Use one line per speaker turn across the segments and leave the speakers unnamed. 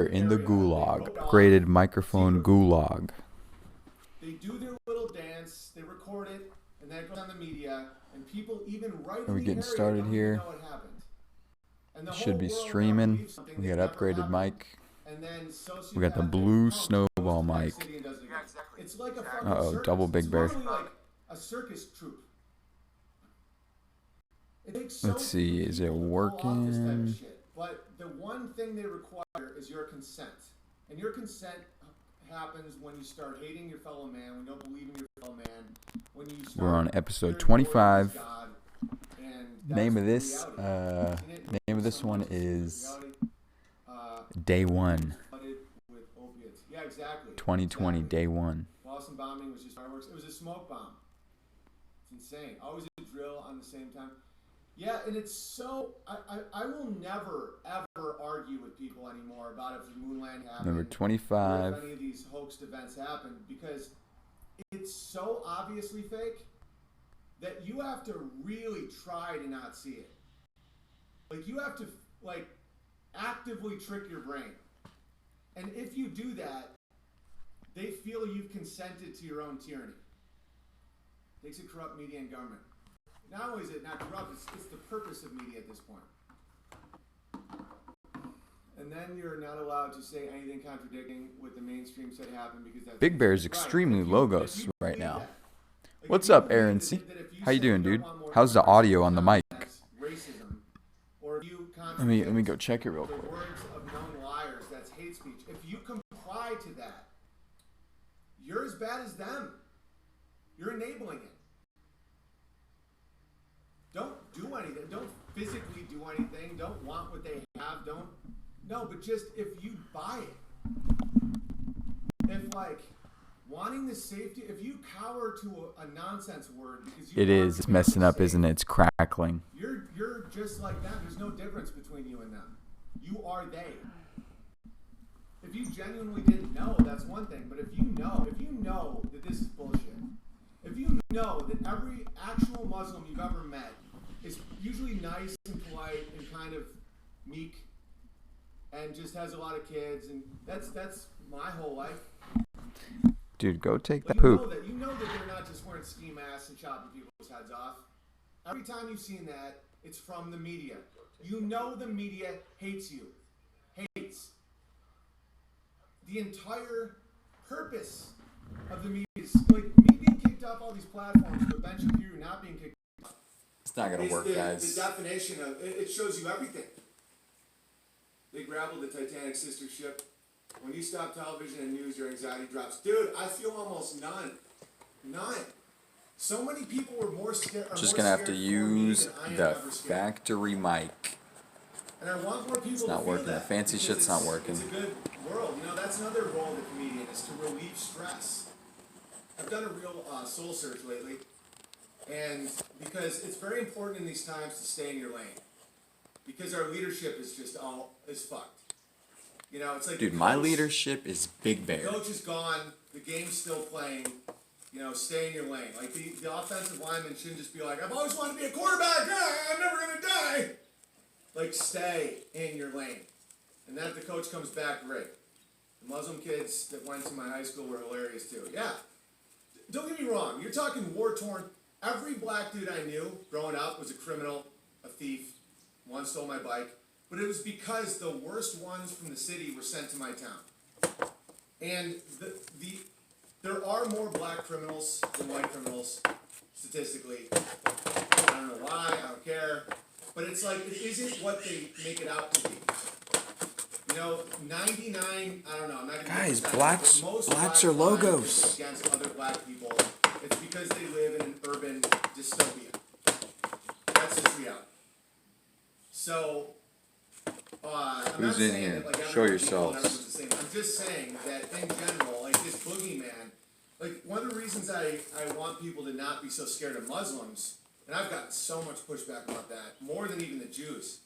in the Gulag. Upgraded microphone Gulag.
They do their little dance, they record it, and then it goes on the media, and people even right
Are we
in the
getting
area
started
don't
here?
even know it happened. And the
Should
whole
be
world now
streaming.
believes something
We
that
got
never
upgraded
happened.
mic.
And then
We got the
sociopath
blue
comes,
snowball
goes to
mic.
Next City and does it again. It's like a fucking
Uh-oh,
circus.
double Big
It's
Bear.
literally like a circus troupe. It takes so
Let's see,
few
is it
people to pull off this type of
working?
shit. But the one thing they require is your consent. And your consent happens when you start hating your fellow man, when you don't believe in your fellow man, when you start
We're on episode
fearing
25.
God, and
Name of
that's
this,
reality.
name of this one is
Reality,
Day 1,
flooded with opiates. Yeah, exactly.
2020,
Exactly.
Day 1.
Boston bombing was just fireworks. It was a smoke bomb. It's insane. Always a drill on the same time. Yeah, and it's so... I will never, ever argue with people anymore about if the moon landing happened.
Number
Or
25.
if any of these hoaxed events happened, because it's so obviously fake that you have to really try to not see it. Like, you have to, like, actively trick your brain. And if you do that, they feel you've consented to your own tyranny. Takes a corrupt media and government. Not only is it not corrupt, it's the purpose of media at this point. And then you're not allowed to say anything contradicting what the mainstream said happened because that's
Big Bear's
right.
extremely
If you
logos right
believe
now.
that, like,
What's
if you
up,
believe
Aaron
that
C?
if you
How you
say
doing,
don't
dude?
want more
How's the audio on the mic?
that's racism, or if you
Let me
contradict
go check it real
the
quick.
words of known liars, that's hate speech. If you comply to that, you're as bad as them. You're enabling it. Don't do anything. Don't physically do anything. Don't want what they have. No, but just if you buy it. If, like, wanting the safety, if you cower to a nonsense word because you
It
want
is.
to
It's
be
messing up,
safe,
isn't it? It's crackling.
You're just like them. There's no difference between you and them. You are they. If you genuinely didn't know, that's one thing. But if you know that this is bullshit, if you know that every actual Muslim you've ever met is usually nice and polite and kind of meek and just has a lot of kids, and that's my whole life.
Dude, go take the
But you
poop.
know that they're not just wearing ski masks and chopping people's heads off. Every time you've seen that, it's from the media. You know the media hates you. Hates. The entire purpose of the media is, like, me being kicked off all these platforms, but Ben Shapiro not being kicked off.
It's not gonna work,
The
guys.
definition of it shows you everything. They grappled the Titanic sister ship. When you stop television and news, your anxiety drops. Dude, I feel almost none. So many people were more scared.
Just gonna have to use the factory mic.
And I want more people
It's not
to feel
working. The
that,
fancy
because
shit's not working.
It's a good world. You know, that's another role of the comedian, is to relieve stress. I've done a real soul search lately, and because it's very important in these times to stay in your lane, because our leadership is just is fucked. You know, it's like,
Dude, my leadership is Big
the
Bear.
coach is gone, the game's still playing. You know, stay in your lane. Like, the offensive lineman shouldn't just be like, I've always wanted to be a quarterback. I'm never gonna die. Like, stay in your lane. And then if the coach comes back, great. The Muslim kids that went to my high school were hilarious too. Yeah. Don't get me wrong. You're talking war-torn. Every black dude I knew growing up was a criminal, a thief. One stole my bike. But it was because the worst ones from the city were sent to my town. And there are more black criminals than white criminals, statistically. I don't know why, I don't care. But it's like, it isn't what they make it out to be. You know, 99, I don't know, I'm not gonna
Guys,
get
blacks
but most
are
black crime
logos.
against other black people. It's because they live in an urban dystopia. That's just reality. So, I'm
Who's
not
in
saying
here?
that, like,
Show
everyone's equal and
yourselves.
everyone's the same. I'm just saying that in general, like, this boogeyman, like, one of the reasons I want people to not be so scared of Muslims, and I've gotten so much pushback about that, more than even the Jews.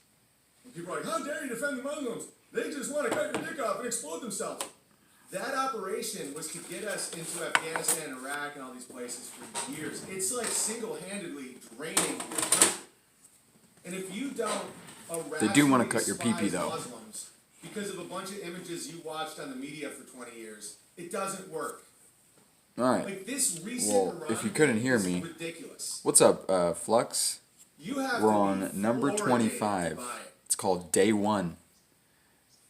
And people are like, how dare you defend the Muslims? They just want to cut your dick off and explode themselves. That operation was to get us into Afghanistan and Iraq and all these places for years. It's like single-handedly draining your country. And if you don't
They do want to
irrationally
cut your pee-pee,
despise
though.
Muslims, because of a bunch of images you watched on the media for 20 years. It doesn't work.
All right.
Like this recent
Well,
Iran
if you couldn't
thing
hear
is
me,
ridiculous.
what's up, Flux?
You have
We're
to
on
be
number
fluoridated to
25.
buy it.
It's called Day 1.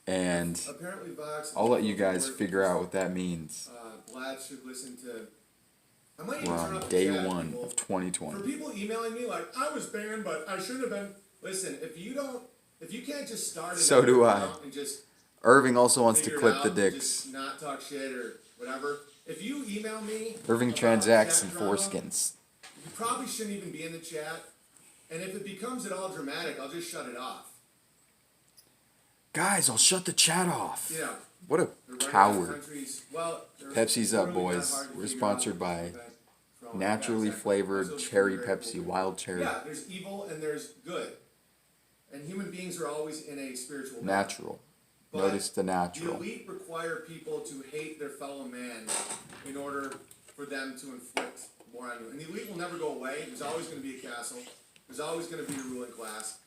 And
Apparently, Vox.
I'll let you guys figure out what that means.
Vlad should listen to. I might
We're
even turn
on
up the
Day
chat,
1
people.
of 2020.
For people emailing me like I was banned, but I shouldn't have been. Listen, if you can't just start.
So do I.
And just
Irving also wants to
figure it
clip
out
the
and
dicks.
just not talk shit or whatever. If you email me,
Irving
about
transacts
chat
in
drama,
foreskins.
you probably shouldn't even be in the chat. And if it becomes at all dramatic, I'll just shut it off.
Guys, I'll shut the chat off.
You know.
What a
They're running out of
coward.
countries. Well,
Pepsi's up,
really kinda
boys.
hard to
We're
figure
sponsored
out
by
event from
naturally
that sector.
flavored
Also,
cherry
very
Pepsi,
cool.
wild cherry.
Yeah, there's evil and there's good. And human beings are always in a spiritual battle.
Natural.
But
Notice the
the
natural.
elite require people to hate their fellow man in order for them to inflict more on you. And the elite will never go away. There's always going to be a castle. There's always going to be a ruling class.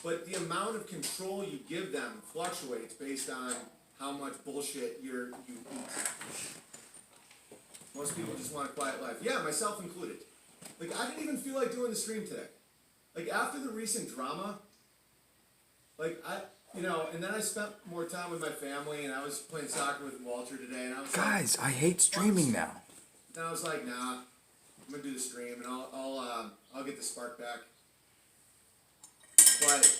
But the amount of control you give them fluctuates based on how much bullshit you eat. Most people just want a quiet life. Yeah, myself included. Like, I didn't even feel like doing the stream today. Like, after the recent drama, like, and then I spent more time with my family, and I was playing soccer with Walter today, and I was
Guys, I hate streaming now.
and I was like, nah, I'm gonna do the stream, and I'll get the spark back. But,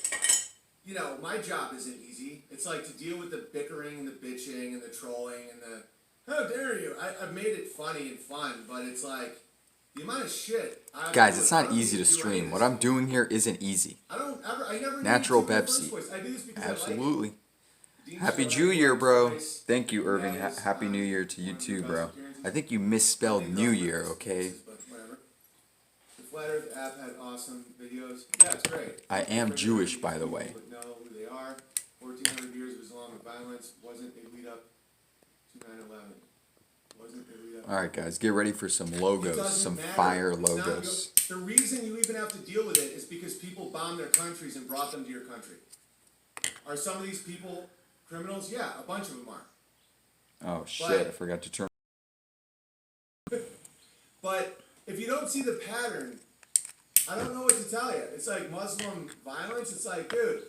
my job isn't easy. It's like to deal with the bickering and the bitching and the trolling and the, how dare you? I've made it funny and fun, but it's like, the amount of shit
Guys, it's not easy to stream. What I'm doing here isn't easy.
I never
Natural
need to in the first
Pepsi.
place. I do this because
Absolutely.
I like it.
Happy New Year, bro. Thank you, Irving. Happy New Year to you too, bro. I think you misspelled New Year, okay?
The Flat Earth app had awesome videos. Yeah, it's great.
I am Jewish, by the way.
But know who they are. 1,400 years of Islamic violence wasn't a lead up to 9/11. Wasn't a lead up.
All right, guys, get ready for some logos, some
matter.
fire
It's not
logos.
the reason you even have to deal with it is because people bombed their countries and brought them to your country. Are some of these people criminals? Yeah, a bunch of them are.
Oh shit! I forgot to turn.
But if you don't see the pattern, I don't know what to tell you. It's like Muslim violence. It's like, dude,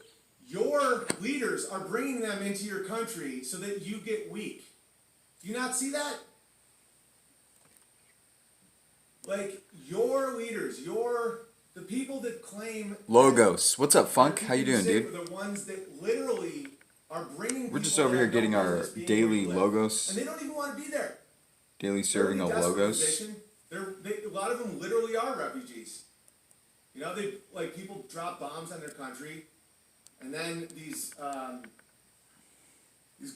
your leaders are bringing them into your country so that you get weak. Do you not see that? Like, your leaders, the people that claim...
Logos. What's up, Funk? How you doing, dude?
The ones that literally are bringing
We're just
people
over
that
here
have
getting
no
our
business being
daily
where you live.
logos.
And they don't even want to be there.
Daily serving of
They're already
logos.
desperate for a lot of them literally are refugees. People drop bombs on their country, and then these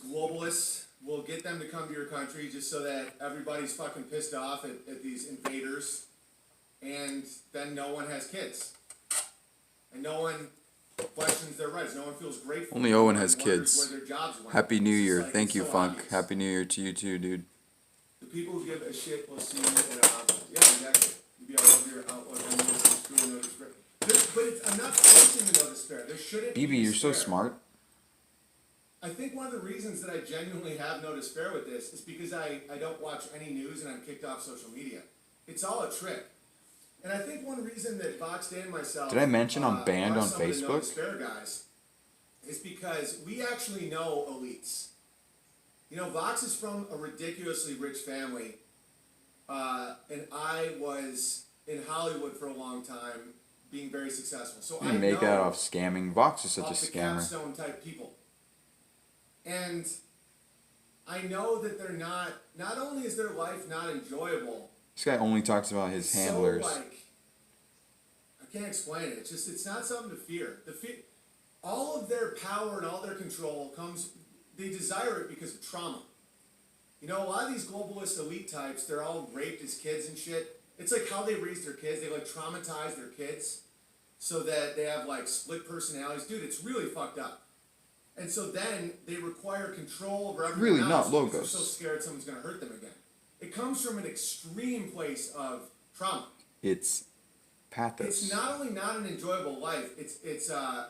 globalists will get them to come to your country just so that everybody's fucking pissed off at these invaders, and then no one has kids, and no one questions their rights. No one feels grateful.
Only Owen
No one
has
wonders
kids.
where their jobs went.
Happy New
It's just
Year.
like,
Thank
it's
you,
so
Funk.
obvious.
Happy New Year to you too, dude.
The people who give a shit will see you in a house. Yeah, exactly. You'd be all over your outlook and this is true, no despair. I'm not forcing the no despair. There shouldn't be
BB, you're so
despair.
smart.
I think one of the reasons that I genuinely have no despair with this is because I don't watch any news and I'm kicked off social media. It's all a trick. And I think one reason that Vox Day and myself...
Did I mention I'm banned
are
on
some of the no
Facebook?
despair guys is because we actually know elites. Vox is from a ridiculously rich family, and I was in Hollywood for a long time, being very successful. So
You
I
make
know
out off scamming. Vox is such a
off the
scammer.
capstone type people, and I know that they're not only is their life not enjoyable.
This guy only talks about his handlers.
So I can't explain it. It's not something to fear. All of their power and all their control they desire it because of trauma. A lot of these globalist elite types, they're all raped as kids and shit. It's like how they raise their kids. They traumatize their kids so that they have split personalities. Dude, it's really fucked up. And so then they require control over everything
Really
else
not
because
logos.
they're so scared someone's going to hurt them again. It comes from an extreme place of trauma.
It's pathos.
It's not only not an enjoyable life, it's a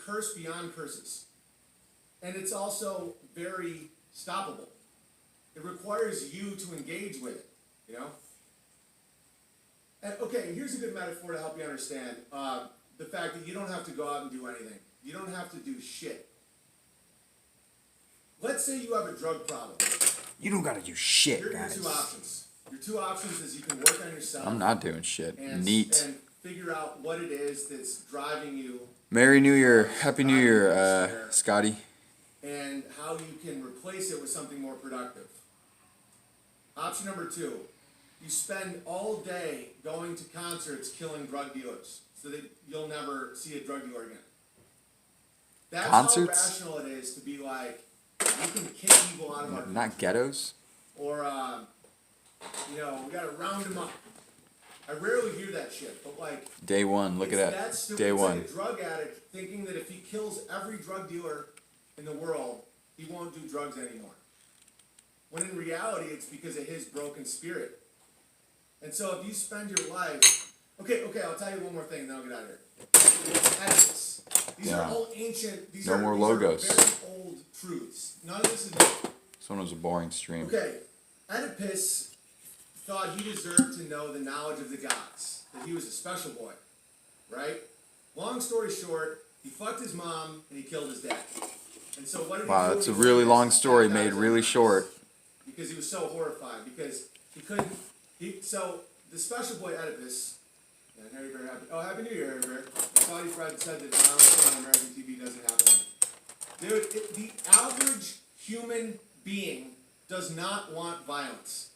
curse beyond curses. And it's also very stoppable. It requires you to engage with it, you know? And okay, here's a good metaphor to help you understand the fact that you don't have to go out and do anything. You don't have to do shit. Let's say you have a drug problem.
You don't gotta do shit,
Here are
guys.
your two options. Your two options is you can work on yourself.
I'm not doing shit.
And,
Neat.
And figure out what it is that's driving you.
Merry New Year. Happy New Year, Scotty.
And how you can replace it with something more productive. Option number 2. You spend all day going to concerts killing drug dealers so that you'll never see a drug dealer again. That's
Concerts?
how rational it is to be like, we can kick evil out of our country.
Not ghettos?
Or, we gotta round them up. I rarely hear that shit, but like...
Day one, look at that. Day one.
It's like a drug addict thinking that if he kills every drug dealer in the world, he won't do drugs anymore. When in reality, it's because of his broken spirit. And so if you spend your life... Okay, I'll tell you one more thing and then I'll get out of here. Ethics. These are all ancient... These
no
are,
more
these
logos.
are very old truths. None of this is new.
This one was a boring stream.
Okay, Oedipus thought he deserved to know the knowledge of the gods, that he was a special boy, right? Long story short, he fucked his mom and he killed his dad. And so what did he do?
Wow, that's a really long story made really short.
Because he was so horrified, because he couldn't, so the special boy Oedipus, and Harry Bear, happy New Year, Harry Bear. Saudi Fred said that violence on American TV doesn't happen. Dude, the average human being does not want violence.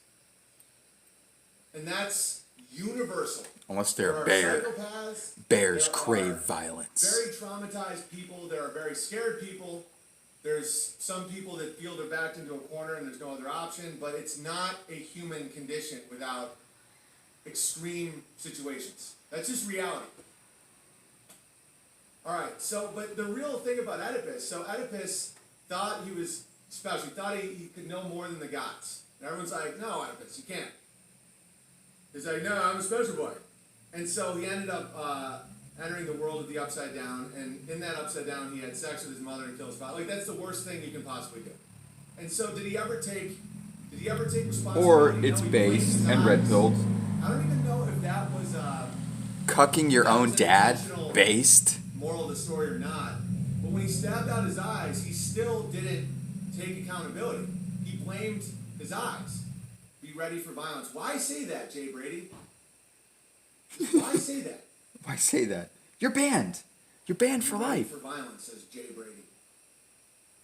And that's universal.
Unless they're
There
a
are
bear.
psychopaths.
Bears
There
crave
are
violence.
Very traumatized people. There are very scared people. There's some people that feel they're backed into a corner and there's no other option, but it's not a human condition without extreme situations. That's just reality. Alright, so, but the real thing about Oedipus, so Oedipus thought he was special. He thought he could know more than the gods. And everyone's like, no, Oedipus, you can't. He's like, no, I'm a special boy. And so he ended up entering the world of the Upside Down, and in that Upside Down he had sex with his mother and killed his father. Like, that's the worst thing you can possibly do. And so did he ever take responsibility?
Or it's based and red pilled.
I don't even know if that was
Cucking your own dad? Based?
moral of the story or not. But when he stabbed out his eyes, he still didn't take accountability. He blamed his eyes. Be ready for violence. Why say that, Jay Brady? Why say that?
Why say that? You're banned. You're banned for life.
For violence, says Jay Brady.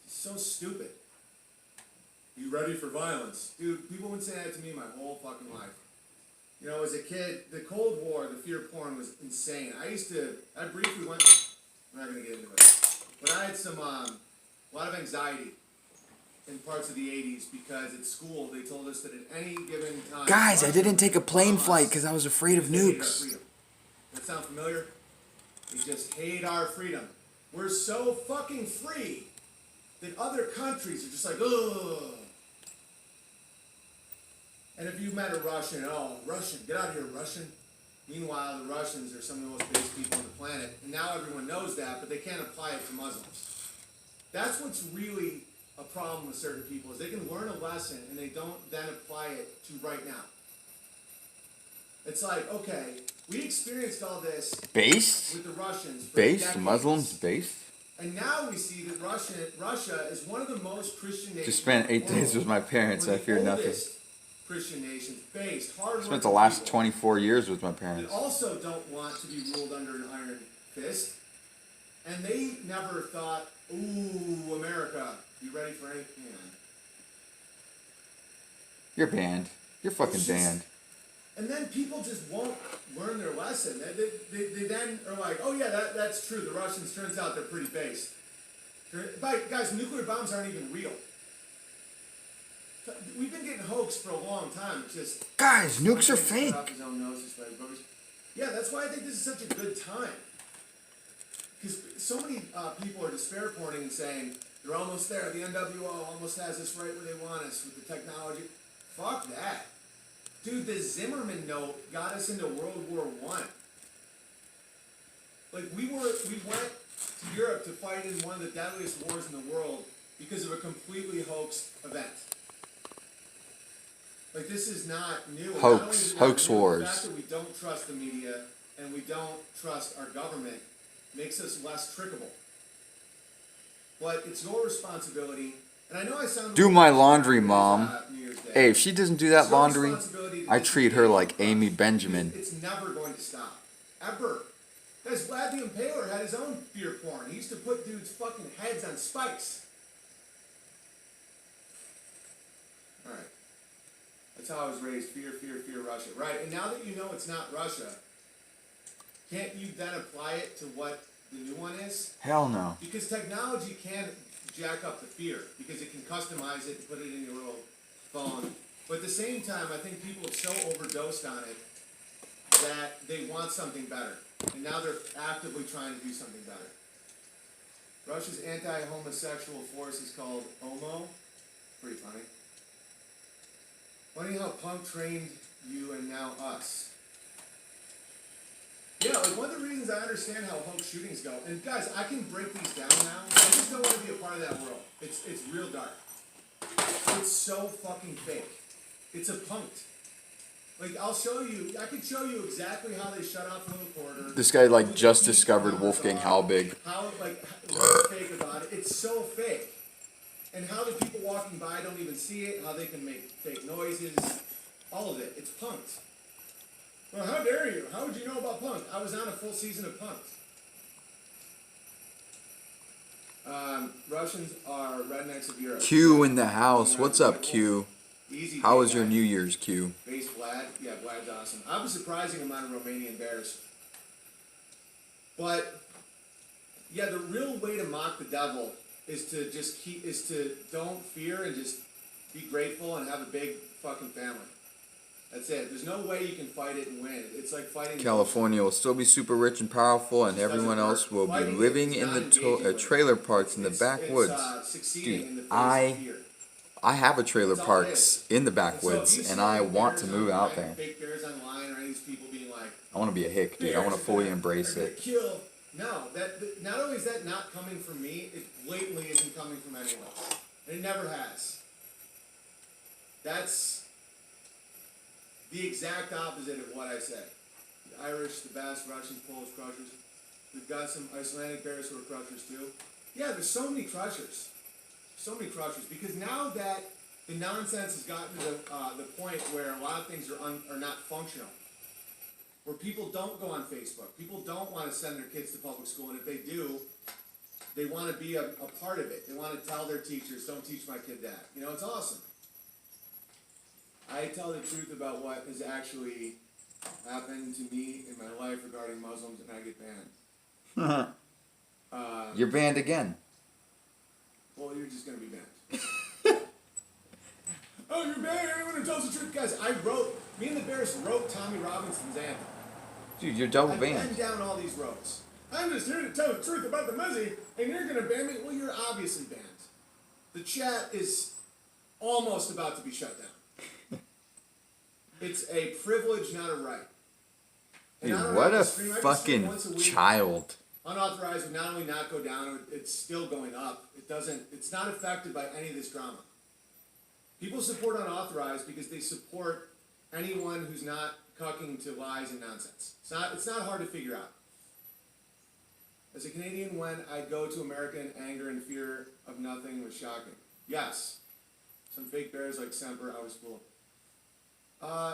It's so stupid. You ready for violence? Dude, people would say that to me my whole fucking life. You know, as a kid, the Cold War, the fear porn was insane. I briefly went, I'm not going to get into it, but I had a lot of anxiety in parts of the 80s because at school they told us that at any given time...
Guys, I didn't take a plane flight because I was afraid of nukes.
Does that sound familiar? They just hate our freedom. We're so fucking free that other countries are just like, ugh. And if you met a Russian, oh, Russian, get out of here, Russian. Meanwhile, the Russians are some of the most base people on the planet, and now everyone knows that, but they can't apply it to Muslims. That's what's really a problem with certain people, is they can learn a lesson and they don't then apply it to right now. It's like, okay, we experienced all this
Based?
with the Russians for
Based?
decades.
Muslims? Based?
And now we see that Russia is one of the most Christian nations.
Just spent 8 days with my parents. I fear nothing.
Christian nations, based, hard.
Spent the last 24 years with my parents.
That also don't want to be ruled under an iron fist, and they never thought, "Ooh, America, you ready for anything?"
You're banned. You're fucking banned.
And then people just won't learn their lesson. They then are like, "Oh yeah, that's true. The Russians, turns out they're pretty based." But guys, nuclear bombs aren't even real. We've been getting hoaxed for a long time. It's just
guys, nukes are fake.
Yeah, that's why I think this is such a good time. Because so many people are despair porning and saying they're almost there. The NWO almost has us right where they want us with the technology. Fuck that, dude. The Zimmerman note got us into World War I. Like we went to Europe to fight in one of the deadliest wars in the world because of a completely hoaxed event. Like, this is not new. And not only is it not
Hoax
new,
wars.
The fact that we don't trust the media and we don't trust our government makes us less trickable. But it's your responsibility. And I know I sound...
Do my laundry, Mom.
New Year's Day.
Hey, if she doesn't do that
It's your
laundry,
responsibility to
I treat her like
disengage
Amy
from
Benjamin.
because it's never going to stop. Ever. Guys, Vlad the Impaler had his own fear porn. He used to put dudes' fucking heads on spikes. Alright. That's how I was raised. Fear, fear, fear Russia. Right, and now that you know it's not Russia, can't you then apply it to what the new one is?
Hell no.
Because technology can jack up the fear, because it can customize it and put it in your little phone. But at the same time, I think people have so overdosed on it that they want something better. And now they're actively trying to do something better. Russia's anti-homosexual force is called OMO. Pretty funny. Funny how punk trained you and now us. Yeah, like one of the reasons I understand how hoax shootings go, and guys, I can break these down now. I just don't want to be a part of that world. It's real dark. It's so fucking fake. It's a punked. Like, I'll show you, I can show you exactly how they shut off Little Quarter.
This guy like just discovered Wolfgang Halbig.
How, like, what's fake about it. It's so fake. And how the people walking by don't even see it, how they can make fake noises, all of it. It's punked. Well, how dare you? How would you know about Punk'd? I was on a full season of Punk'd. Russians are rednecks of Europe.
Q in the house. What's up, Q?
Easy
How
day,
was your
guys.
New Year's, Q?
Base Vlad. Yeah, Vlad's awesome. I was surprising amount of Romanian bears. But, yeah, the real way to mock the devil is to just don't fear and just be grateful and have a big fucking family. That's it. There's no way you can fight it and win. It's like fighting...
California will still be super rich and powerful, and everyone else will be living in the trailer parks in the backwoods. Dude, I have a trailer parks in the backwoods, and I want to move out there. I want to be a hick, dude. I want to fully embrace it.
No, not only is that not coming from me, it blatantly isn't coming from anyone else. It never has. That's the exact opposite of what I said. The Irish, the Basque, Russians, Polish crushers. We've got some Icelandic bears who are crushers too. Yeah, there's so many crushers. So many crushers. Because now that the nonsense has gotten to the point where a lot of things are not functional. Where people don't go on Facebook. People don't want to send their kids to public school. And if they do, they want to be a part of it. They want to tell their teachers, don't teach my kid that. You know, it's awesome. I tell the truth about what has actually happened to me in my life regarding Muslims, and I get banned.
You're banned again.
Well, you're just going to be banned. Oh, you're banned? Everyone who tells the truth. Guys, me and the Bears wrote Tommy Robinson's anthem.
Dude, you're double
I've
banned.
been down all these roads. I'm just here to tell the truth about the Muzzy, and you're going to ban me? Well, you're obviously banned. The chat is almost about to be shut down. It's a privilege, not a right. And
Dude, what a fucking child.
Unauthorized would not only not go down, it's still going up. It's not affected by any of this drama. People support unauthorized because they support anyone who's not cucking to lies and nonsense. It's not hard to figure out. As a Canadian, when I go to America in anger and fear of nothing was shocking. Yes. Some fake bears like Semper, I was fooled.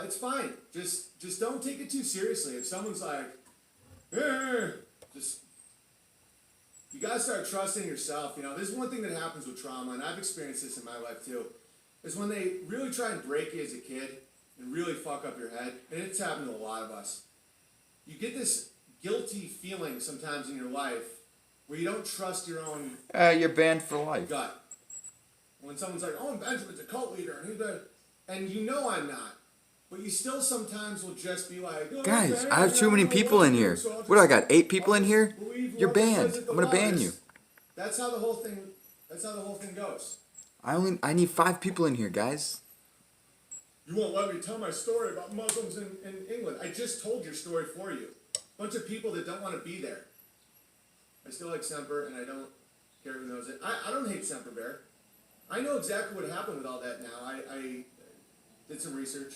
It's fine. Just don't take it too seriously. If someone's like, you gotta start trusting yourself. You know, this is one thing that happens with trauma, and I've experienced this in my life too, is when they really try and break you as a kid and really fuck up your head, and it's happened to a lot of us. You get this guilty feeling sometimes in your life where you don't trust your own
You're banned for life.
gut. When someone's like, oh, Benjamin's a cult leader, and you know I'm not. But you still sometimes will just be like, oh,
Guys, I have too many people in here. What do I got? 8 people in here? You're banned. I'm gonna ban you.
That's how the whole thing goes.
I need 5 people in here, guys.
You won't let me tell my story about Muslims in England. I just told your story for you. Bunch of people that don't want to be there. I still like Semper, and I don't care who knows it. I don't hate Semper Bear. I know exactly what happened with all that now. I did some research.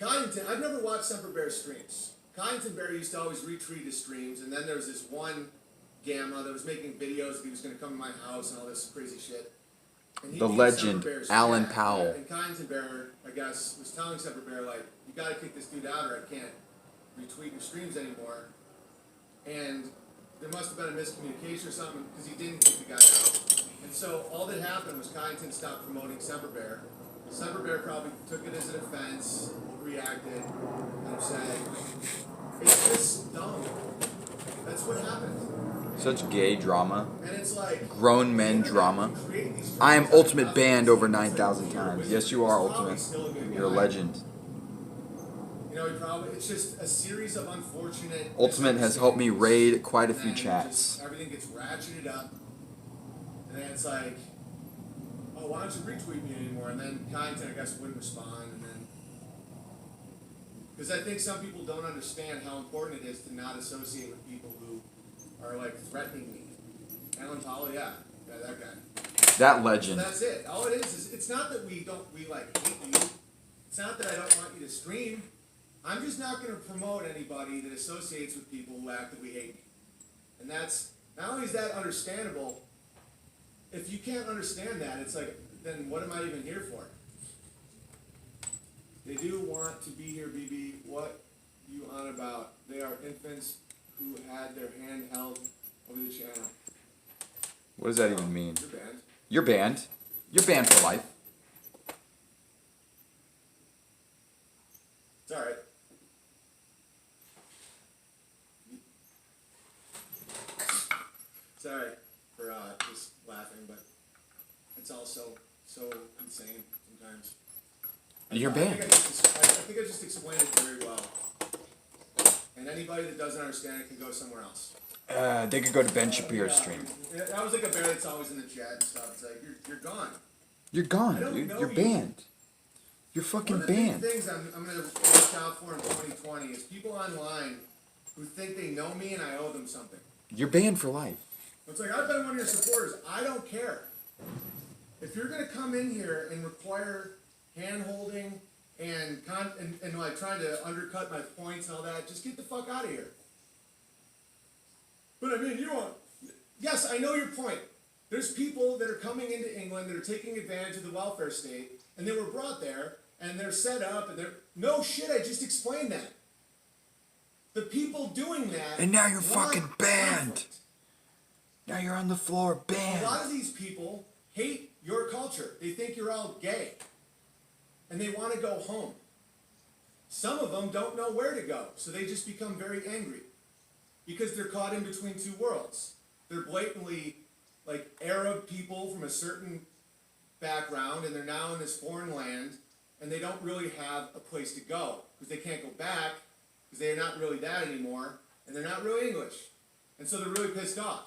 Connington, I've never watched Semper Bear's streams. Connington Bear used to always retweet his streams, and then there was this one Gamma that was making videos that he was going to come to my house and all this crazy shit. And
The legend, Alan Powell.
And Connington Bear, I guess, was telling Semper Bear, like, you gotta kick this dude out or I can't retweet your streams anymore. And there must have been a miscommunication or something, because he didn't kick the guy out. And so all that happened was Connington stopped promoting Semper Bear. Semper Bear probably took it as an offense, reacted, and said, it's just dumb. That's what happened.
Such gay drama.
And it's like
Grown men drama. I am Ultimate banned over 9,000 times. Yes, you are Ultimate. You're a legend.
You know, it's just a series of unfortunate.
Ultimate has helped me raid quite a few
and
chats.
just everything gets ratcheted up, and then it's like, oh, why don't you retweet me anymore? And then Connington, I guess, wouldn't respond, and then because I think some people don't understand how important it is to not associate with people who are like threatening me. Alan Powell, yeah, that guy.
That legend.
So that's it. All it is it's not that we like hate you. It's not that I don't want you to stream. I'm just not going to promote anybody that associates with people who actively hate me. And that's, not only is that understandable, if you can't understand that, it's like, then what am I even here for? They do want to be here, BB. What you on about? They are infants who had their hand held over the channel.
What does that even mean?
You're banned.
You're banned. You're banned for life.
It's alright. Sorry for just laughing, but it's also so insane sometimes.
You're
I
banned.
think I just explained it very well. And anybody that doesn't understand it can go somewhere else.
They could go to Ben Shapiro's stream.
I was like a bear that's always in the chat and stuff. It's like, you're gone.
You're
I
gone,
don't
dude.
know
You're
you.
banned. You're fucking
One of the
banned.
big things I'm going to watch out for in 2020 is people online who think they know me and I owe them something.
You're banned for life.
It's like, I've been one of your supporters. I don't care. If you're going to come in here and require hand-holding and like trying to undercut my points and all that, just get the fuck out of here. But I mean, you want... Yes, I know your point. There's people that are coming into England that are taking advantage of the welfare state, and they were brought there, and they're set up, and they're... No shit, I just explained that. The people doing that...
And now you're fucking banned.
Conflict.
Now you're on the floor, banned.
A lot of these people hate your culture. They think you're all gay. And they want to go home. Some of them don't know where to go, so they just become very angry. Because they're caught in between two worlds. They're blatantly, like, Arab people from a certain background, and they're now in this foreign land, and they don't really have a place to go. Because they can't go back, because they're not really that anymore, and they're not really English. And so they're really pissed off.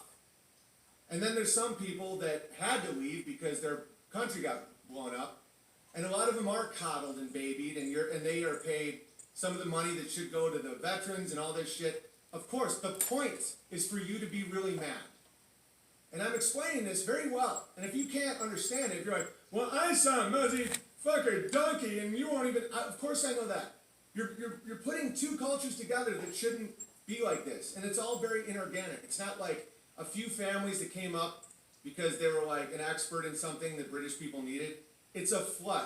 And then there's some people that had to leave because their country got blown up, and a lot of them are coddled and babied, and they are paid some of the money that should go to the veterans and all this shit. Of course, the point is for you to be really mad. And I'm explaining this very well. And if you can't understand it, if you're like, well, I saw a muzzy fucker donkey, and you won't even... of course I know that. You're putting two cultures together that shouldn't be like this. And it's all very inorganic. It's not like a few families that came up because they were like an expert in something that British people needed. It's a flood.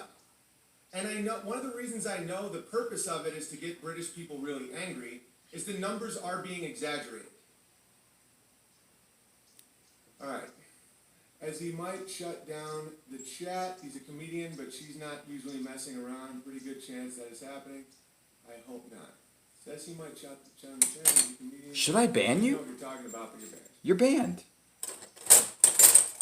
And I know one of the reasons I know the purpose of it is to get British people really angry is the numbers are being exaggerated. Alright. As he might shut down the chat, he's a comedian, but she's not usually messing around. Pretty good chance that is happening. I hope not. Says he might shut down the channel, he's a comedian.
Should I ban you?
I don't know what you're talking about, but you're banned.
You're banned.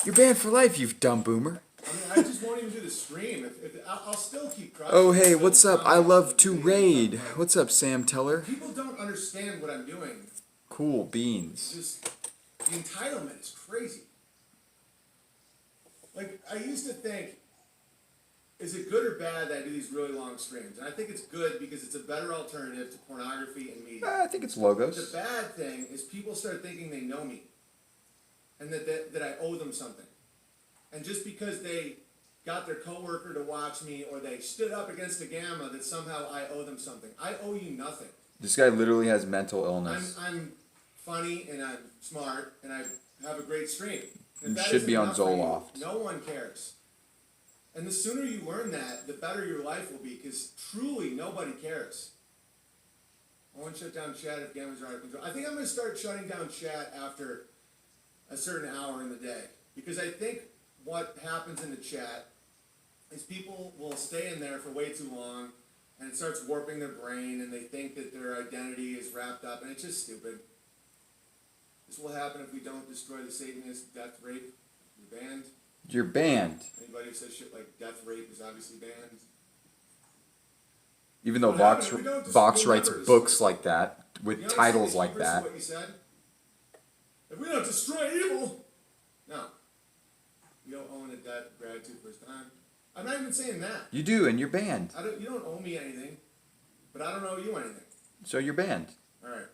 You're banned for life, you dumb boomer.
I mean, I just won't even do the stream. I'll still keep crushing.
Oh, hey, what's up? I love to raid. What's up, Sam Teller?
People don't understand what I'm doing.
Cool
It's
beans.
just, the entitlement is crazy. Like, I used to think, is it good or bad that I do these really long streams? And I think it's good because it's a better alternative to pornography and media.
I think it's logos.
The bad thing is people start thinking they know me. And that I owe them something. And just because they got their coworker to watch me or they stood up against a gamma, that somehow I owe them something. I owe you nothing.
This guy literally has mental illness.
I'm funny and I'm smart and I have a great stream.
You should be on Zoloft.
No one cares. And the sooner you learn that, the better your life will be, because truly nobody cares. I want to shut down chat if Gamma's are out of control. I think I'm going to start shutting down chat after a certain hour in the day, because I think what happens in the chat is people will stay in there for way too long, and it starts warping their brain, and they think that their identity is wrapped up, and it's just stupid. This will happen if we don't destroy the Satanist death rape. You're banned.
You're banned.
Anybody who says shit like death rape is obviously banned.
Even though Vox writes books like that, with titles like that.
What you said? If we don't destroy evil, no. You don't own a debt of gratitude first time. I'm not even saying that.
You do, and you're banned.
You don't owe me anything, but I don't owe you anything.
So you're banned.
All right.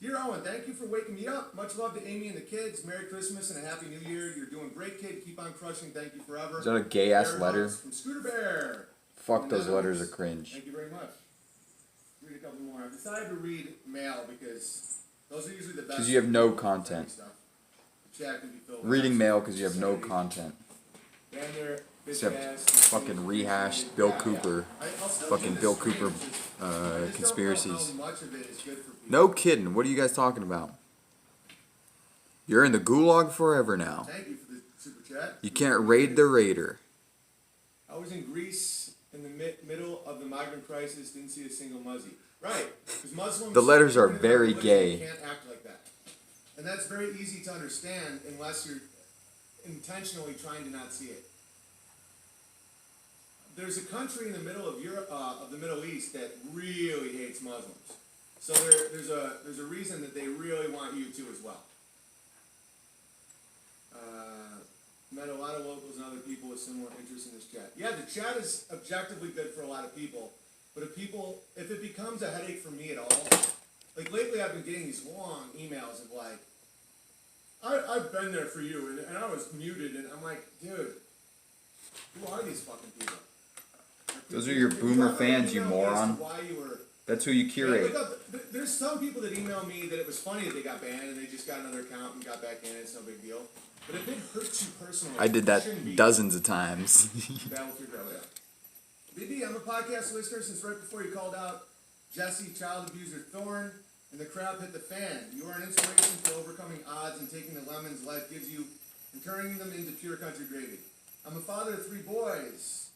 Dear Owen, thank you for waking me up. Much love to Amy and the kids. Merry Christmas and a Happy New Year. You're doing great, kid. Keep on crushing. Thank you forever.
Is that a gay-ass letter?
From Scooter Bear.
Fuck, those letters are cringe.
Thank you very much. Read a couple more. I decided to read mail because those are usually the best.
Because you have no content.
The chat can be filled
Reading mail because you have no content. Except fucking rehashed Bill Cooper. Fucking Bill Cooper conspiracies. No kidding. What are you guys talking about? You're in the Gulag forever now.
Thank you for the super chat.
You can't raid the raider.
I was in Greece in the middle of the migrant crisis, didn't see a single muzzy. Right, because Muslims...
The letters are very gay.
Can't act like that. And that's very easy to understand unless you're intentionally trying to not see it. There's a country in the middle of Europe, of the Middle East, that really hates Muslims. So there's a reason that they really want you to as well. Met a lot of locals and other people with similar interests in this chat. Yeah, the chat is objectively good for a lot of people, but if it becomes a headache for me at all, like lately I've been getting these long emails of like, I've been there for you, and I was muted, and I'm like, dude, who are these fucking people?
Those are your boomer fans, you moron. That's who you curate.
Yeah, there's some people that email me that it was funny that they got banned and they just got another account and got back in. It's no big deal. But if it hurts you personally,
I did that dozens of times.
BB, I'm a podcast listener since right before you called out Jesse, child abuser Thorne, and the crowd hit the fan. You are an inspiration for overcoming odds and taking the lemons life gives you and turning them into pure country gravy. I'm a father of 3 boys.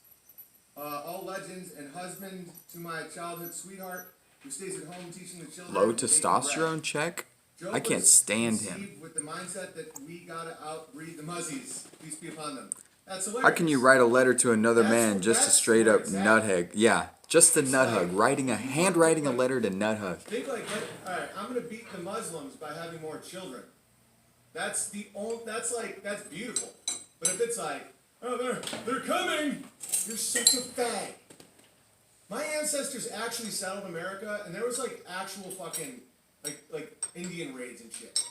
All legends, and husband to my childhood sweetheart who stays at home teaching the children.
Low testosterone check? I can't stand him.
With the mindset that we gotta outbreed the muzzies. Peace be upon them. That's hilarious.
How can you write a letter to another man just a straight up nut hug? Yeah, just a nut hug. Handwriting a letter to nut hug.
Think like, alright, I'm gonna beat the Muslims by having more children. That's beautiful. But if it's like, oh, they're coming! You're such a fag. My ancestors actually settled America, and there was like actual fucking like Indian raids and shit.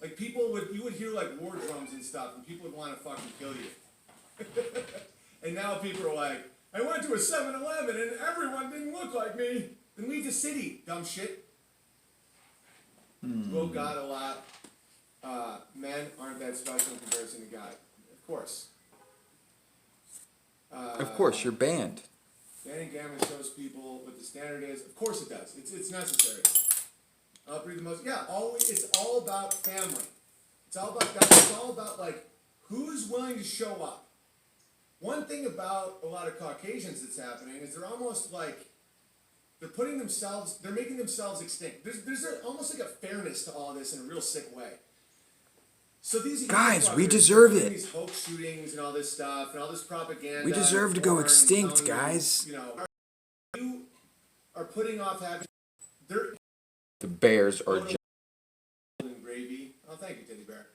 Like you would hear like war drums and stuff, and people would want to fucking kill you. And now people are like, I went to a 7-Eleven and everyone didn't look like me. Then leave the city, dumb shit. Will God a lot. Men aren't that special in comparison to God. Of course.
Of course, you're banned.
Banning Gamma shows people what the standard is. Of course it does. It's necessary. Outbreed the most. Yeah, it's all about family. It's all about God. It's all about like who's willing to show up. One thing about a lot of Caucasians that's happening is they're almost like they're making themselves extinct. There's almost like a fairness to all this in a real sick way. So these
guys, we deserve it.
These hoax shootings and all this stuff and all this propaganda.
We deserve to go extinct, guys.
You are putting off having.
The Bears are just
gravy. Oh, thank you, Teddy Bear.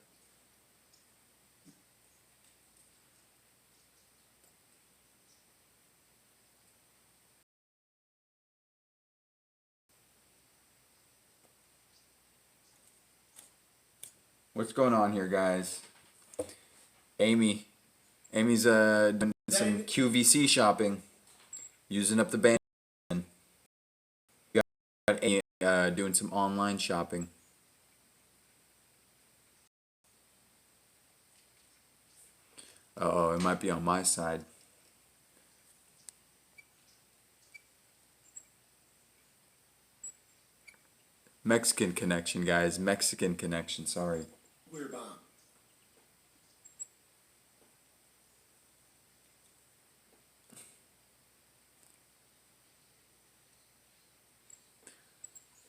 What's going on here, guys? Amy's doing some QVC shopping, using up the band. Got Amy doing some online shopping. Uh-oh, it might be on my side. Mexican connection, guys. Mexican connection, sorry.
Weird bomb.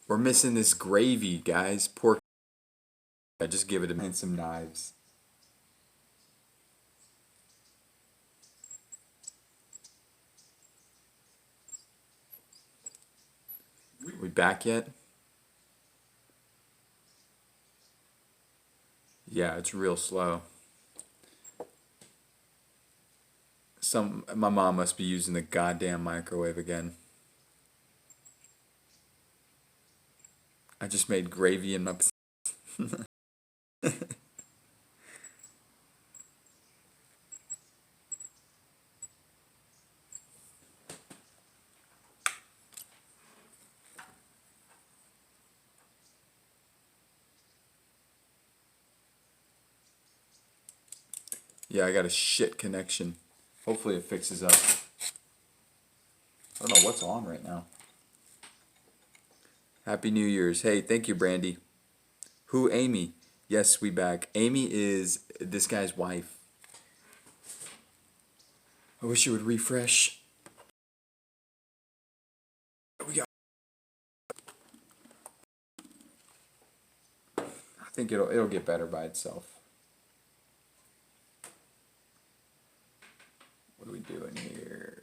We're missing this gravy, guys. Pork. I just give it and some knives. We back yet? Yeah, it's real slow. My mom must be using the goddamn microwave again. I just made gravy in my. Yeah, I got a shit connection. Hopefully it fixes up. I don't know what's on right now. Happy New Year's. Hey, thank you, Brandy. Who, Amy? Yes, we back. Amy is this guy's wife. I wish it would refresh. We got. I think it'll get better by itself. What are we doing here?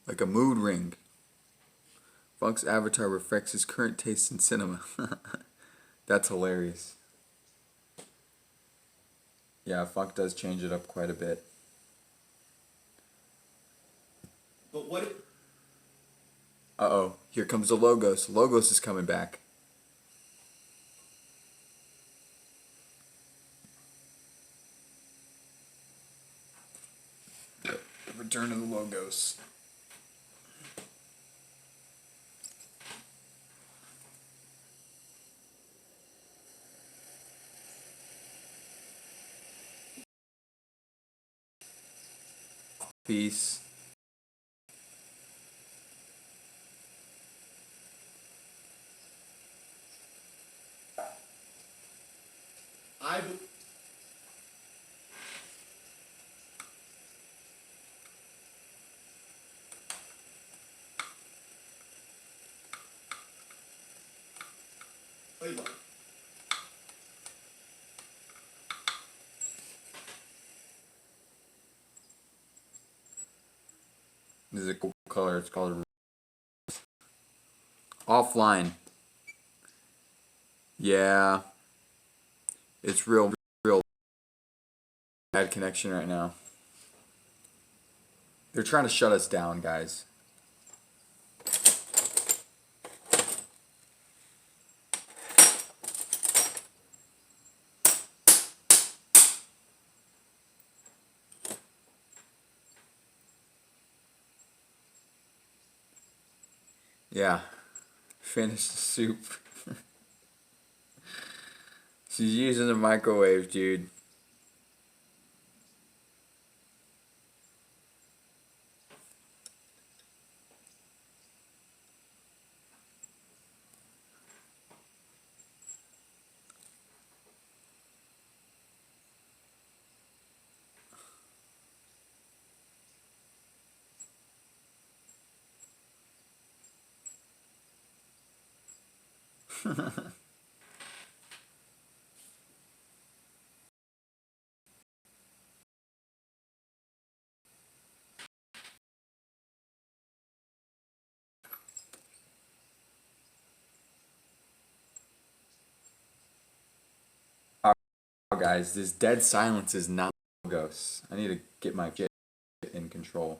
Like a mood ring. Funk's avatar reflects his current taste in cinema. That's hilarious. Yeah, Funk does change it up quite a bit.
But what?
Uh-oh, here comes the Logos. Logos is coming back. The return of the Logos. Peace.
I. Wait, what?
This is a cool color. It's called Offline. Yeah. It's real bad connection right now. They're trying to shut us down, guys. Yeah. Finish the soup. She's using the microwave, dude. Guys, this dead silence is not logos. I need to get my shit in control.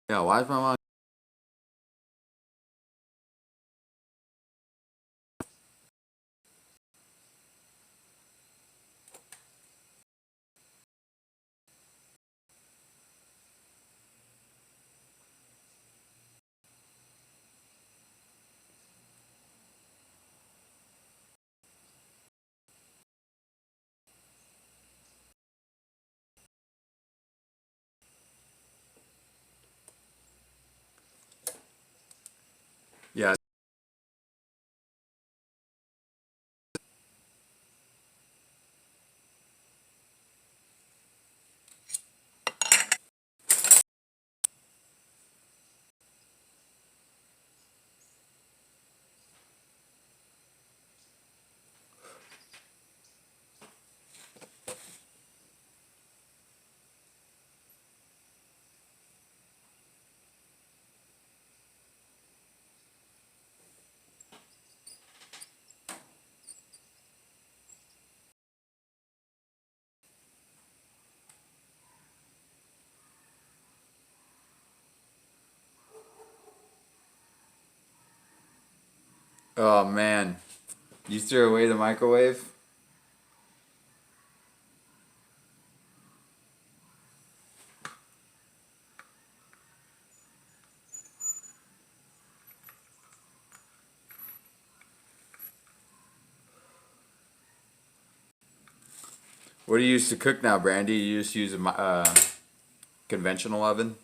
Yeah, why is my mom? Yeah. Oh man, you threw away the microwave? What do you use to cook now, Brandy? You just use a conventional oven?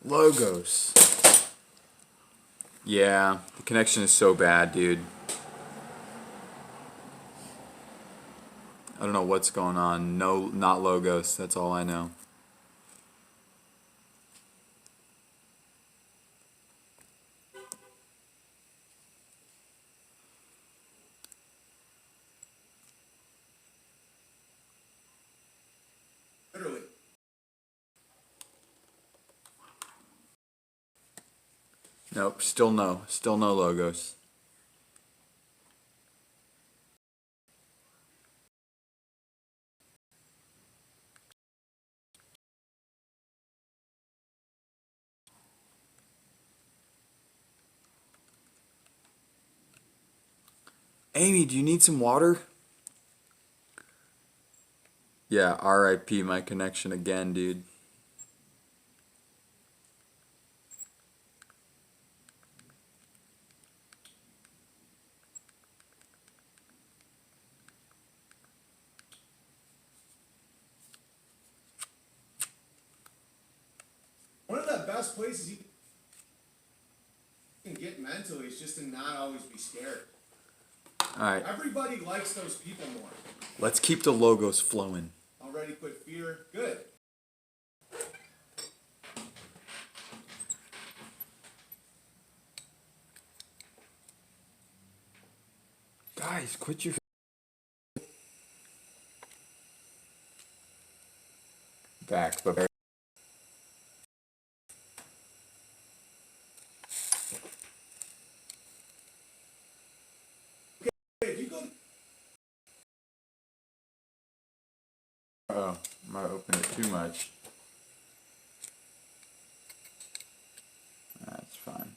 Logos. Yeah, the connection is so bad, dude. I don't know what's going on. No, not logos. That's all I know.
Literally.
Nope, still no. Still no logos. Amy, do you need some water? Yeah, RIP my connection again, dude.
One of the best places you can get mentally is just to not always be scared.
Alright,
Everybody likes those people more.
let's keep the logos flowing.
Already put fear. Good.
Guys, quit your back, but
Hey, if you go.
oh, I might open it too much. That's fine.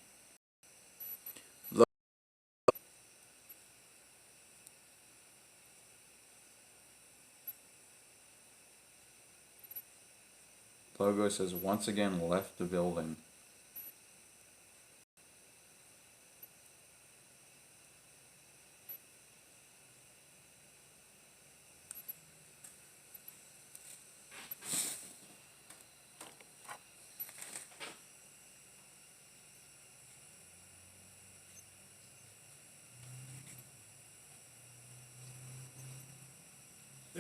Logo says once again left the building.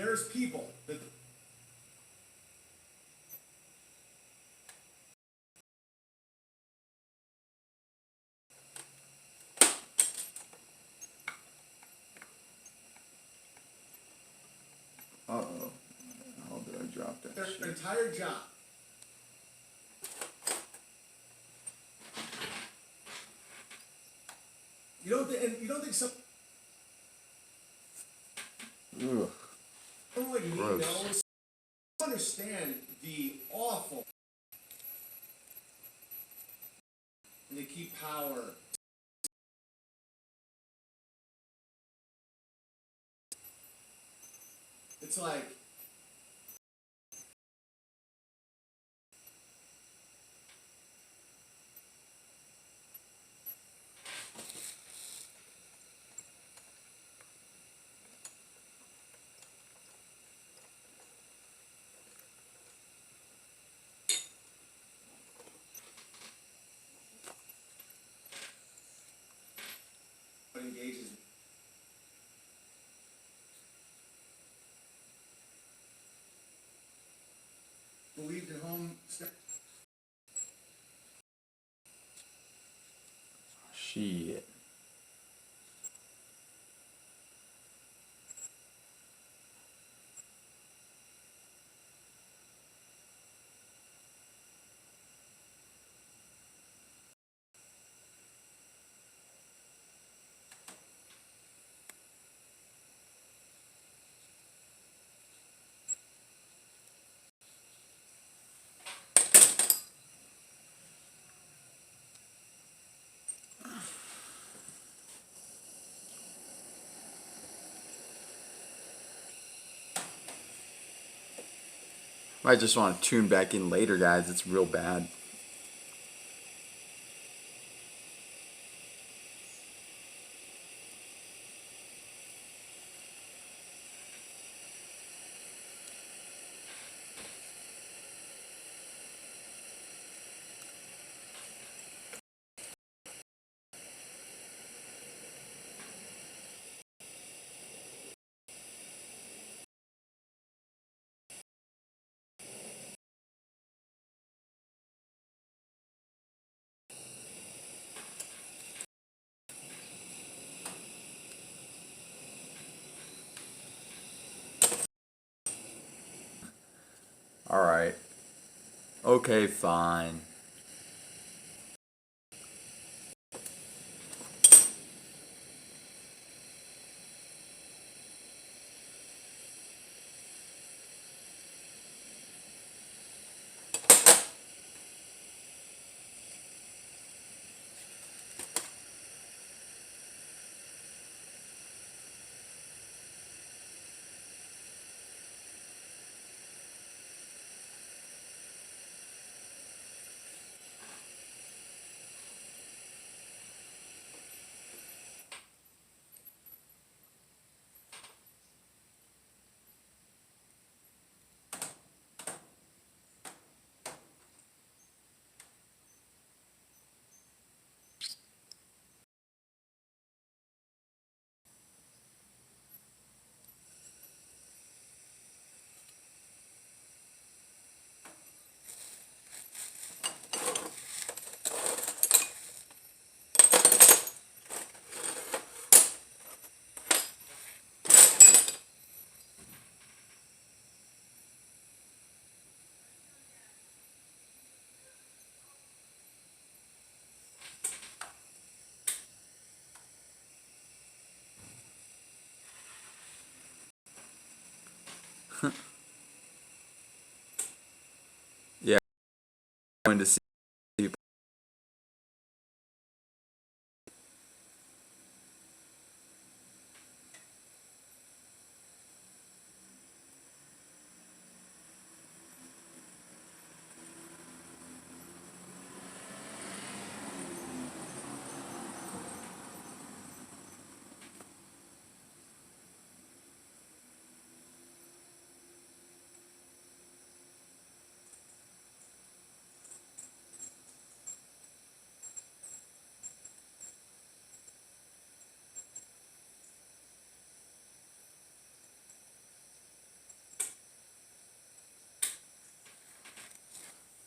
there's people that
Uh-oh. How did I drop that
their
shit?
entire job. You don't think some
Ugh.
someone like me
Gross.
knows understand the awful and they keep power. It's like what engages me. Believed in home.
Shit. Might just want to tune back in later, guys. It's real bad. Alright. Okay, fine. Yeah, I'm going to see people.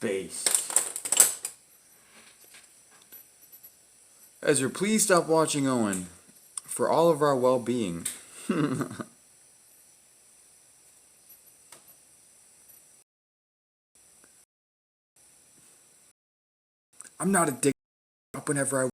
Based. Ezra, please stop watching Owen. For all of our well-being. I'm not addicted up whenever I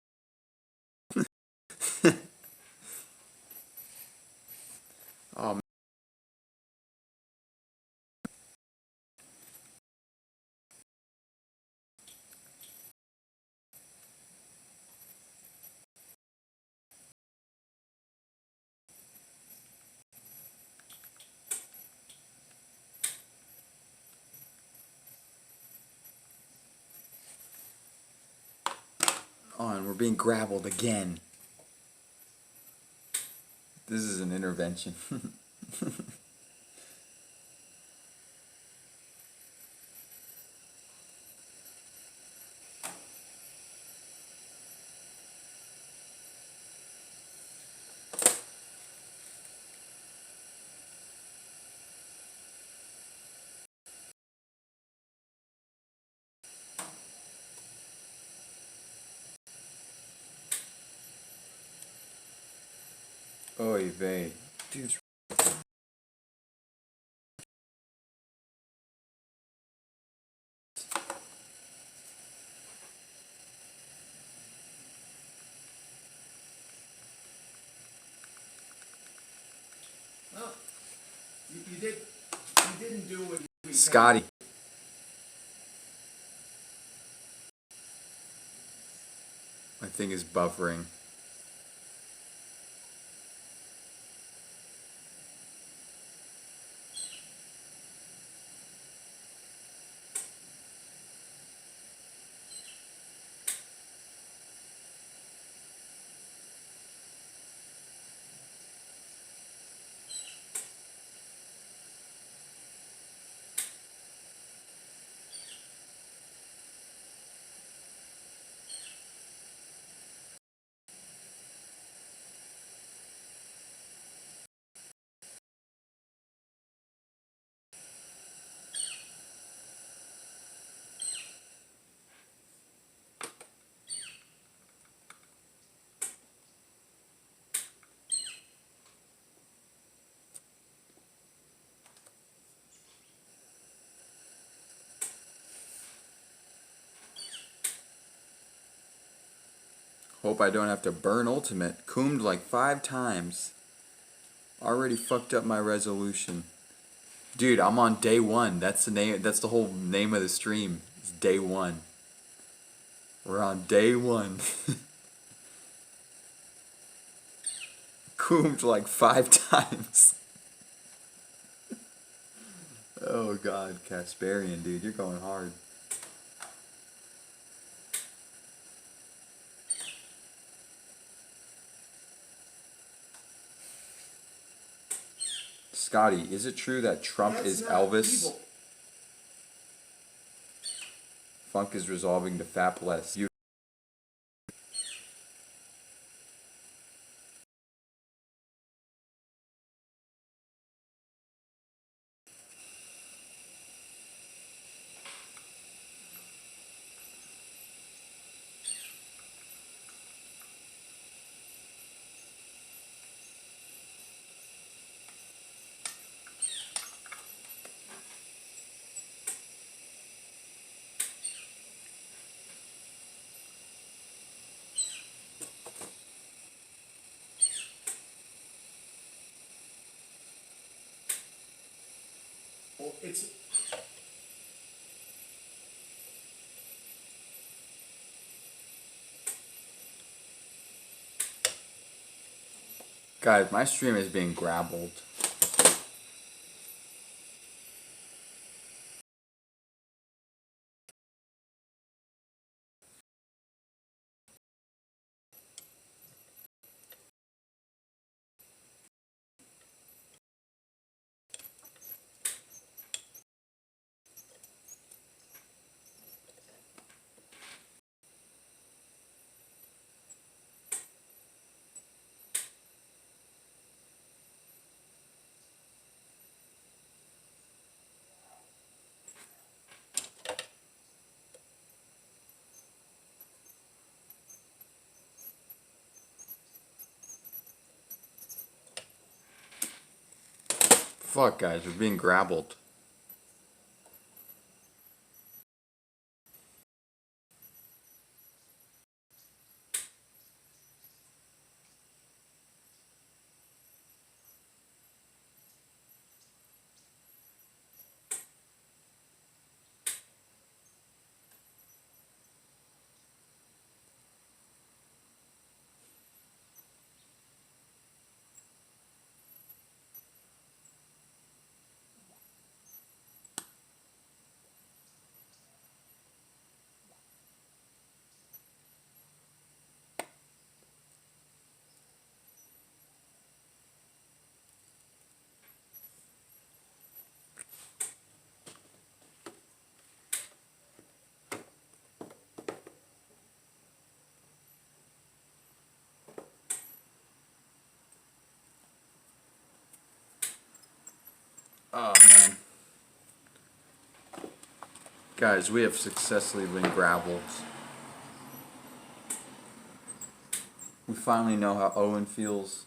oh, and we're being grappled again. This is an intervention. Oy vey. Dude's
Well, you didn't do what you
Scotty. My thing is buffering. Hope I don't have to burn ultimate. Coomed like 5 times. Already fucked up my resolution. Dude, I'm on day 1. That's the name. That's the whole name of the stream. It's day 1. We're on day 1. Coomed like 5 times. Oh god, Casparian, dude, you're going hard. Scotty, is it true that Trump is Elvis?
Evil.
Funk is resolving to fap less. You
Well, it's
guys, my stream is being grabbled. Fuck, guys, we're being grabbled. Oh, man. Guys, we have successfully been grappled. We finally know how Owen feels.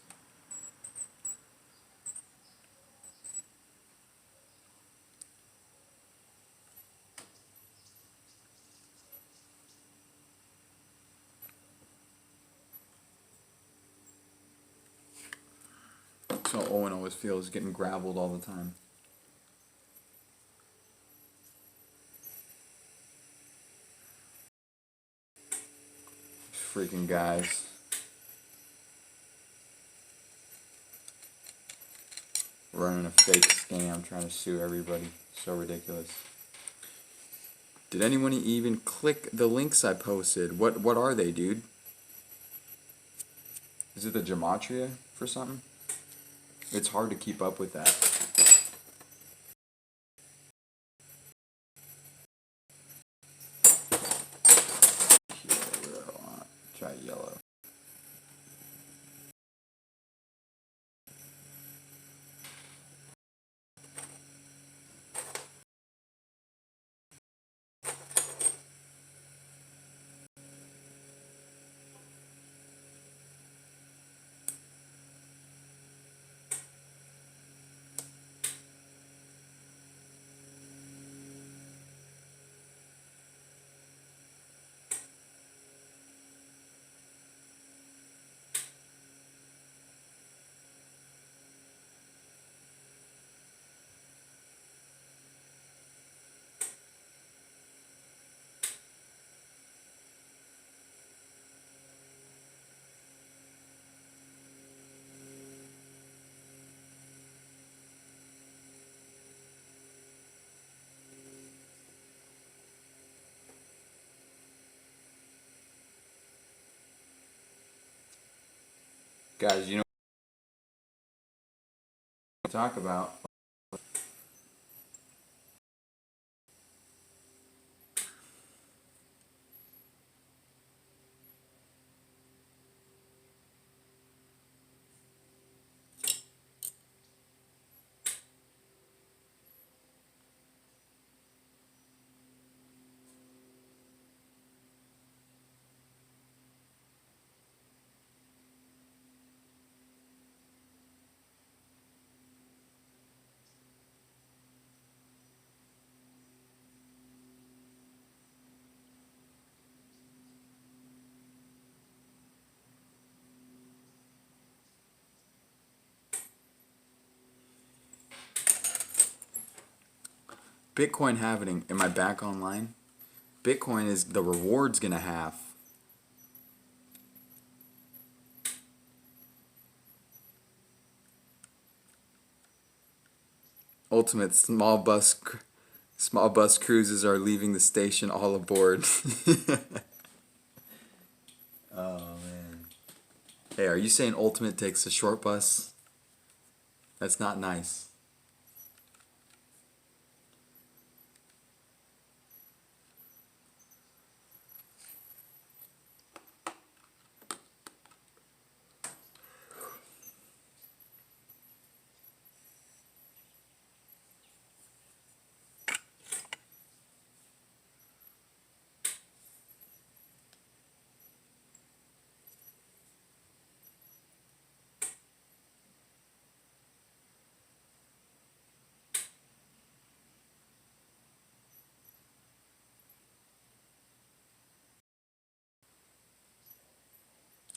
That's how Owen always feels, getting grappled all the time. Freaking guys. Running a fake scam, trying to sue everybody. So ridiculous. Did anyone even click the links I posted? What are they, dude? Is it the gematria for something? It's hard to keep up with that. Try yellow. Guys, you know what to talk about. Bitcoin halving. Am I back online? Bitcoin is the reward's gonna halve. Ultimate small bus cruises are leaving the station. All aboard. Oh man. Hey, are you saying Ultimate takes a short bus? That's not nice.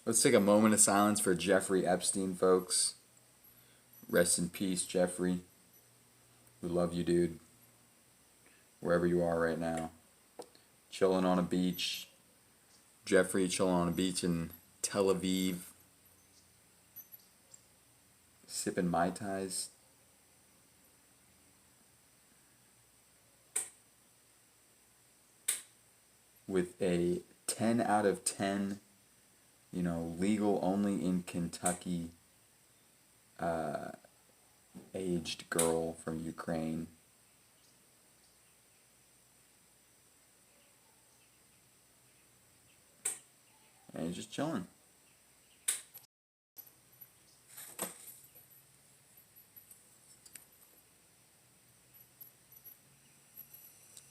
Let's take a moment of silence for Jeffrey Epstein, folks. Rest in peace, Jeffrey. We love you, dude. Wherever you are right now. Chilling on a beach. Jeffrey chilling on a beach in Tel Aviv. Sipping Mai Tais. With a 10 out of 10, you know, legal only in Kentucky aged girl from Ukraine. And he's just chilling.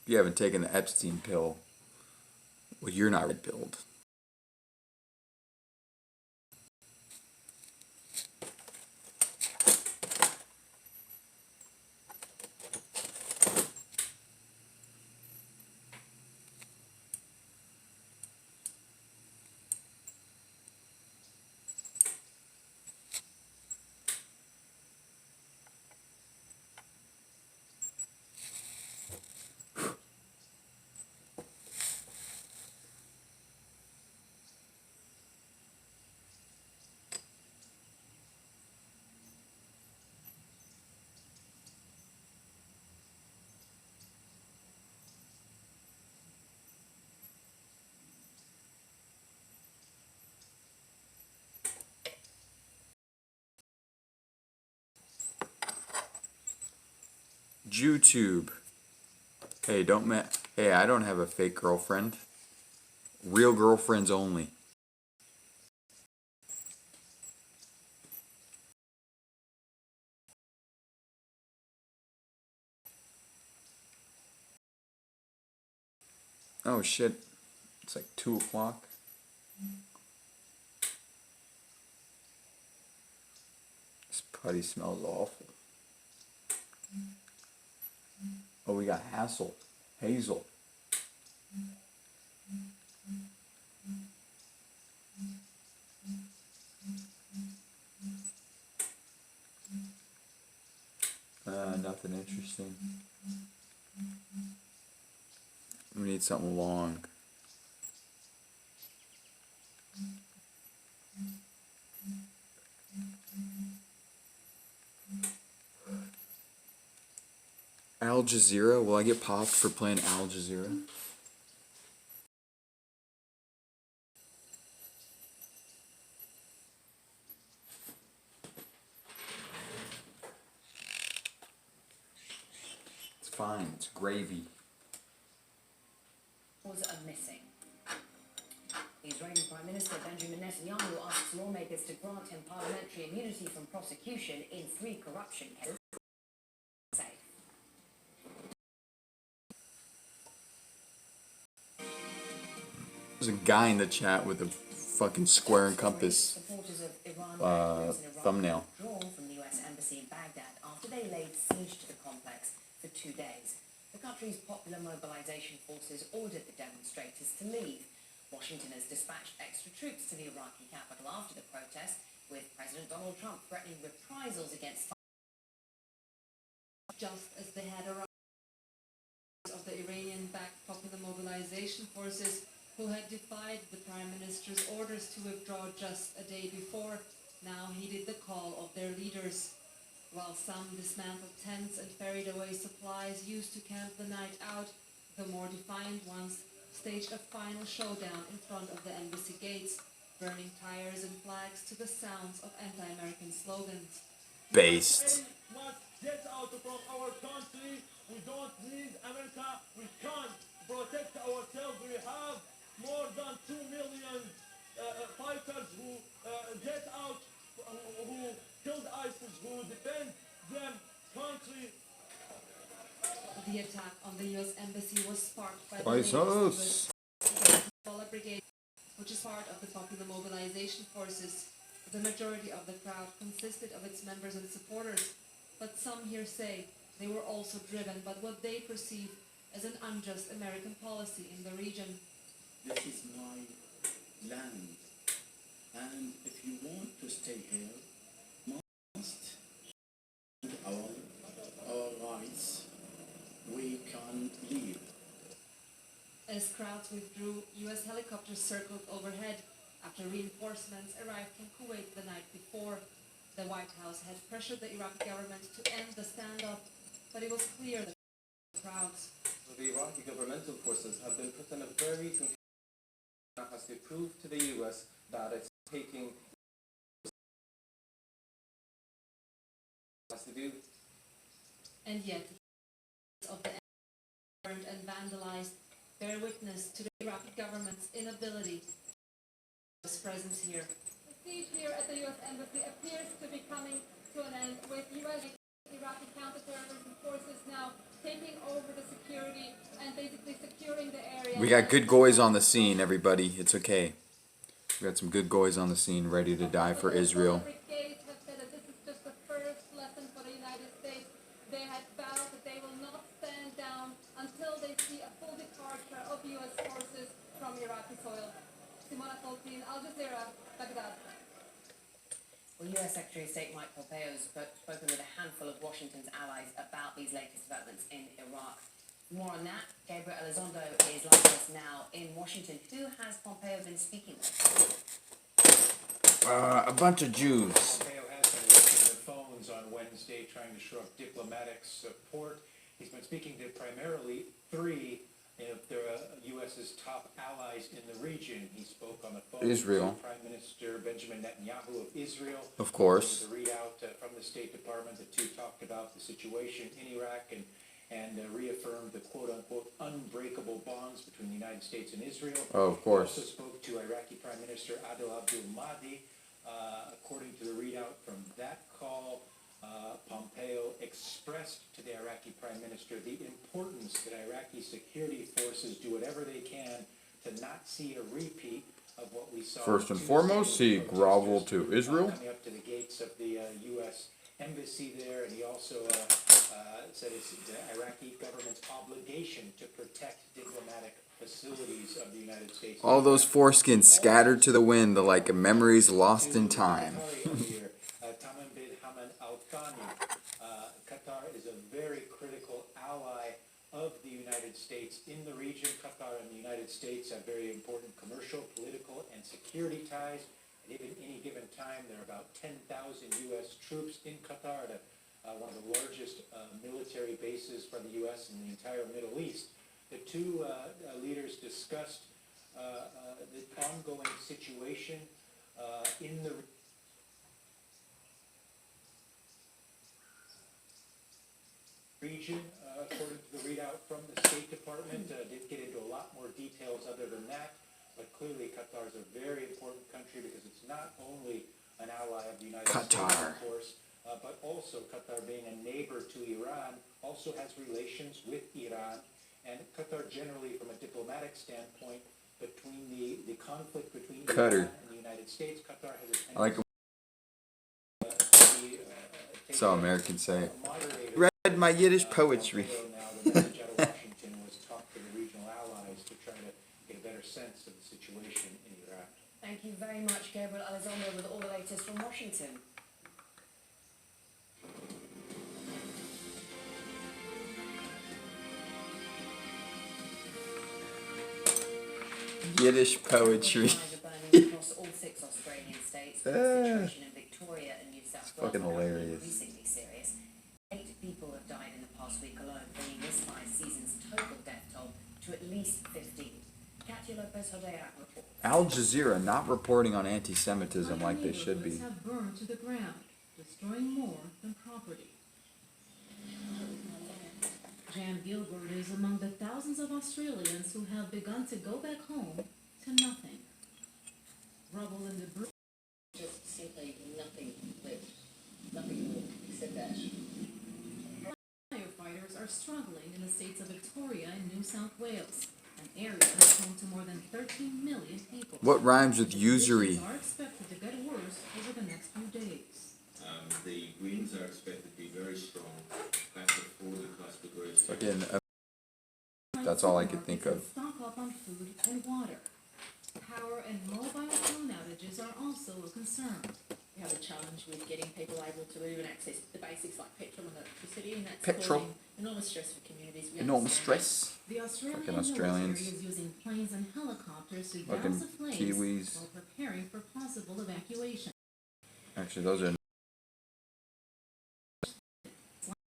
If you haven't taken the Epstein pill, well, you're not red pilled. YouTube. Hey, Hey, I don't have a fake girlfriend. Real girlfriends only. Oh shit. It's like 2 o'clock. This putty smells awful. Oh, we got Hazel. Nothing interesting. We need something long. Al Jazeera? Will I get popped for playing Al Jazeera? It's fine. It's gravy.
Was missing. Israeli Prime Minister Benjamin Netanyahu asks lawmakers to grant him parliamentary immunity from prosecution in 3 corruption cases.
There's a guy in the chat with a fucking square and compass thumbnail.
Withdrawn from the US embassy in Baghdad after they laid siege to the complex for 2 days. The country's popular mobilization forces ordered the demonstrators to leave. Washington has dispatched extra troops to the Iraqi capital after the protest, with President Donald Trump threatening reprisals against
just as they had arrived of the Iranian-backed popular mobilization forces who had defied the Prime Minister's orders to withdraw just a day before, now heeded the call of their leaders. While some dismantled tents and ferried away supplies used to camp the night out, the more defiant ones staged a final showdown in front of the embassy gates, burning tires and flags to the sounds of anti-American slogans.
Based.
Must get out from our country. We don't need America. We can't protect ourselves. We have more than 2 million fighters who get out, who killed ISIS, who defend their country.
The attack on the U.S. embassy was sparked by
ISIS.
the Hezbollah Brigade, which is part of the popular mobilization forces. The majority of the crowd consisted of its members and supporters, but some here say they were also driven by what they perceive as an unjust American policy in the region.
This is my land, And if you want to stay here, must our rights, we can leave.
As crowds withdrew, U.S. helicopters circled overhead after reinforcements arrived from Kuwait the night before. The White House had pressured the Iraqi government to end the standoff, but it was clear that crowds.
The Iraqi governmental forces have been put in a very confusing position as they prove to the US that it's taking has to do.
And yet, of the burned and vandalized bear witness to the Iraqi government's inability to its presence here.
The siege here at the U.S. Embassy appears to be coming to an end, with U.S. Iraqi counterterrorism forces now taking over the security and basically securing the area.
We got good guys on the scene, everybody. It's okay. We got some good guys on the scene ready to die for Israel.
Brigades have said that this is just the first lesson for the United States. They had vowed that they will not stand down until they see a full departure of U.S. forces from Iraqi soil. Simona Foltin, Al Jazeera, Baghdad.
Well, US Secretary of State Mike Pompeo has spoken with a handful of Washington's allies about these latest developments in Iraq. More on that, Gabriel Elizondo is live with us now in Washington. Who has Pompeo been speaking with?
A bunch of Jews.
Pompeo has been working the phones on Wednesday trying to shore up diplomatic support. He's been speaking to primarily three of the U.S.'s top allies in the region. He spoke on the phone
Israel.
to Prime Minister Benjamin Netanyahu of Israel.
Of course.
The readout from the State Department, the two talked about the situation in Iraq and reaffirmed the quote-unquote unbreakable bonds between the United States and Israel.
Oh, of course.
He also spoke to Iraqi Prime Minister Adel Abdul Mahdi. According to the readout from that call, Pompeo expressed to the Iraqi Prime Minister the importance that Iraqi security forces do whatever they can to not see a repeat of what we saw.
First and
Tuesday
foremost, he
with
groveled
protesters,
to Israel.
coming up to the gates of the U.S. embassy there, and he also said it's the Iraqi government's obligation to protect diplomatic facilities of the United States.
All those foreskins scattered to the wind like memories lost in time.
Tamim bin Hamad Al Thani. Qatar is a very critical ally of the United States in the region. Qatar and the United States have very important commercial, political, and security ties. At any given time, there are about 10,000 U.S. troops in Qatar, one of the largest military bases for the U.S. in the entire Middle East. The two leaders discussed the ongoing situation in the region, according to the readout from the State Department. Did get into a lot more details other than that, but clearly Qatar is a very important country because it's not only an ally of the United States, of course, but also Qatar being a neighbor to Iran, also has relations with Iran, and Qatar generally, from a diplomatic standpoint, between the conflict between Iran and the United States, Qatar has a
I like that's all Americans say. Read my Yiddish poetry.
Now the message out of Washington was talk to the regional allies to try to get a better sense of the situation in Iraq.
Thank you very much, Gabriel Elizondo, with all the latest from Washington.
Yiddish poetry.
Fires are burning across all 6 Australian states. The situation in Victoria and New South Wales
fucking
is
hilarious.
increasingly serious. 8 people have died in the past week alone, bringing this fire's season's total death toll to at least 15. Katia Lopez Hodera reports.
Al Jazeera not reporting on anti-Semitism like they should be.
Have burned to the ground, destroying more than property. Jan Gilbert is among the thousands of Australians who have begun to go back home to nothing. Rubble and debris.
Just simply nothing left. Nothing more except ash.
Firefighters are struggling in the states of Victoria and New South Wales, an area that's home to more than 13 million people.
What rhymes with usury?
Conditions are expected to get worse over the next few days.
The winds are expected to be very strong, back to 40 plus degrees.
Fucking, that's all I could think of.
Stock up on food and water. Power and mobile phone outages are also a concern.
We have a challenge with getting people able to even access the basics like petrol and electricity, and that's
Petrol.
causing enormous stress for communities. We
Enormous
understand
stress.
The Australian
Fucking Australians.
military is using planes and helicopters to
Fucking
douse the flames
Kiwis.
while preparing for possible evacuation.
Actually, those are.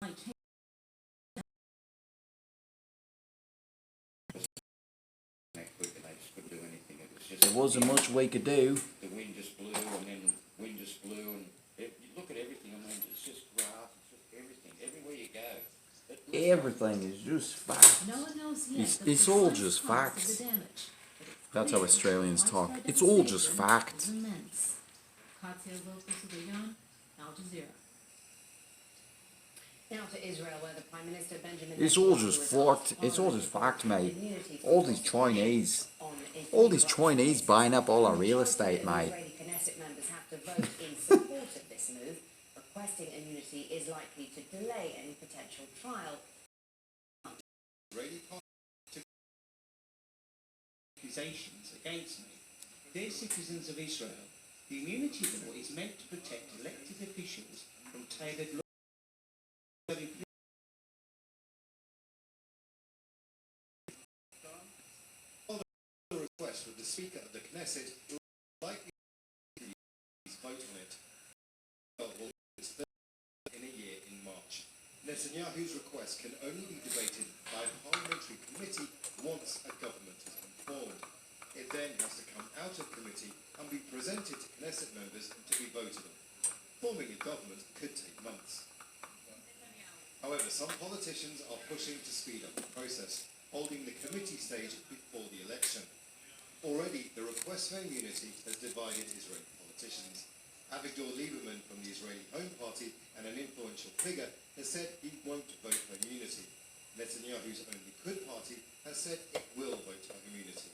Like change
Next week and they just couldn't do anything. It was just.
There wasn't much we could do.
The wind just blew and then wind just blew and you look at everything, I mean, it's just grass, it's just everything, everywhere you go.
Everything is just facts.
No one knows yet
It's-
the
it's all
precise
just
cause of
facts.
the damage, but it's
That's how
clear
Australians
that
talk.
widespread
It's all just
devastation
fact.
is immense. Katia Volkos-Leon, Al Jazeera.
Now to Israel, where the Prime Minister Benjamin
It's all
Netanyahu
just
was
fucked.
asked
It's all just
for
fact, mate.
immunity for
All these
prosecution
Chinese.
on
All these
illegal
Chinese
access.
buying up all our
The
real
majority
estate,
of
mate.
Israeli Knesset members have to vote in support of this move. Requesting immunity is likely to delay any potential trial.
Israeli accusations against me. Dear citizens of Israel, the immunity law is meant to protect elected officials from tailored law.
The request with the Speaker of the Knesset will likely vote on it. It's in a year in March. Netanyahu's request can only be debated by a parliamentary committee once a government has been formed. It then has to come out of committee and be presented to Knesset members to be voted on. Forming a government could take months. However, some politicians are pushing to speed up the process, holding the committee stage before the election. Already, the request for immunity has divided Israeli politicians. Avigdor Lieberman from the Israeli Home Party and an influential figure has said he won't vote for immunity. Netanyahu's Only Good Party has said it will vote for immunity.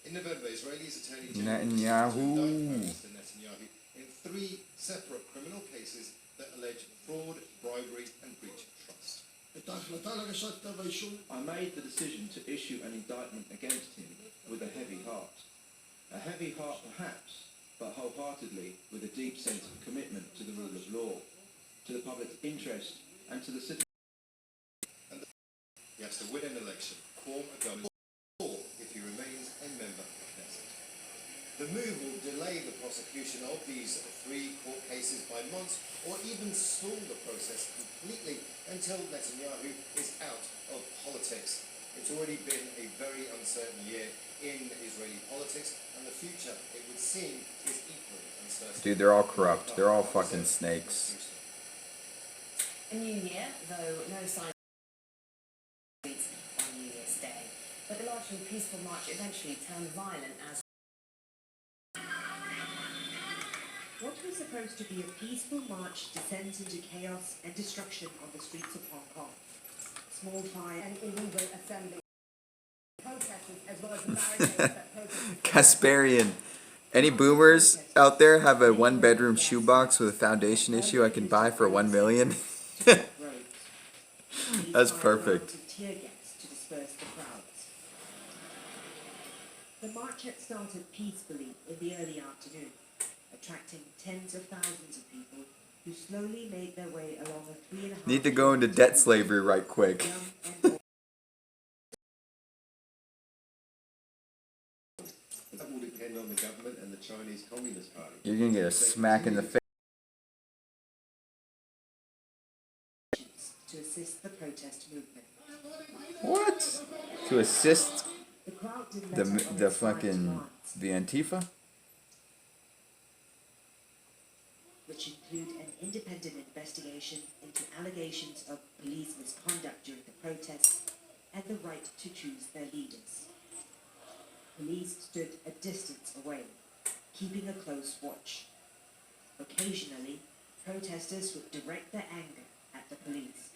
In November, Israeli's Attorney General
Netanyahu.
indicted Mr. Netanyahu in 3 separate criminal cases that allege fraud, bribery and breach of trust.
I made the decision to issue an indictment against him with a heavy heart. A heavy heart perhaps, but wholeheartedly with a deep sense of commitment to the rule of law, to the public interest and to the citizens.
He has to win an election, form a government, or if he remains a member of Knesset. The move will delay the prosecution of these 3 court cases by months, or even stall the process completely until Netanyahu is out of politics. It's already been a very uncertain year in Israeli politics, and the future, it would seem, is equally uncertain.
Dude, they're all corrupt. They're all fucking snakes.
A new year, though no sign on New Year's Day. But the largely peaceful march eventually turned violent as
What was supposed to be a peaceful march descends into chaos and destruction on the streets of Hong Kong. Small fire
and illegal assembly. Protesters as well as the barricades that protesters
Kasparian. Any boomers out there have a 1-bedroom shoebox with a foundation issue I can buy for $1 million? That's perfect.
tear gas to disperse the crowds. The march had started peacefully in the early afternoon, attracting tens of thousands of people who slowly made their way along a 3.5
Need to go into debt slavery right quick.
That will depend on the government and the Chinese Communist Party.
You're gonna get a smack in the face.
to assist the protest movement.
What? To assist
The crowd didn't
the
let up on
the
its violent
fucking
demands,
the Antifa?
which include an independent investigation into allegations of police misconduct during the protests and the right to choose their leaders. Police stood a distance away, keeping a close watch. Occasionally, protesters would direct their anger at the police.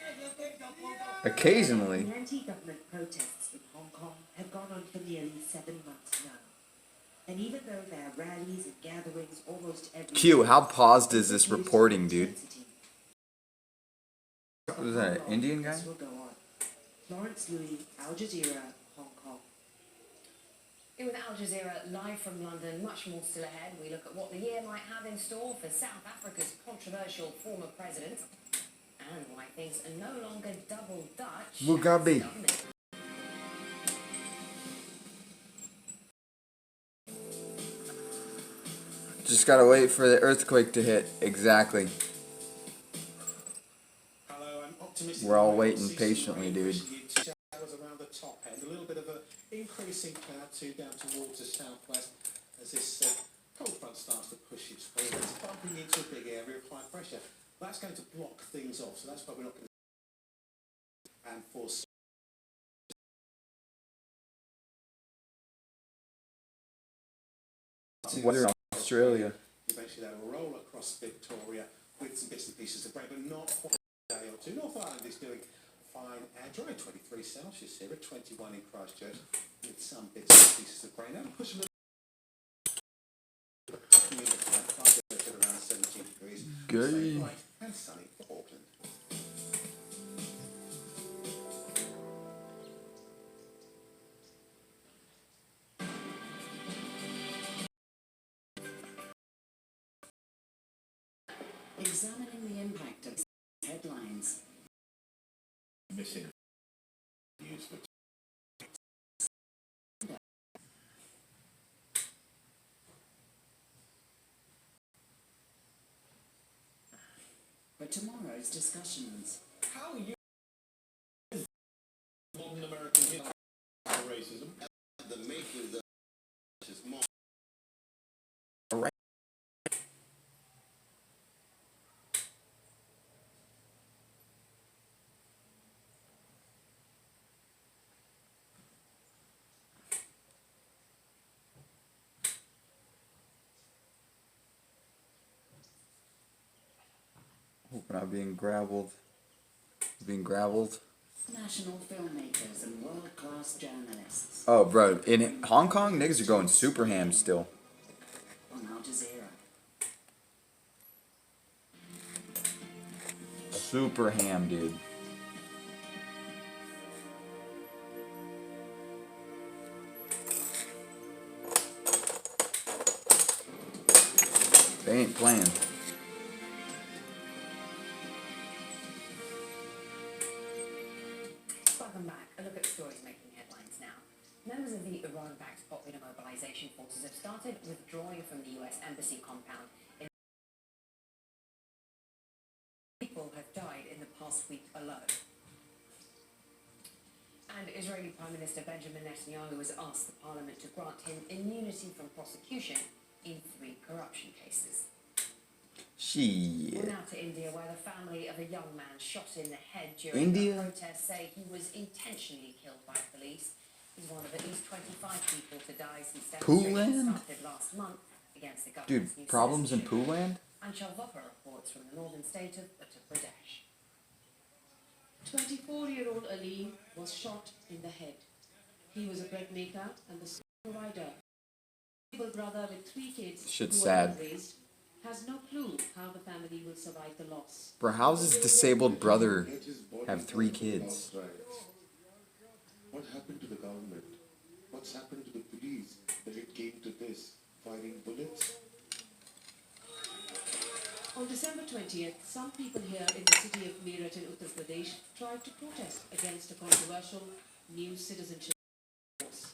Occasionally.
The anti-government protests in Hong Kong have gone on for nearly 7 months now. And even though there are rallies and gatherings almost every
Q, how paused is
day,
this reporting, dude?
intensity
Was that an Indian guy?
will go on. Florence Louis, Al Jazeera, Hong Kong.
With Al Jazeera live from London, much more still ahead. We look at what the year might have in store for South Africa's controversial former president and why things are no longer double Dutch.
Mugabe. Just gotta wait for the earthquake to hit. Exactly.
Hello, I'm optimistic.
We're all waiting patiently, dude.
Showers around the top end, a little bit of an increasing cloud too down towards the southwest as this cold front starts to push its way. It's bumping into a big area of high pressure. That's going to block things off, so that's why we're not going to. And for
Weather in Australia.
eventually that will roll across Victoria with some bits and pieces of rain, but not quite a day or two. North Island is doing fine and dry, 23 Celsius here at 21 in Christchurch, with some bits and pieces of rain. Now push a little at around 17 degrees.
Good.
Bright and sunny for Auckland.
Examining the impact of headlines.
Missing views for
For tomorrow's discussions.
How you modern American history of racism? The makers of is more.
We're not being gravelled. Being gravelled.
National filmmakers and world-class journalists.
Oh, bro. In Hong Kong, niggas are going super ham still.
On Al Jazeera.
Super ham, dude. They ain't playing.
Welcome back. A look at stories making headlines now. Members of the Iran-backed Popular Mobilization Forces have started withdrawing from the US Embassy compound. People have died in the past week alone. And Israeli Prime Minister Benjamin Netanyahu has asked the parliament to grant him immunity from prosecution in 3 corruption cases.
Shit.
We're now to India, where the family of a young man shot in the head during
India?
a protest say he was intentionally killed by police. He's one of at least 25 people to die since demonstrations started last month against the government's new
Dude, problems in
citizenship.
Pooland?
Anshul Vokar reports from the northern state of Uttar Pradesh.
24-year-old Ali was shot in the head. He was a bread maker and the sole provider. His brother with 3 kids
Shit's
who
sad.
were raised has no clue how the family will survive the loss.
Bro, how's his disabled brother have 3 kids?
What happened to the government? What's happened to the police that it came to this? Firing bullets?
On December 20th, some people here in the city of Meerut in Uttar Pradesh tried to protest against a controversial new citizenship force.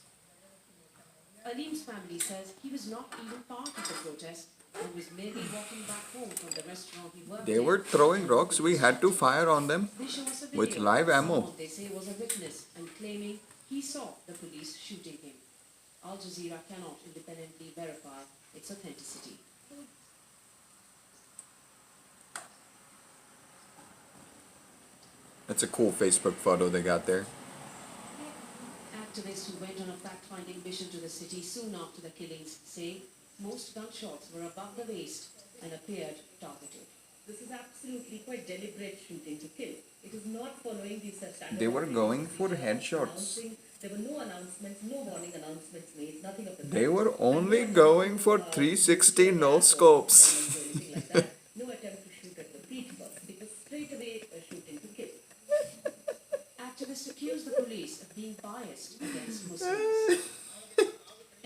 Alim's family says he was not even part of the protest and was merely walking back home from the restaurant he worked
They
in.
were throwing rocks. We had to fire on them
They show us a
with
video
live
of
ammo.
someone they say was a witness and claiming he saw the police shooting him. Al Jazeera cannot independently verify its authenticity.
That's a cool Facebook photo they got there.
Activists who went on a fact-finding mission to the city soon after the killings say most gunshots were above the waist and appeared targeted.
This is absolutely quite deliberate shooting to kill. It is not following these standard.
They were going for headshots.
There were no announcements, no warning announcements made, nothing of the
They were only going for 360 no scopes.
no attempt to shoot at the peach box. It was straight away a shooting to kill.
Activists accuse the police of being biased against Muslims.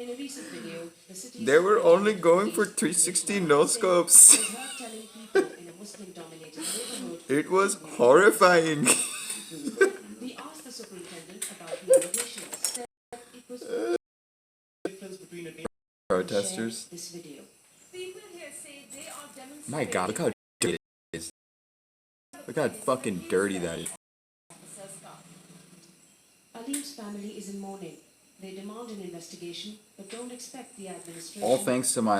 In a recent video, the city's
They were only going for 360 no scopes.
was heard telling people in a Muslim-dominated neighborhood.
It was horrifying.
We asked the superintendent about the allegations. Said it was
Difference between a
Protesters.
this video. People here say they are demonstrating.
My God, look how dirty it is. Look how fucking dirty that is.
Alim's family is in mourning. They demand an investigation, but don't expect the administration.
All thanks to my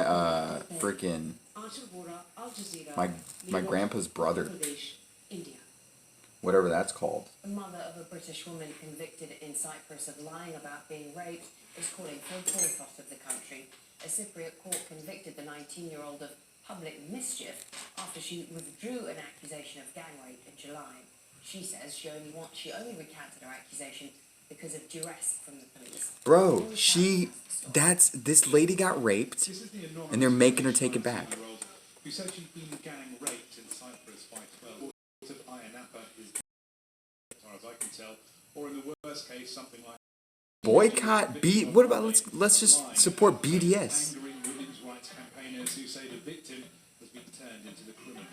freaking
Al Jazeera,
my grandpa's brother.
Pradesh, India.
Whatever that's called.
The mother of a British woman convicted in Cyprus of lying about being raped is calling for a boycott of the country. A Cypriot court convicted the 19-year-old of public mischief after she withdrew an accusation of gang rape in July. She says she only recanted her accusation because of duress from the police.
Bro, this lady got raped, and they're making her take it back.
Who said she'd been gang raped in Cyprus by 12 of Iron Appa is, as far as I can tell, or in the worst case, something like
Boycott what about let's just support BDS.
angering women's rights campaigners who say the victim has been turned into the criminal.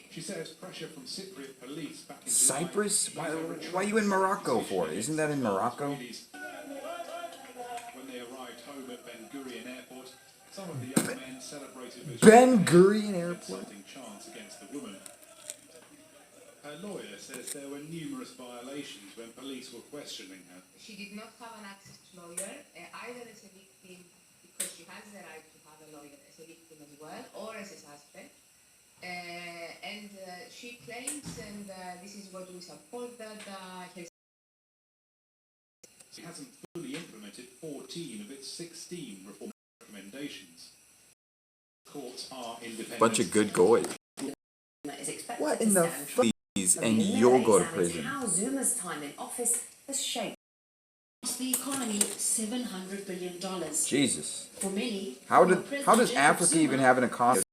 She says pressure from Cypriot police back in
Cyprus? Why are you in Morocco for? Isn't that in Morocco?
When they arrived home at Ben Gurion Airport, some of the young men celebrated with
Ben Gurion Airport?
exciting chants against the woman. Her lawyer says there were numerous violations when police were questioning her.
She did not have an access to lawyer, either as a victim, because she has the right to have a lawyer as a victim as well, or as a suspect. And she claims, and this is what we support, that her
She hasn't fully implemented 14 of its 16 reform recommendations. Courts are independent.
Bunch of good goys. What in the please, and you'll go to prison.
How Zuma's time in office has shaped
The economy $700 billion.
Jesus.
For many,
How does Africa even have an economy?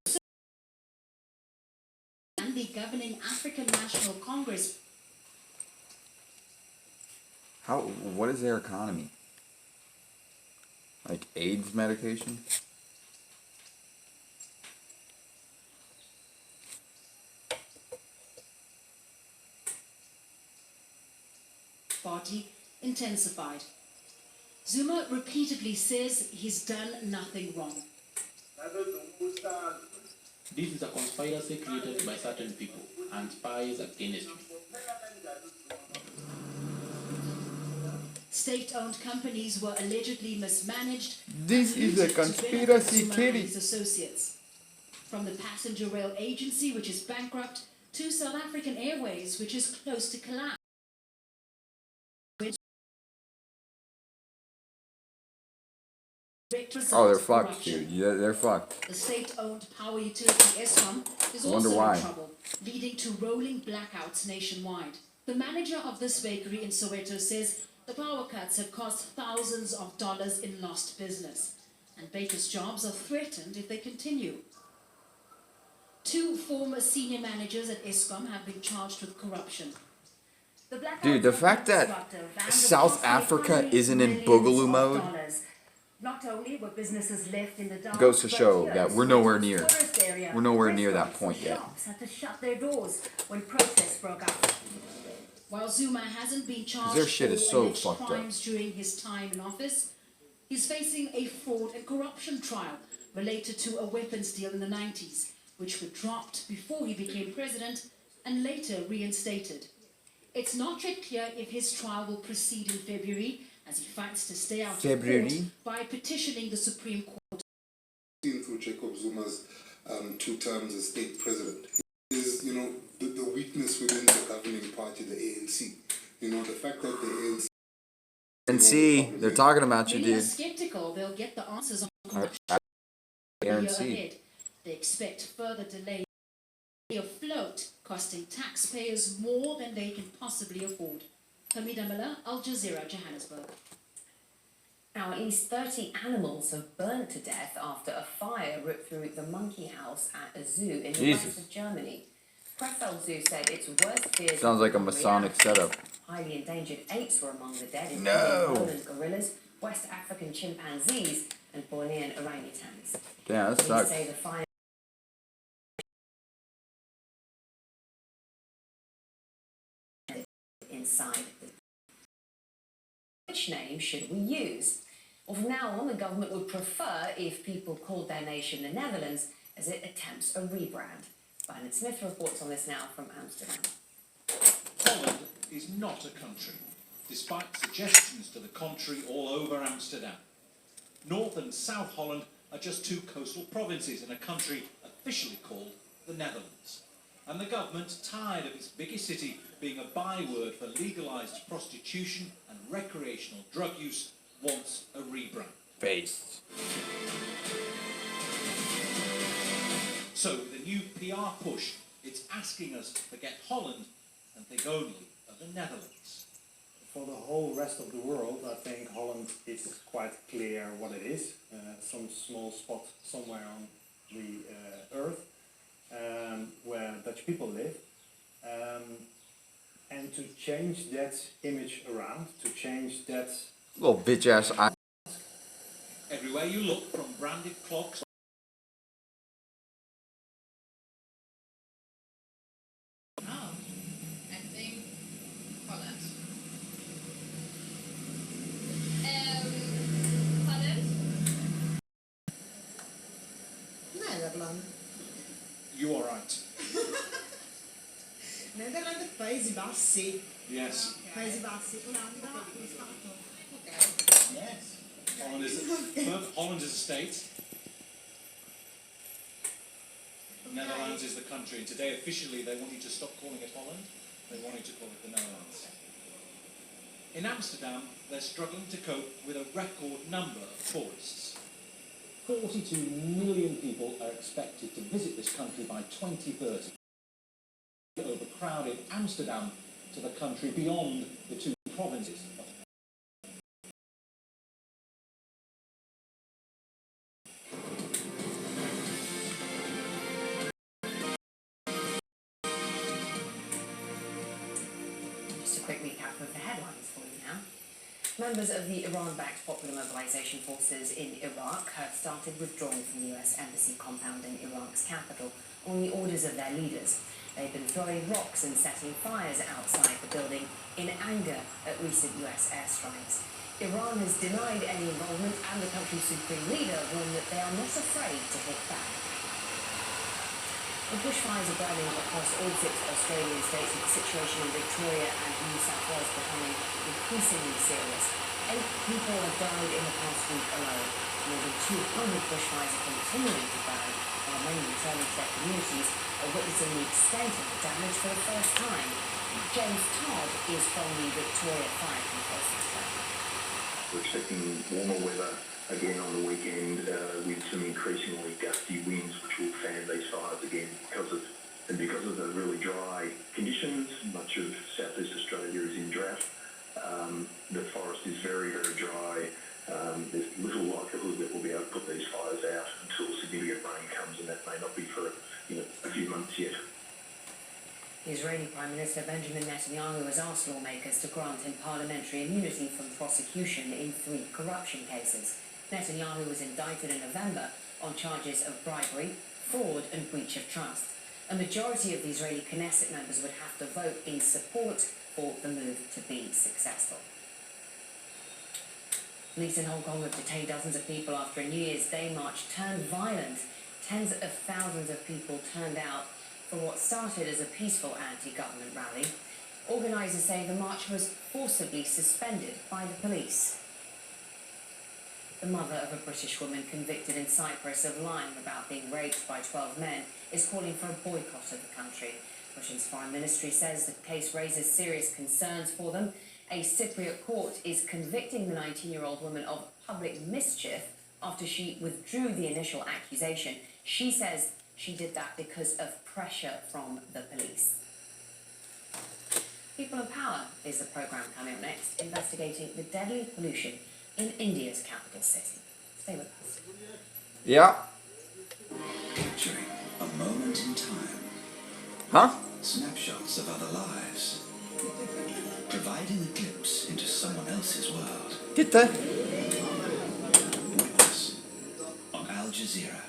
and the governing African National Congress.
What is their economy? Like AIDS medication?
Party intensified. Zuma repeatedly says he's done nothing wrong.
This is a conspiracy created by certain people and spies against me.
State-owned companies were allegedly mismanaged.
This is a conspiracy theory.
His associates. From the passenger rail agency, which is bankrupt, to South African Airways, which is close to collapse.
Oh, they're fucked, dude. Yeah, they're fucked.
The state-owned power utility Eskom is
I wonder
also
why.
in trouble, leading to rolling blackouts nationwide. The manager of this bakery in Soweto says the power cuts have cost thousands of dollars in lost business, and bakers' jobs are threatened if they continue. 2 former senior managers at Eskom have been charged with corruption.
Dude, the fact that South Africa isn't in boogaloo mode
Not only were businesses left in the dark,
goes to
but
show
here,
that we're nowhere
the
near.
tourist area,
We're nowhere near that
restaurants
point
and
yet.
shops had to shut their doors when protests broke out.
While Zuma hasn't been charged
their shit
for
is so
alleged
fucked up.
crimes during his time in office, he's facing a fraud and corruption trial related to a weapons deal in the 90s, which were dropped before he became president and later reinstated. It's not yet clear if his trial will proceed in February, as he fights to stay out of
February?
court by petitioning the Supreme Court.
Seen through Jacob Zuma's 2 terms as state president is, the weakness within the governing party, the ANC. The fact that the ANC...
And see, they're talking about you,
Many are
dude.
skeptical they'll get the answers on
I
corruption the year
guarantee.
ahead. They expect further delays afloat, costing taxpayers more than they can possibly afford. Hamida Miller, Al Jazeera, Johannesburg.
Now, at least 30 animals have burnt to death after a fire ripped through the monkey house at a zoo in the
Jesus.
west of Germany. Prefelzu said its worst fears
Sounds like a
were
Masonic
reality.
setup.
Highly endangered apes were among the dead, including
No.
lowland gorillas, West African chimpanzees, and Bornean orangutans.
Damn, that
Police
sucks.
say the fire inside. Which name should we use? Well, from now on, the government would prefer if people called their nation the Netherlands as it attempts a rebrand. Bernard Smith reports on this now from Amsterdam.
Holland is not a country, despite suggestions to the contrary all over Amsterdam. North and South Holland are just two coastal provinces in a country officially called the Netherlands. And the government, tired of its biggest city being a byword for legalised prostitution and recreational drug use, wants a rebrand.
Based.
So with a new PR push, it's asking us to forget Holland and think only of the Netherlands.
For the whole rest of the world, I think Holland is quite clear what it is. Some small spot somewhere on the earth where Dutch people live. And to change that image around, to change that...
Little bitch ass.
Everywhere you look, from branded clocks
Nederland.
You are right.
Nederland, Paesi Bassi.
Yes.
Paesi Bassi, Olanda, lo Stato.
Yes. Holland is a state. Netherlands is the country, and today officially they want you to stop calling it Holland. They want you to call it the Netherlands. In Amsterdam, they're struggling to cope with a record number of tourists.
42 million people are expected to visit this country by 2030. Overcrowded Amsterdam to the country beyond the two provinces.
Just a quick recap of the headlines for you now. Members of the Iran-backed Popular Mobilization Forces in Iraq have started withdrawing from the US Embassy compound in Iraq's capital on the orders of their leaders. They've been throwing rocks and setting fires outside the building in anger at recent US airstrikes. Iran has denied any involvement, and the country's supreme leader warned that they are not afraid to hit back. The bushfires are burning across all 6 Australian states, with the situation in Victoria and New South Wales becoming increasingly serious. 8 people have died in the past week alone. More than 200 bushfires are continuing to burn, while many returning to their communities are witnessing the extent of the damage for the first time. James Todd is from the Victoria Fire Control Centre.
We're expecting warmer weather again on the weekend with some increasingly gusty winds which will fan these fires again because of the really dry conditions. Much of southeast Australia is in drought. The forest is very, very dry. There's little likelihood that we'll be able to put these fires out until significant rain comes, and that may not be for a few months yet.
The Israeli Prime Minister Benjamin Netanyahu has asked lawmakers to grant him parliamentary immunity from prosecution in 3 corruption cases. Netanyahu was indicted in November on charges of bribery, fraud and breach of trust. A majority of the Israeli Knesset members would have to vote in support for the move to be successful. Police in Hong Kong have detained dozens of people after a New Year's Day march turned violent. Tens of thousands of people turned out for what started as a peaceful anti-government rally. Organisers say the march was forcibly suspended by the police. The mother of a British woman convicted in Cyprus of lying about being raped by 12 men is calling for a boycott of the country. Britain's foreign ministry says the case raises serious concerns for them. A Cypriot court is convicting the 19-year-old woman of public mischief after she withdrew the initial accusation. She says she did that because of pressure from the police. People and Power is the programme coming up next, investigating the deadly pollution in India's capital city. Stay with us.
Yeah.
Capturing a moment in time
Huh?
Snapshots of other lives, providing a glimpse into someone else's world.
Get that?
Witness on Al Jazeera.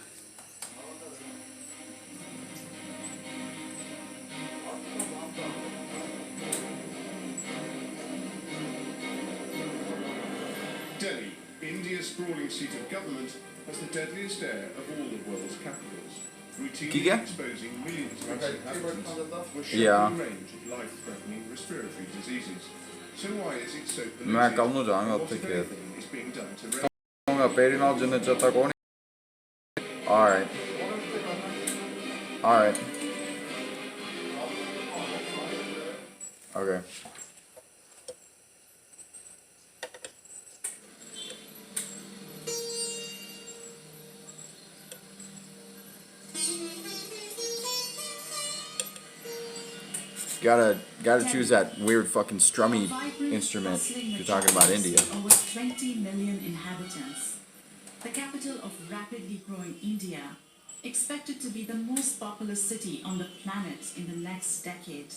Delhi, India's sprawling seat of government, has the deadliest air of all the world's capitals, routinely
Giga?
exposing millions of its inhabitants to a
Ja.
shocking range of life-threatening respiratory diseases. So why is it so polluted?
Mä kalnutaan
What, if
ottikin.
anything, is being done to remedy?
Onga perin algene chatakoni. Alright. Alright. Okay. Gotta choose that weird fucking strummy instrument if you're talking about India.
Over 20 million inhabitants. The capital of rapidly growing India, expected to be the most populous city on the planet in the next decade.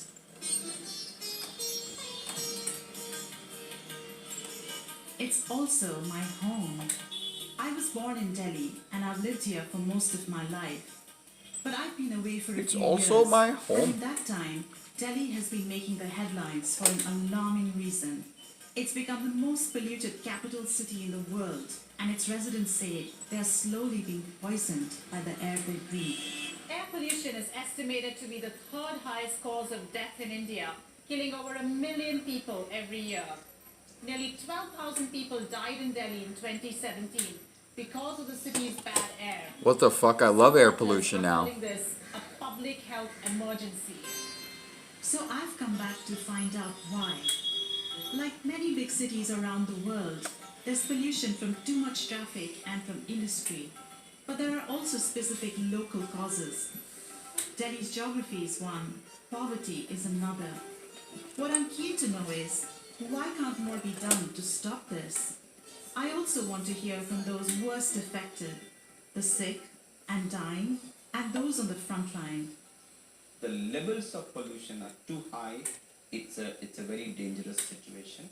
It's also my home. I was born in Delhi and I've lived here for most of my life. But I've been away for a
It's
few
also
years.
my
And
home.
in that time, Delhi has been making the headlines for an alarming reason. It's become the most polluted capital city in the world, and its residents say they are slowly being poisoned by the air they breathe.
Air pollution is estimated to be the third highest cause of death in India, killing over 1 million people every year. Nearly 12,000 people died in Delhi in 2017 because of the city's bad air.
What the fuck? I love air pollution now.
Calling this a public health emergency.
So I've come back to find out why. Like many big cities around the world, there's pollution from too much traffic and from industry. But there are also specific local causes. Delhi's geography is one, poverty is another. What I'm keen to know is, why can't more be done to stop this? I also want to hear from those worst affected, the sick and dying, and those on the front line.
The levels of pollution are too high. It's a very dangerous situation.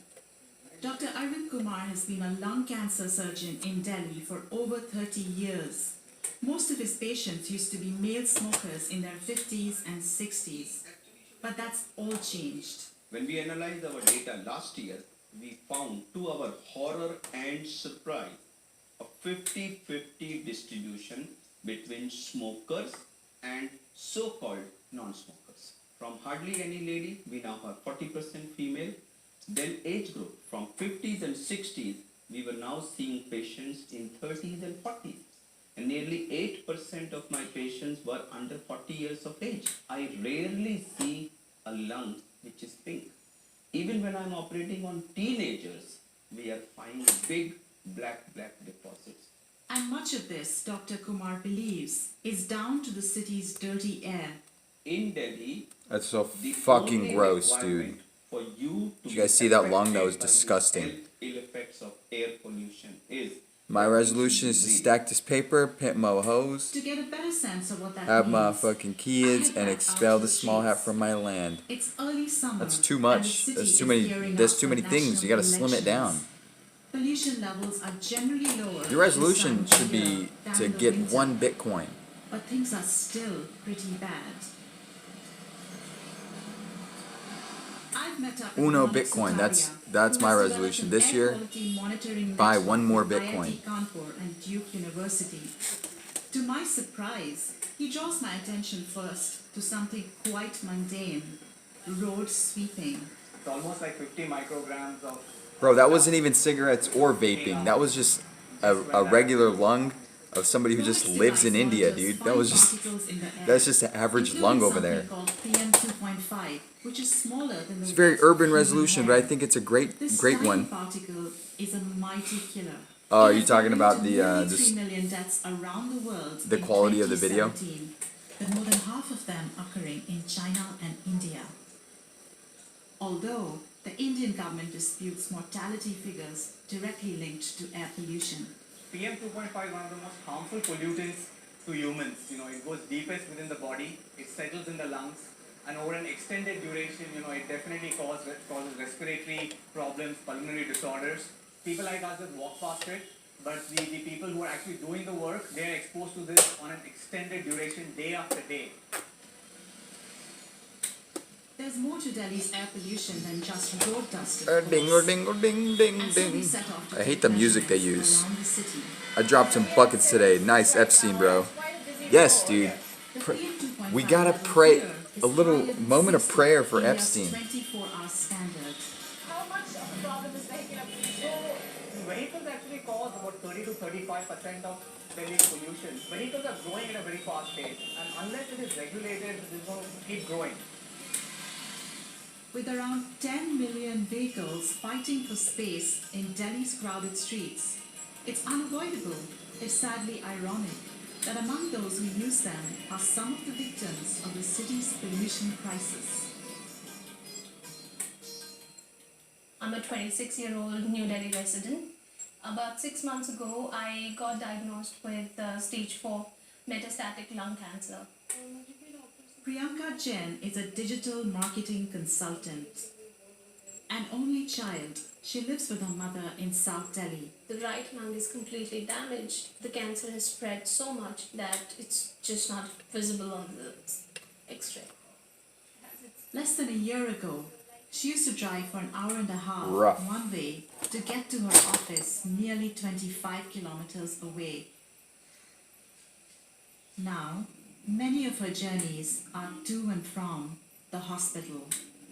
Dr. Arvind Kumar has been a lung cancer surgeon in Delhi for over 30 years. Most of his patients used to be male smokers in their 50s and 60s. But that's all changed.
When we analyzed our data last year, we found, to our horror and surprise, a 50-50 distribution between smokers and so-called non-smokers. From hardly any lady, we now have 40% female. Then age group, from 50s and 60s, we were now seeing patients in 30s and 40s. And nearly 8% of my patients were under 40 years of age. I rarely see a lung which is pink. Even when I'm operating on teenagers, we are finding big black deposits.
And much of this, Dr. Kumar believes, is down to the city's dirty air.
In Delhi,
That's so
the
fucking
only
gross,
requirement
dude.
for you to
Did you guys see that lung? That was
affected by the
disgusting.
health ill effects of air pollution is
My resolution is to stack this paper, pimp my hoes,
To get a better sense of what that
have my
means,
fucking kids, and expel the small hat from my land.
it's early summer.
That's too
and
much.
the city
There's too
is
many.
gearing
There's
up
too
for
many things. You gotta
national
slim it down.
elections. Pollution levels are generally lower.
Your resolution
this time
should
of year
be
than
to
the
get
winter.
1 Bitcoin.
But things are still pretty bad. I've met up with
Uno
Monik
Bitcoin.
Sutaria,
That's
who
my
has
resolution
developed
this
an
year.
air quality monitoring
Buy
network
1 more
with
Bitcoin.
IIT Kanpur and Duke University. To my surprise, he draws my attention first to something quite mundane: road sweeping.
It's almost like 50 micrograms of
Bro, that wasn't even cigarettes or vaping. That was just a regular lung of somebody who just lives in India, dude. That was just, that's just an average lung over there.
PM 2.5, which is smaller than the
It's a very
rest of
urban
human
resolution,
hair.
but I think it's a great
This
great
tiny
one.
particle is a mighty killer.
Oh, are
It
you
has
talking
led
about
to
the
nearly 3
this,
million deaths around the world
the
in
quality of the video?
2017, with more than half of them occurring in China and India. Although the Indian government disputes mortality figures directly linked to air pollution.
PM 2.5 is one of the most harmful pollutants to humans. You know, it goes deepest within the body, it settles in the lungs, and over an extended duration, it definitely causes respiratory problems, pulmonary disorders. People like us just walk past it, but the people who are actually doing the work, they are exposed to this on an extended duration, day after day.
There's more to Delhi's air pollution than just road dust.
Ding or ding or ding ding ding. I hate the music they use. I dropped some buckets today. Nice Epstein, bro. Yes, dude. We gotta pray a little moment of prayer for Epstein.
24-hour standard.
How much of a problem is vehicular pollution?
Vehicles actually cause about 30 to 35% of Delhi's pollution. Vehicles are growing at a very fast pace, and unless it is regulated, it is going to keep growing.
With around 10 million vehicles fighting for space in Delhi's crowded streets, it's unavoidable, if sadly ironic, that among those who use them are some of the victims of the city's pollution crisis.
I'm a 26-year-old New Delhi resident. About 6 months ago, I got diagnosed with stage 4 metastatic lung cancer.
Priyanka Jain is a digital marketing consultant. An only child, she lives with her mother in South Delhi.
The right lung is completely damaged. The cancer has spread so much that it's just not visible on the X-ray.
Less than a year ago, she used to drive for an hour and a half
Rough.
one way to get to her office nearly 25 kilometers away. Now, many of her journeys are to and from the hospital.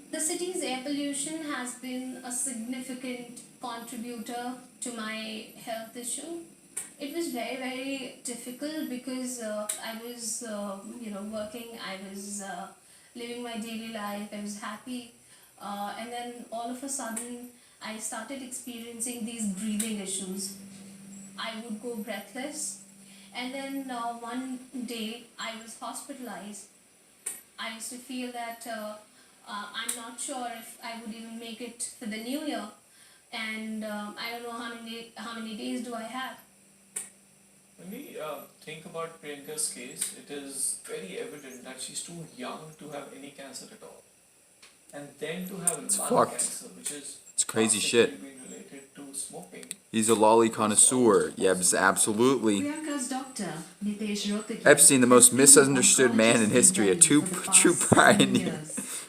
The city's air pollution has been a significant contributor to my health issue. It was very, very difficult because I was, working, I was living my daily life, I was happy. And then all of a sudden, I started experiencing these breathing issues. I would go breathless. And then one day, I was hospitalized. I used to feel that I'm not sure if I would even make it for the new year. And I don't know how many days do I have.
When we think about Priyanka's case, it is very evident that she's too young to have any cancer at all. And then to have lung
fucked.
cancer, which is
It's crazy shit.
possibly related to smoking.
He's a lolly connoisseur. Yebs, absolutely.
Priyanka's doctor, Nitesh Rothagi,
Epstein, the most misunderstood man in history, a true pioneer.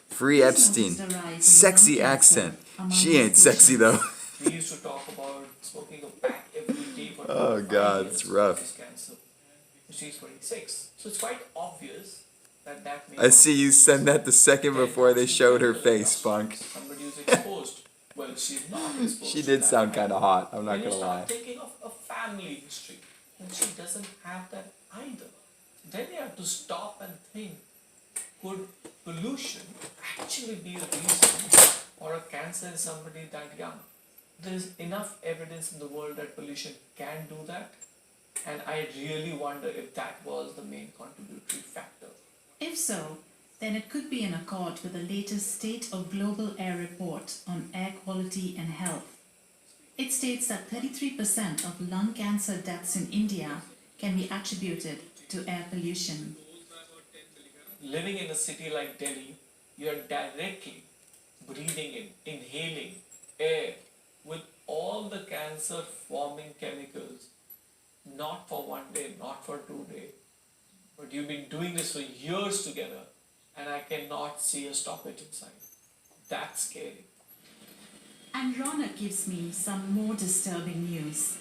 Free Epstein. Sexy accent. She ain't sexy though.
We used to talk about smoking a pack every day for
Oh god, it's rough.
cancer. She's 26. So it's quite obvious that that may
I see you send that the second before they showed her face, Funk.
somebody who's exposed. Well, she's not exposed.
She did sound kind of hot, I'm not
When you
gonna
start
lie.
thinking of a family history, and she doesn't have that either. Then you have to stop and think, could pollution actually be a reason for a cancer in somebody that young? There is enough evidence in the world that pollution can do that, and I really wonder if that was the main contributory factor.
If so, then it could be in accord with the latest State of Global Air Report on air quality and health. It states that 33% of lung cancer deaths in India can be attributed to air pollution.
Living in a city like Delhi, you are directly breathing in, inhaling air with all the cancer-forming chemicals, not for one day, not for 2 days, but you've been doing this for years together, and I cannot see a stoppage inside. That's scary.
And Ronak gives me some more disturbing news.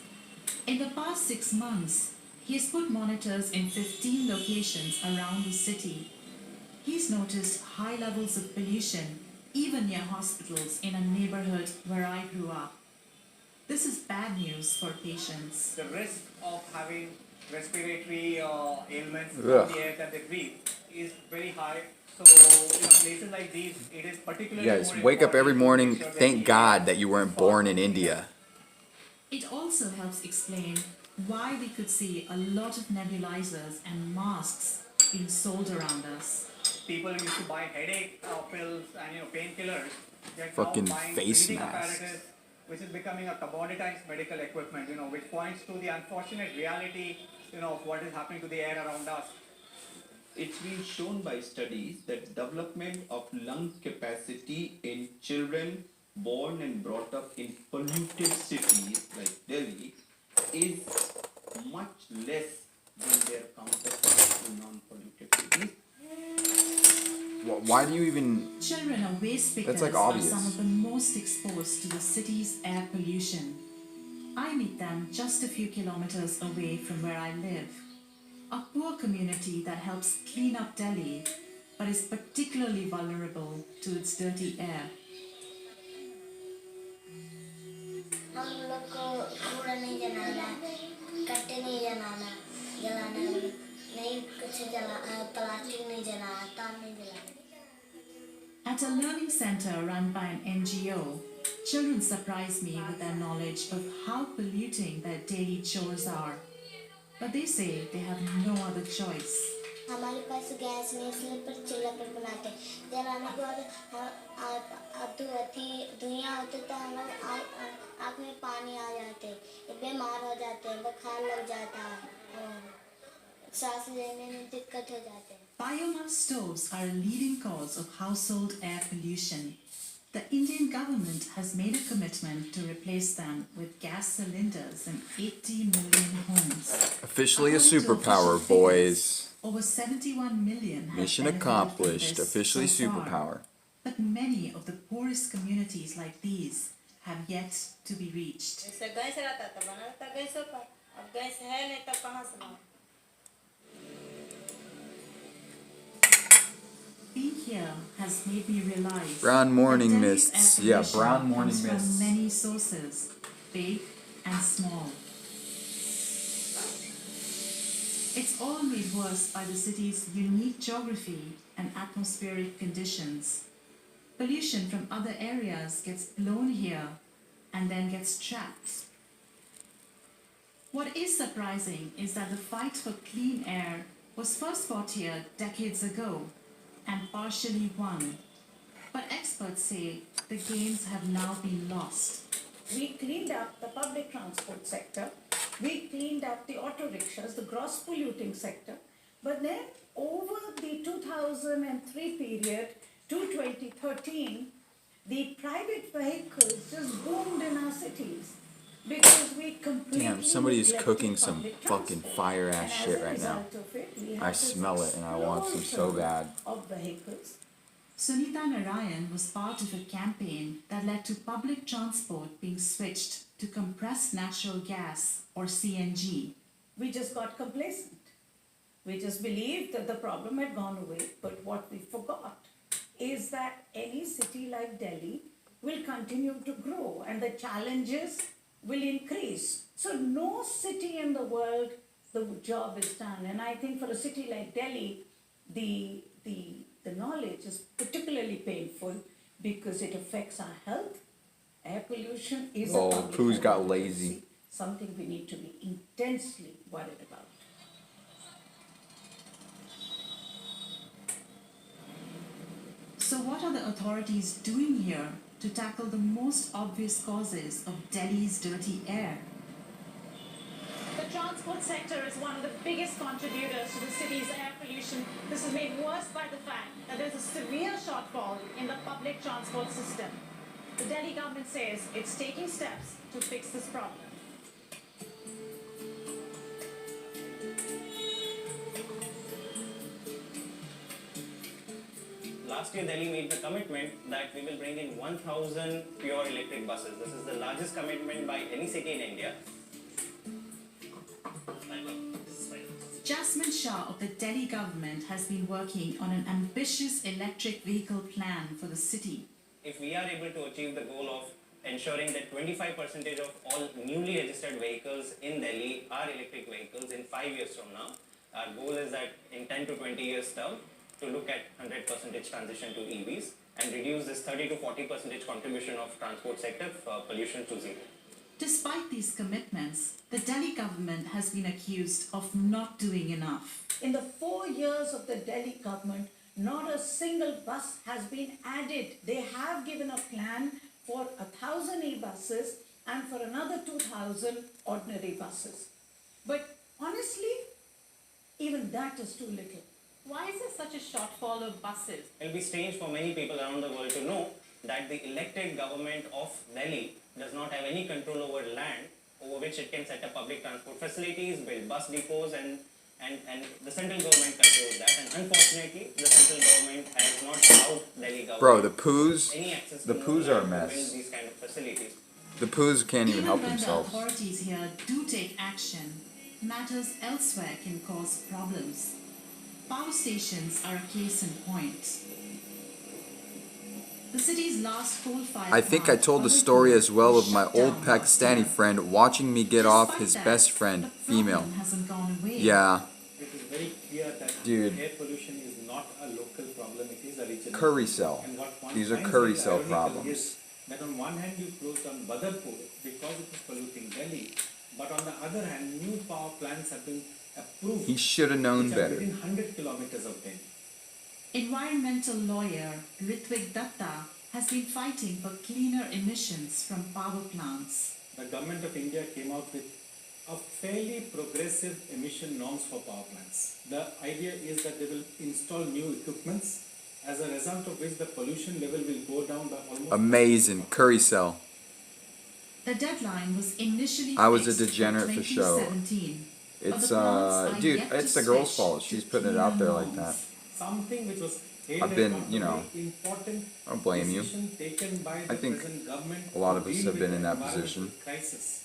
In the past 6 months, he has put monitors in 15 locations around the city. He's noticed high levels of pollution, even near hospitals in a neighborhood where I grew up. This is bad news for patients.
The risk of having respiratory ailments from
Ugh.
the air that they breathe is very high. So, places like these, it is particularly
You guys,
more
wake up every
important to
morning,
make sure that
thank
the
God
air
that you weren't born in India.
It also helps explain why we could see a lot of nebulizers and masks being sold around us.
people used to buy headache pills and painkillers. They're
Fucking
now buying
face
breathing
mask.
apparatus, which is becoming a commoditized medical equipment. Which points to the unfortunate reality, of what is happening to the air around us.
it's been shown by studies that development of lung capacity in children born and brought up in polluted cities like Delhi is much less than their counterparts in non-polluted cities.
Why do you even...
Children of waste pickers
That's like
are
obvious.
some of the most exposed to the city's air pollution. I meet them just a few kilometers away from where I live. A poor community that helps clean up Delhi, but is particularly vulnerable to its dirty air.
हम लोग को कूड़ा नहीं जलाना, कट्टे नहीं जलाना, नहीं कुछ प्लास्टिक नहीं जलाना, तार नहीं जलाना.
At a learning center run by an NGO, children surprise me with their knowledge of how polluting their daily chores are. But they say they have no other choice.
हमारे पास गैस नहीं इसलिए पर चूल्हा पर बनाते हैं. जलाने के बाद धुआं होते तो हमारे आँख में पानी आ जाते, बीमार हो जाते हैं, बुखार लग जाता है, सांस लेने में दिक्कत हो जाते हैं.
Biomass stoves are a leading cause of household air pollution. The Indian government has made a commitment to replace them with gas cylinders in 80 million homes.
Officially a
According to
superpower,
official figures,
boys.
over 71 million have
Mission
benefited from
accomplished.
this
Officially
so far.
superpower.
But many of the poorest communities like these have yet to be reached. Being here has made me realize
Brown morning
that Delhi's
mists.
air
Yeah,
pollution
brown morning
comes
mists.
from many sources, big and small. It's all made worse by the city's unique geography and atmospheric conditions. Pollution from other areas gets blown here and then gets trapped. What is surprising is that the fight for clean air was first fought here decades ago and partially won. But experts say the gains have now been lost.
We cleaned up the public transport sector. We cleaned up the auto rickshaws, the gross polluting sector. But then over the 2003 period to 2013, the private vehicles just boomed in our cities because we completely
Damn, somebody is
neglected
cooking some
public
fucking
transport.
fire ass
And as
shit
a
right now.
result of it, we
I
had this
smell it and I want some so
explosion
bad.
of vehicles.
Sunita Narayan was part of a campaign that led to public transport being switched to compressed natural gas or CNG.
We just got complacent. We just believed that the problem had gone away, but what we forgot is that any city like Delhi will continue to grow and the challenges will increase. So no city in the world, the job is done. And I think for a city like Delhi, the knowledge is particularly painful because it affects our health. Air pollution is a
Oh,
public
Pooh's
health
got
emergency,
lazy.
something we need to be intensely worried about.
So what are the authorities doing here to tackle the most obvious causes of Delhi's dirty air?
The transport sector is one of the biggest contributors to the city's air pollution. This is made worse by the fact that there's a severe shortfall in the public transport system. The Delhi government says it's taking steps to fix this problem.
Last year, Delhi made the commitment that we will bring in 1,000 pure electric buses. This is the largest commitment by any city in India.
Jasmine Shah of the Delhi government has been working on an ambitious electric vehicle plan for the city.
If we are able to achieve the goal of ensuring that 25% of all newly registered vehicles in Delhi are electric vehicles in 5 years from now, our goal is that in 10 to 20 years term, to look at 100% transition to EVs and reduce this 30 to 40% contribution of transport sector pollution to zero.
Despite these commitments, the Delhi government has been accused of not doing enough.
In the 4 years of the Delhi government, not a single bus has been added. They have given a plan for 1,000 e-buses and for another 2,000 ordinary buses. But honestly, even that is too little.
Why is there such a shortfall of buses? It will be strange for many people around the world to know that the elected government of Delhi does not have any control over land over which it can set up public transport facilities, build bus depots, and the central government controls that. And unfortunately, the central government has not allowed Delhi government
Bro,
any access to
the
more
poos are a
land to build
mess.
these kind of facilities.
The poos can't even help
When the
themselves.
authorities here do take action, matters elsewhere can cause problems. Power stations are a case in point. The city's last coal-fired
I think I told the story as well of my old Pakistani friend watching me get off his best friend, female.
hasn't gone away.
Yeah,
It is very clear that
dude.
air pollution is not a local problem, it is a regional
Curry
problem.
cell.
And what one
These are
finds
curry
very
cell
ironical
problems.
is that on one hand you close down Badarpur because it is polluting Delhi, but on the other hand new power plants have been approved.
He should have known
which are
better.
within 100 kilometers of Delhi.
Environmental lawyer Ritvik Datta has been fighting for cleaner emissions from power plants.
The government of India came out with a fairly progressive emission norms for power plants. The idea is that they will install new equipments, as a result of which the pollution level will go down by almost...
Amazing. Curry cell.
The deadline was initially
I was a
fixed for
degenerate for show.
2017, but
It's,
the plants are
dude,
yet to
it's the girl's
switch
fault.
to
She's putting it out there like
cleaner
that.
norms.
Something which was
I've been, you know,
important
I don't blame you.
decision taken by
I
the
think
present government
a lot
to
of us
deal
have
with
been
the
in that
environmental
position.
crisis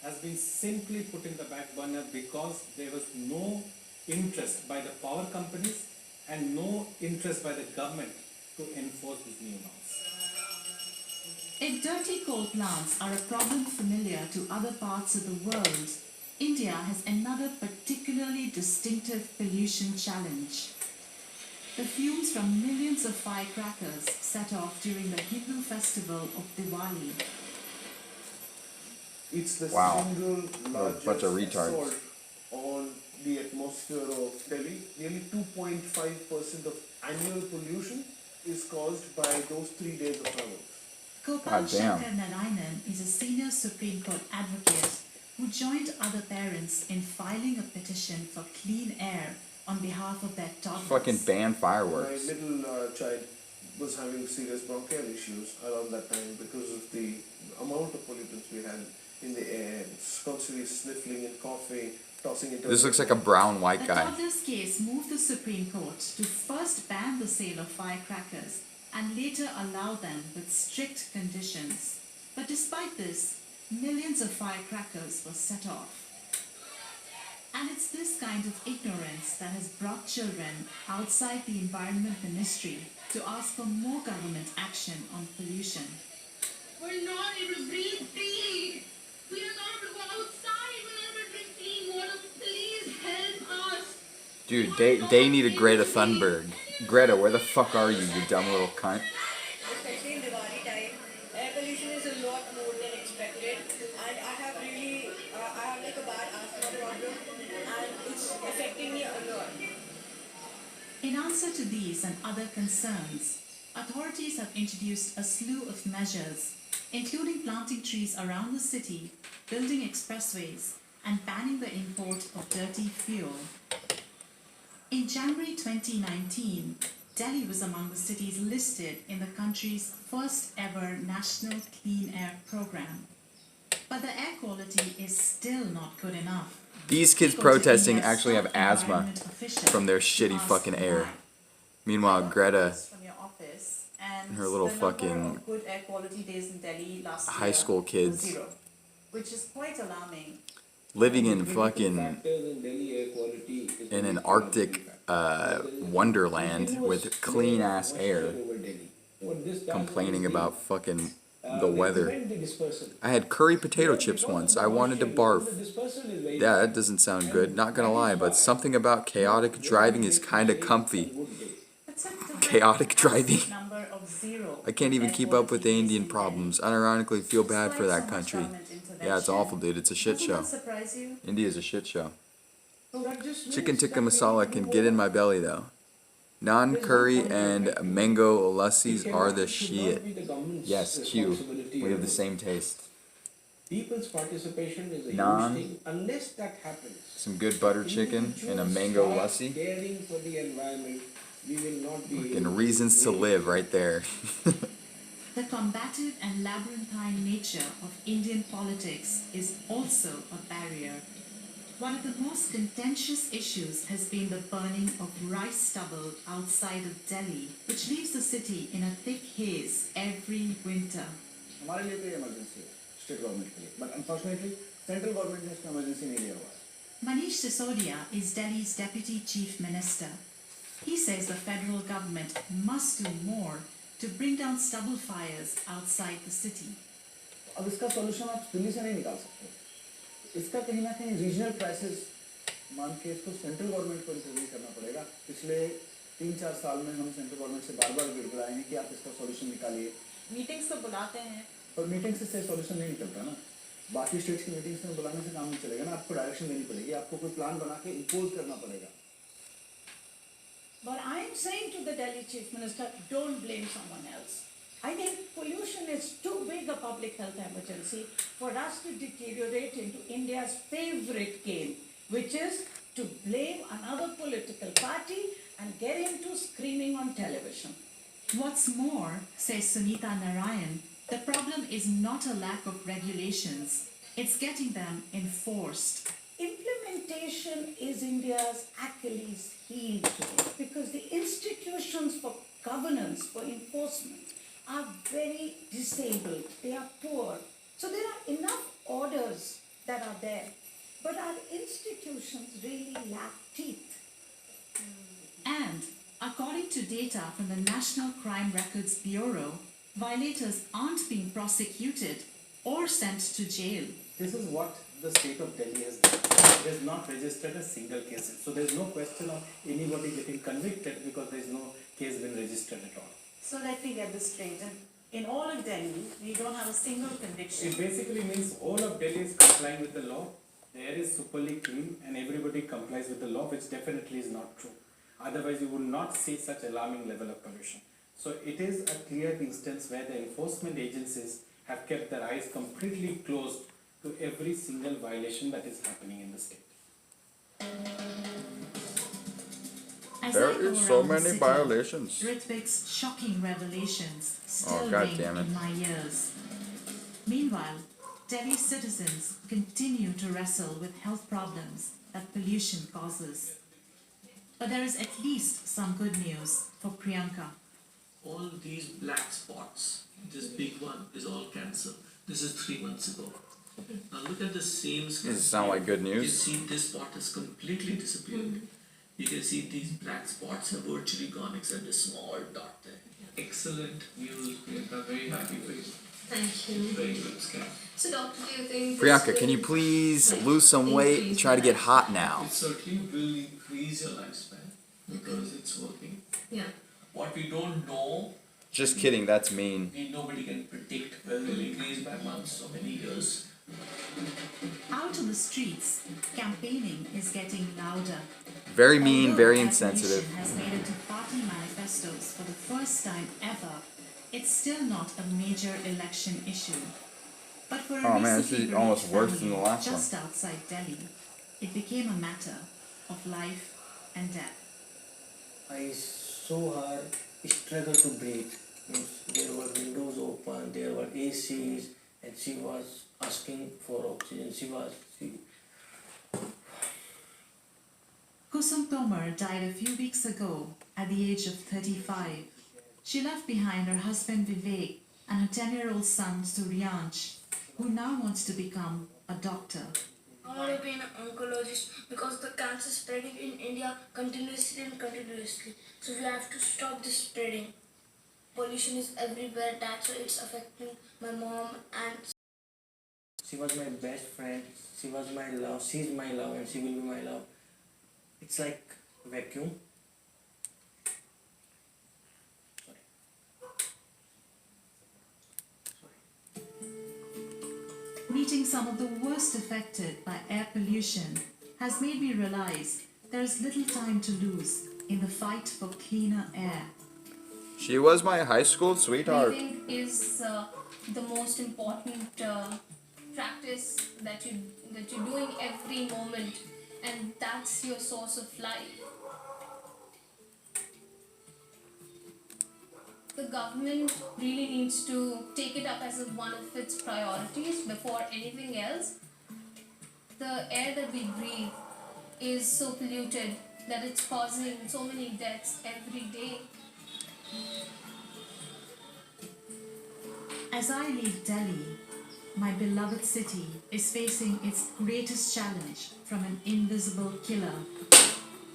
has been simply put in the back burner because there was no interest by the power companies and no interest by the government to enforce these new norms.
If dirty coal plants are a problem familiar to other parts of the world, India has another particularly distinctive pollution challenge. The fumes from millions of firecrackers set off during the Hindu festival of Diwali.
It's the
Wow.
single
What a
largest
bunch of retards.
assault on the atmosphere of Delhi. Nearly 2.5% of annual pollution is caused by those 3 days of fireworks.
Gopal
God damn.
Shankar Narayanan is a senior Supreme Court advocate who joined other parents in filing a petition for clean air on behalf of their toddlers.
Fucking ban
My
fireworks.
middle child was having serious bronchial issues around that time because of the amount of pollutants we had in the air, constantly sniffling and coughing, tossing into...
This looks like a brown white
The
guy.
toddlers case moved the Supreme Court to first ban the sale of firecrackers and later allow them with strict conditions. But despite this, millions of firecrackers were set off. And it's this kind of ignorance that has brought children outside the Environment Ministry to ask for more government action on pollution.
We're not able to breathe freely. We are not able to go outside. We're not able to drink clean water. Please help us.
Dude, they need a Greta Thunberg. Greta, where the fuck are you dumb little cunt?
Especially in Diwali time, air pollution is a lot more than expected, and I have like a bad asthma problem, and it's affecting me a lot.
In answer to these and other concerns, authorities have introduced a slew of measures, including planting trees around the city, building expressways, and banning the import of dirty fuel. In January 2019, Delhi was among the cities listed in the country's first ever National Clean Air Program. But the air quality is still not good enough.
These kids
People to
protesting
India's
actually have
top
asthma
environment official
from their
to
shitty
ask
fucking air.
why.
Meanwhile, Greta
From your office, and
her little
the number
fucking
of good air quality days in Delhi last
high
year
school
was
kids
0, which is quite alarming.
living in fucking in an Arctic wonderland with clean ass air, complaining about fucking the weather. I had curry potato chips once. I wanted to barf. Yeah, that doesn't sound good, not gonna lie, but something about chaotic driving is kinda comfy. Chaotic driving.
Number of 0
I can't even
air
keep up with the
quality days
Indian
in
problems. Unironically, feel bad for
Despite
that
so much
country.
government
Yeah, it's
intervention,
awful, dude. It's a shit
doesn't
show.
that surprise you?
India's a shit show.
So that just
Chicken
means
tikka
that we
masala
need
can
to
get in
move
my belly though. Naan curry and mango lassis are the shit. Yes, Q. We have the same taste.
People's participation is a
Naan.
huge thing. Unless that happens,
Some good butter chicken and a mango lassi.
caring for the environment, we will not be able
And reasons to live right there.
The combative and labyrinthine nature of Indian politics is also a barrier. One of the most contentious issues has been the burning of rice stubble outside of Delhi, which leaves the city in a thick haze every winter.
हमारे लिए तो ये emergency है state government के लिए but unfortunately central government ने इसको emergency नहीं लिया हुआ है
Manish Sisodia is Delhi's deputy chief minister. He says the federal government must do more to bring down stubble fires outside the city.
अब इसका सॉल्यूशन आप दिल्ली से नहीं निकाल सकते इसका कहीं ना कहीं रीजनल क्राइसिस मान के इसको सेंट्रल गवर्नमेंट को इंटरव्यू करना पड़ेगा पिछले 3-4 साल में हम सेंट्रल गवर्नमेंट से बार-बार गिड़गिड़ाए हैं कि आप इसका सॉल्यूशन निकालिए
मीटिंग्स तो बुलाते हैं
पर मीटिंग से सॉल्यूशन नहीं निकलता ना बाकी स्टेट्स की मीटिंग्स में बुलाने से काम नहीं चलेगा ना आपको डायरेक्शन देनी पड़ेगी आपको कोई प्लान बना के इम्पोज करना पड़ेगा
But I am saying to the Delhi Chief Minister, don't blame someone else. I think pollution is too big a public health emergency for us to deteriorate into India's favorite game, which is to blame another political party and get into screaming on television.
What's more, says Sunita Narayan, the problem is not a lack of regulations, it's getting them enforced.
Implementation is India's Achilles heel today because the institutions for governance, for enforcement are very disabled, they are poor. So there are enough orders that are there, but our institutions really lack teeth.
And according to data from the National Crime Records Bureau, violators aren't being prosecuted or sent to jail.
This is what the state of Delhi has done. It has not registered a single case. So there is no question of anybody getting convicted because there is no case been registered at all.
So let me get this straight. In all of Delhi, we don't have a single conviction.
It basically means all of Delhi is complying with the law. The air is superly clean and everybody complies with the law, which definitely is not true. Otherwise, you would not see such alarming level of pollution. So it is a clear instance where the enforcement agencies have kept their eyes completely closed to every single violation that is happening in the state.
As
There
I go
is so
around the
many
city,
violations.
Ritvik's shocking revelations still
God
ring
damn it.
in my ears. Meanwhile, Delhi citizens continue to wrestle with health problems that pollution causes. But there is at least some good news for Priyanka.
All these black spots, this big one is all cancer. This is 3 months ago. Now look at the same scan.
Does it sound like good
You
news?
see this spot has completely disappeared. You can see these black spots have virtually gone except a small dot there. Excellent news, Priyanka. Very happy for you.
Thank you.
Very good scan.
So, doctor, do you think
Priyanka, can you please lose some weight and try to get hot now?
It certainly will increase your lifespan because it's working.
Yeah.
What we don't know,
Just kidding, that's mean.
nobody can predict whether it will increase by months or many years.
Out on the streets, campaigning is getting louder.
Very mean,
Although
very
air
insensitive.
pollution has made it to party manifestos for the first time ever, it's still not a major election issue. But for a
Oh man, this
recently
is almost
bereaved
worse than the
family
last one.
just outside Delhi, it became a matter of life and death.
I saw her struggle to breathe. There were windows open, there were ACs, and she was asking for oxygen.
Kusum Tomar died a few weeks ago at the age of 35. She left behind her husband Vivek and her 10-year-old son Suryansh, who now wants to become a doctor.
I want to be an oncologist because the cancer is spreading in India continuously and continuously. So we have to stop this spreading. Pollution is everywhere, that's why it's affecting my mom and...
She was my best friend, she was my love, she's my love and she will be my love. It's like vacuum.
Meeting some of the worst affected by air pollution has made me realize there is little time to lose in the fight for cleaner air.
She was my high school
I
sweetheart.
think is the most important practice that you're doing every moment, and that's your source of life. The government really needs to take it up as one of its priorities before anything else. The air that we breathe is so polluted that it's causing so many deaths every day.
As I leave Delhi, my beloved city is facing its greatest challenge from an invisible killer.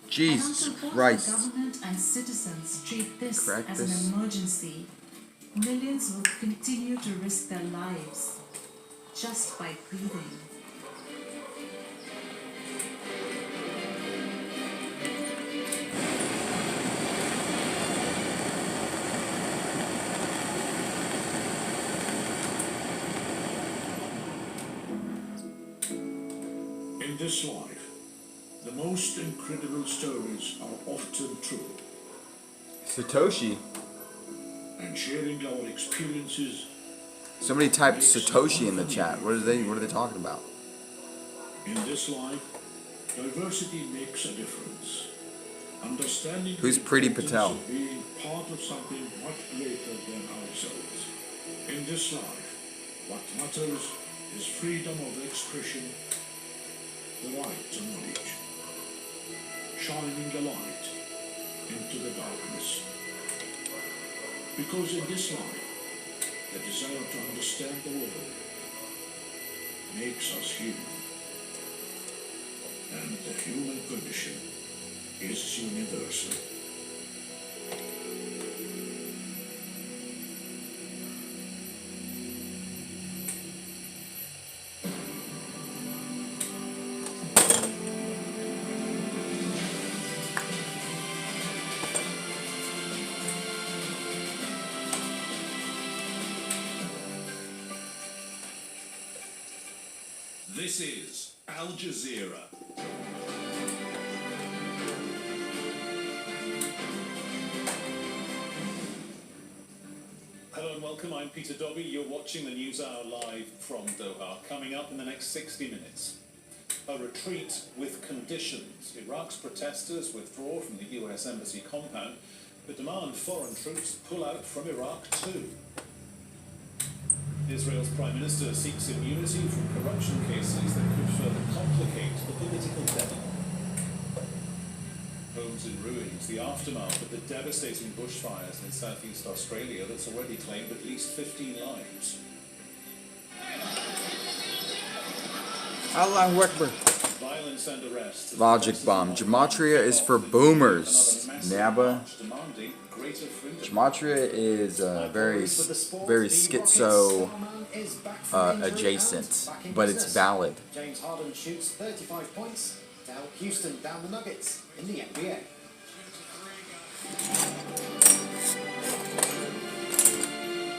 Jesus
and until both
Christ.
the government and citizens treat this
Crack
as
this.
an emergency, millions will continue to risk their lives just by breathing.
In this life, the most incredible stories are often true.
Satoshi.
And sharing our experiences.
Somebody typed Satoshi in the chat. What are they talking about?
In this life, diversity makes a difference. Understanding
Who's
the
Pretty
importance
Patel?
of being part of something much greater than ourselves. In this life, what matters is freedom of expression, the right to knowledge, shining the light into the darkness. Because in this life, the desire to understand the world makes us human. And the human condition is universal.
This is Al Jazeera. Hello and welcome, I'm Peter Dobby. You're watching the News Hour live from Doha. Coming up in the next 60 minutes, a retreat with conditions. Iraq's protesters withdraw from the US Embassy compound, but demand foreign troops pull out from Iraq too. Israel's Prime Minister seeks immunity from corruption cases that could further complicate the political debate. Homes in ruins, the aftermath of the devastating bushfires in southeast Australia that's already claimed at least 15 lives.
Allahu Akbar.
Violence and arrests.
Logic bomb. Gematria is for boomers. Naba.
Demanding greater freedom.
Gematria is very schizo adjacent, but it's valid.
James Harden shoots 35 points to help Houston down the Nuggets in the NBA.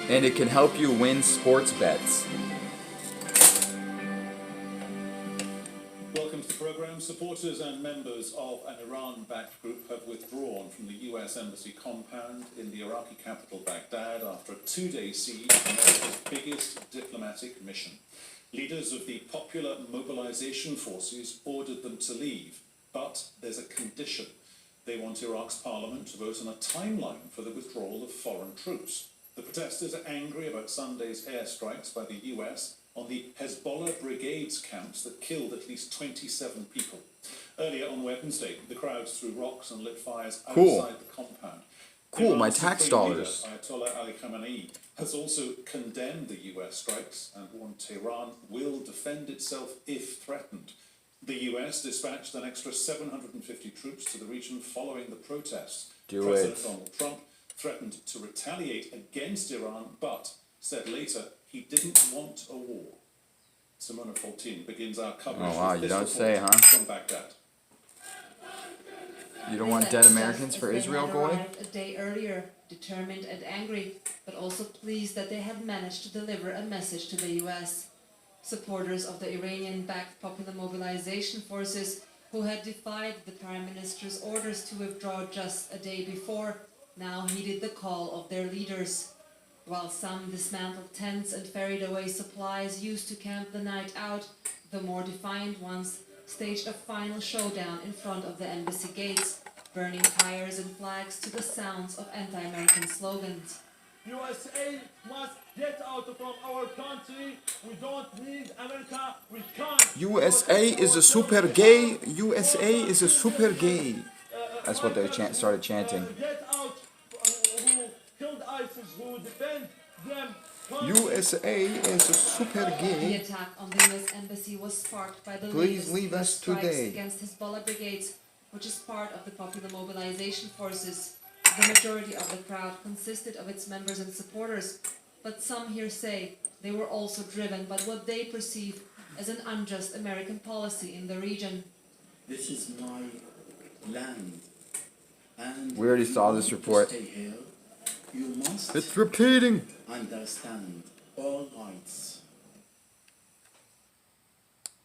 And it can help you win sports bets.
Welcome to the program. Supporters and members of an Iran-backed group have withdrawn from the US Embassy compound in the Iraqi capital Baghdad after a two-day siege of America's biggest diplomatic mission. Leaders of the Popular Mobilization Forces ordered them to leave, but there's a condition. They want Iraq's parliament to vote on a timeline for the withdrawal of foreign troops. The protesters are angry about Sunday's airstrikes by the US on the Hezbollah brigades camps that killed at least 27 people. Earlier on Wednesday, the crowds threw rocks and lit fires outside the compound.
Cool, my
Iran's
tax
Supreme
dollars.
Leader, Ayatollah Ali Khamenei has also condemned the US strikes and warned Tehran will defend itself if threatened. The US dispatched an extra 750 troops to the region following the protests. President Donald Trump threatened to retaliate against Iran, but said later he didn't want a war. Simona Faultin begins our coverage with this report from Baghdad.
You don't want dead Americans for Israel, Goy?
A day earlier, determined and angry, but also pleased that they had managed to deliver a message to the US. Supporters of the Iranian-backed Popular Mobilization Forces, who had defied the Prime Minister's orders to withdraw just a day before, now heeded the call of their leaders. While some dismantled tents and ferried away supplies used to camp the night out, the more defiant ones staged a final showdown in front of the embassy gates, burning tires and flags to the sounds of anti-American slogans.
USA must get out from our country. We don't need America. We can't.
USA is a super gay. USA is a super gay. That's what they started chanting.
Get out. Who killed ISIS? Who defend them?
USA is a super
The
gay.
attack on the US embassy was sparked by the
Please
latest
leave
US
us
strikes
today.
against Hezbollah brigades, which is part of the Popular Mobilization Forces. The majority of the crowd consisted of its members and supporters, but some here say they were also driven by what they perceive as an unjust American policy in the region.
This is my land, and
We already
if you
saw
want
this
to
report.
stay here, you must
It's repeating.
understand all rights.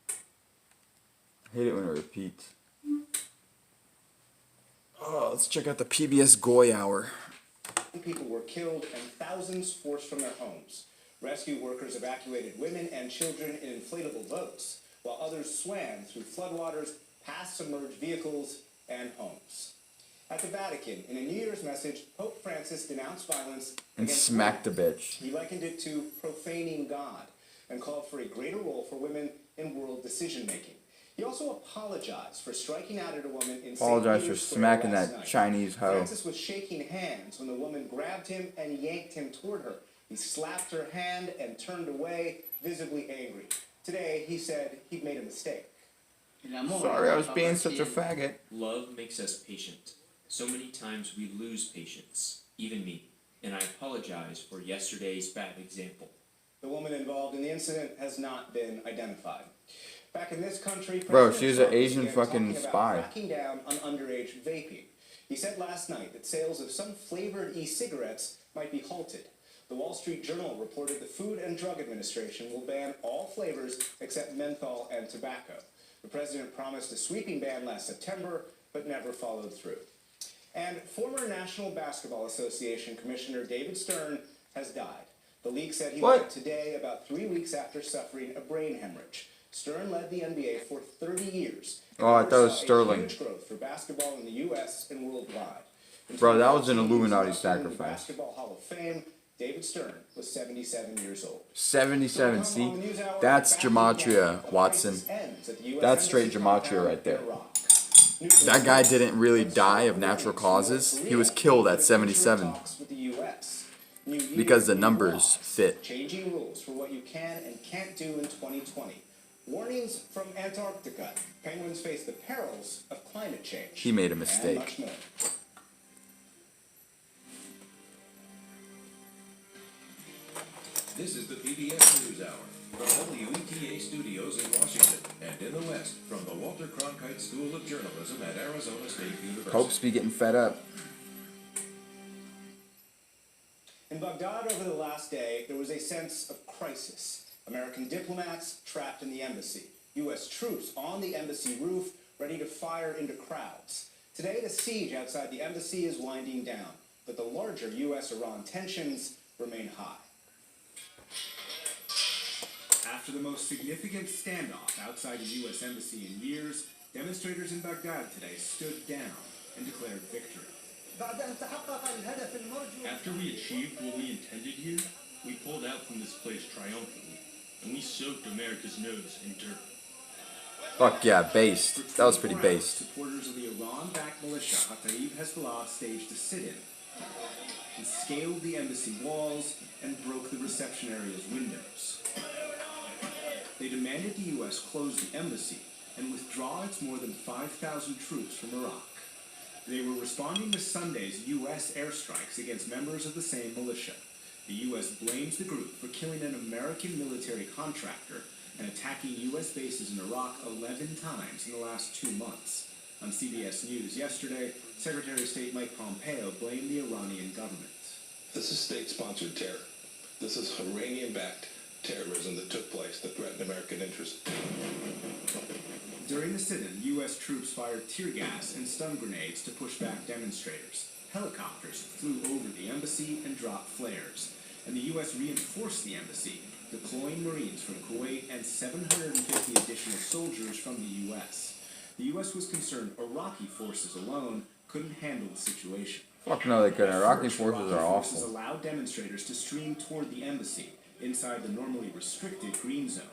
I hate it when it repeats. Oh, let's check out the PBS Goy Hour.
People were killed and thousands forced from their homes. Rescue workers evacuated women and children in inflatable boats, while others swam through floodwaters, past submerged vehicles, and homes. At the Vatican, in a New Year's message, Pope Francis denounced violence
And
against
smacked the
women.
bitch.
He likened it to profaning God and called for a greater role for women in world decision-making. He also apologized for striking out at a woman in
Apologize
St.
for
Peter's Square
smacking
last
that
night.
Chinese hoe.
Francis was shaking hands when the woman grabbed him and yanked him toward her. He slapped her hand and turned away, visibly angry. Today, he said he'd made a mistake.
Sorry, I was being such a faggot.
Love makes us patient. So many times we lose patience, even me, and I apologize for yesterday's bad example.
The woman involved in the incident has not been identified. Back in this country,
Bro,
President
she's an
Trump
Asian
began
fucking
talking about
spy.
cracking down on underage vaping. He said last night that sales of some flavored e-cigarettes might be halted. The Wall Street Journal reported the Food and Drug Administration will ban all flavors except menthol and tobacco. The president promised a sweeping ban last September, but never followed through. And former National Basketball Association Commissioner David Stern has died. The league said he died today, about 3 weeks after suffering a brain hemorrhage. Stern led the NBA for 30 years. and
Oh, I thought it was
oversaw a
Sterling.
Huge growth for basketball in the U.S. and worldwide. In
Bro, that was an
2014,
Illuminati
he was elected in the
sacrifice.
Basketball Hall of Fame. David Stern was 77 years old.
77, see? That's gematria, Watson. That's straight gematria right there. That guy didn't really die of natural causes. He was killed at 77. Because the numbers fit.
Changing rules for what you can and can't do in 2020. Warnings from Antarctica. Penguins face the perils of climate change.
He made a
And
mistake.
much more.
This is the PBS News Hour from WETA Studios in Washington and in the West from the Walter Cronkite School of Journalism at Arizona State University.
Pope's be getting fed up.
In Baghdad over the last day, there was a sense of crisis. American diplomats trapped in the embassy. U.S. troops on the embassy roof ready to fire into crowds. Today, the siege outside the embassy is winding down, but the larger U.S.-Iran tensions remain high.
After the most significant standoff outside the U.S. Embassy in years, demonstrators in Baghdad today stood down and declared victory.
After we achieved what we intended here, we pulled out from this place triumphantly, and we soaked America's nose in dirt.
Fuck yeah, based. That was pretty based.
Supporters of the Iran-backed militia Hataib Hezbollah staged a sit-in and scaled the embassy walls and broke the reception area's windows. They demanded the U.S. close the embassy and withdraw its more than 5,000 troops from Iraq. They were responding to Sunday's U.S. airstrikes against members of the same militia. The U.S. blames the group for killing an American military contractor and attacking U.S. bases in Iraq 11 times in the last 2 months. On CBS News yesterday, Secretary of State Mike Pompeo blamed the Iranian government.
This is state-sponsored terror. This is Iranian-backed terrorism that took place that threatened American interests.
During the sit-in, U.S. troops fired tear gas and stun grenades to push back demonstrators. Helicopters flew over the embassy and dropped flares. and the US reinforced the embassy, deploying Marines from Kuwait and 750 additional soldiers from the US. The US was concerned Iraqi forces alone couldn't handle the situation.
Fuck no, they couldn't. Iraqi
First,
forces are
forces
awful.
allowed demonstrators to stream toward the embassy, inside the normally restricted green zone.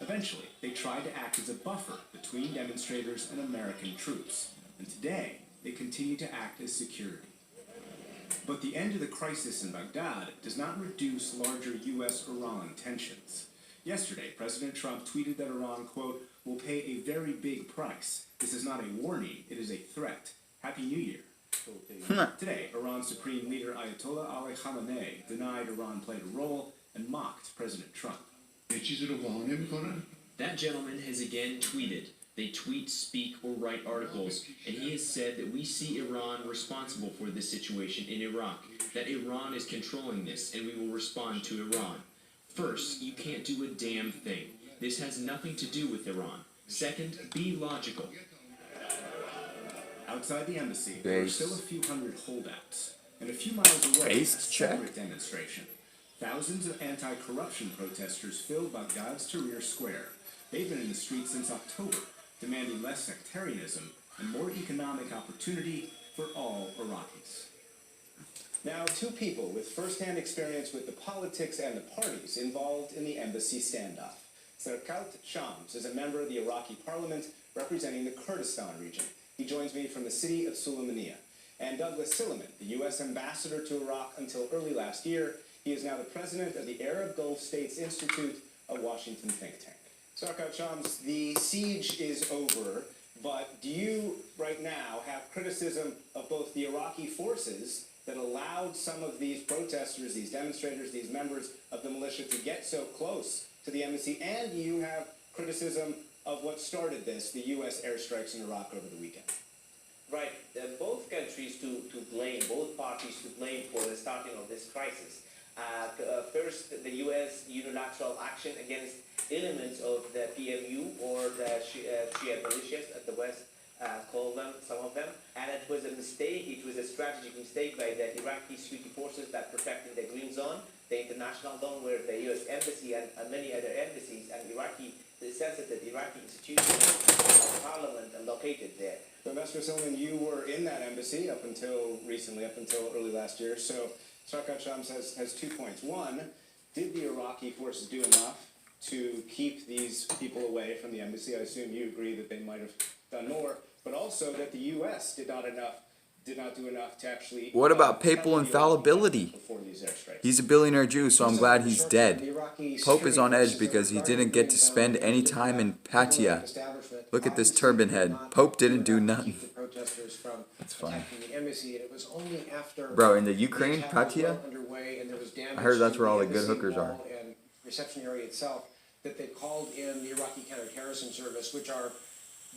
Eventually, they tried to act as a buffer between demonstrators and American troops, and today, they continue to act as security. But the end of the crisis in Baghdad does not reduce larger US-Iran tensions. Yesterday, President Trump tweeted that Iran, quote, will pay a very big price. This is not a warning, it is a threat. Happy New Year. Today, Iran's Supreme Leader Ayatollah Ali Khamenei denied Iran played a role and mocked President Trump.
That gentleman has again tweeted. They tweet, speak, or write articles, and he has said that we see Iran responsible for this situation in Iraq, that Iran is controlling this, and we will respond to Iran. First, you can't do a damn thing. This has nothing to do with Iran. Second, be logical.
Outside the embassy, there are still a few hundred holdouts, and a few miles away, a separate demonstration. Thousands of anti-corruption protesters filled Baghdad's Tahrir Square. They've been in the streets since October, demanding less sectarianism and more economic opportunity for all Iraqis.
Now, two people with first-hand experience with the politics and the parties involved in the embassy standoff. Sarkar Shams is a member of the Iraqi parliament representing the Kurdistan region. He joins me from the city of Sulaymaniyah. And Douglas Silliman, the U.S. ambassador to Iraq until early last year. He is now the president of the Arab Gulf States Institute, a Washington think tank. Sarkar Shams, the siege is over, but do you right now have criticism of both the Iraqi forces that allowed some of these protesters, these demonstrators, these members of the militia to get so close to the embassy, and you have criticism of what started this, the U.S. airstrikes in Iraq over the weekend?
Right. Both countries to blame, both parties to blame for the starting of this crisis. First, the U.S. unilateral action against elements of the PMU or the Shia militias, as the West call them, some of them. And it was a mistake, it was a strategic mistake by the Iraqi security forces that protected the green zone, the international zone where the U.S. embassy and many other embassies and the sensitive Iraqi institutions, parliament are located there.
So, Ambassador Silliman, you were in that embassy up until recently, up until early last year. So, Sarkar Shams has 2 points. One, did the Iraqi forces do enough to keep these people away from the embassy? I assume you agree that they might have done more, but also that the U.S. did not do enough to actually...
What about papal infallibility? He's a billionaire Jew, so I'm glad he's dead. Pope is on edge because he didn't get to spend any time in Patia. Look at this turban head. Pope didn't do nothing. That's funny. Bro, in the Ukraine, Patia? I heard that's where all the good hookers are.
And reception area itself, that they called in the Iraqi counterterrorism service, which are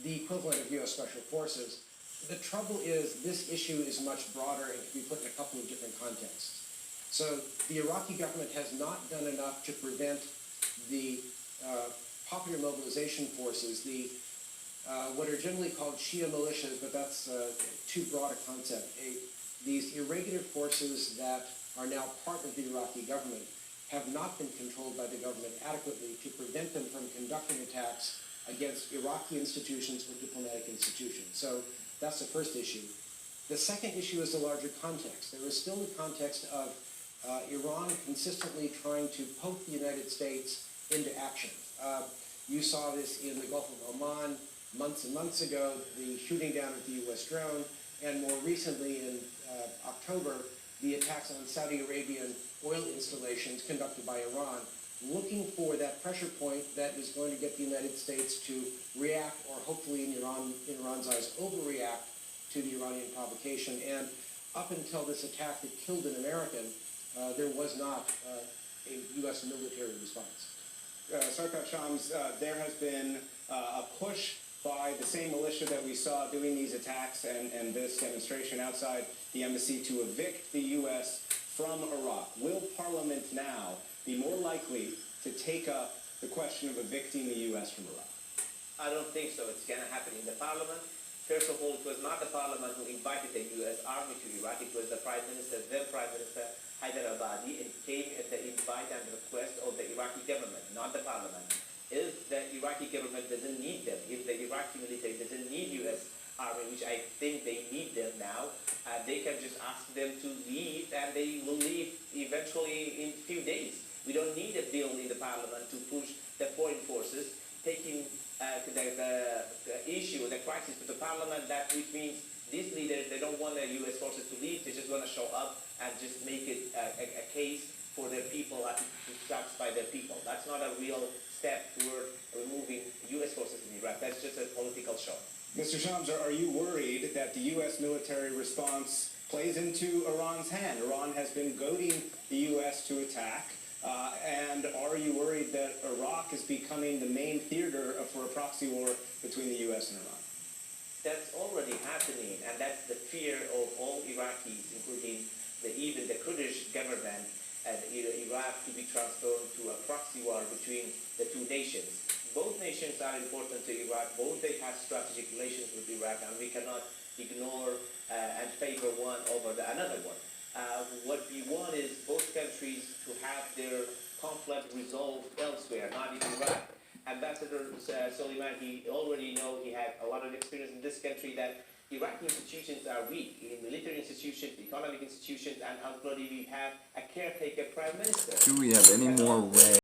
the equivalent of U.S. Special Forces. The trouble is this issue is much broader and can be put in a couple of different contexts. So the Iraqi government has not done enough to prevent the popular mobilization forces, the what are generally called Shia militias, but that's too broad a concept. These irregular forces that are now part of the Iraqi government have not been controlled by the government adequately to prevent them from conducting attacks against Iraqi institutions or diplomatic institutions. So that's the first issue. The second issue is the larger context. There is still the context of Iran consistently trying to poke the United States into action. You saw this in the Gulf of Oman months and months ago, the shooting down of the U.S. drone, and more recently in October, the attacks on Saudi Arabian oil installations conducted by Iran, looking for that pressure point that is going to get the United States to react, or hopefully in Iran's eyes, overreact to the Iranian provocation. And up until this attack that killed an American, there was not a U.S. military response.
Sarkar Shams, there has been a push by the same militia that we saw doing these attacks and this demonstration outside the embassy to evict the U.S. from Iraq. Will Parliament now be more likely to take up the question of evicting the U.S. from Iraq?
I don't think so. It's going to happen in the parliament. First of all, it was not the parliament who invited the U.S. Army to Iraq. It was the Prime Minister, then Prime Minister, had Hyderabadi and came at the invite and request of the Iraqi government, not the parliament. If the Iraqi government doesn't need them, if the Iraqi military doesn't need U.S. Army, which I think they need them now, they can just ask them to leave, and they will leave eventually in a few days. We don't need a bill in the parliament to push the foreign forces, taking the issue, the crisis to the parliament, which means these leaders, they don't want the U.S. forces to leave, they just want to show up and just make it a case for their people, to satisfy their people. That's not a real step toward removing U.S. forces in Iraq. That's just a political show.
Mr. Shams, are you worried that the U.S. military response plays into Iran's hand? Iran has been goading the U.S. to attack. And are you worried that Iraq is becoming the main theater for a proxy war between the U.S. and Iran?
That's already happening, and that's the fear of all Iraqis, including even the Kurdish government and Iraq, to be transformed to a proxy war between the two nations. Both nations are important to Iraq. Both they have strategic relations with Iraq, and we cannot ignore and favor one over another one. What we want is both countries to have their conflict resolved elsewhere, not in Iraq. Ambassador Soleiman, he already know, he had a lot of experience in this country, that Iraqi institutions are weak, in military institutions, economic institutions, and ultimately we have a caretaker prime minister.
Do we have any more red?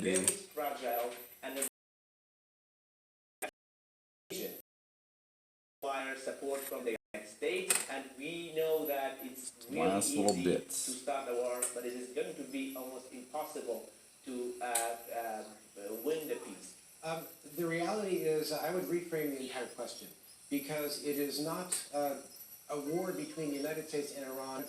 Very fragile, and the require support from the United States, and we know that it's really
Last little
easy
bits.
to start a war, but it is going to be almost impossible to win the peace.
The reality is, I would reframe the entire question, because it is not a war between the United States and Iran.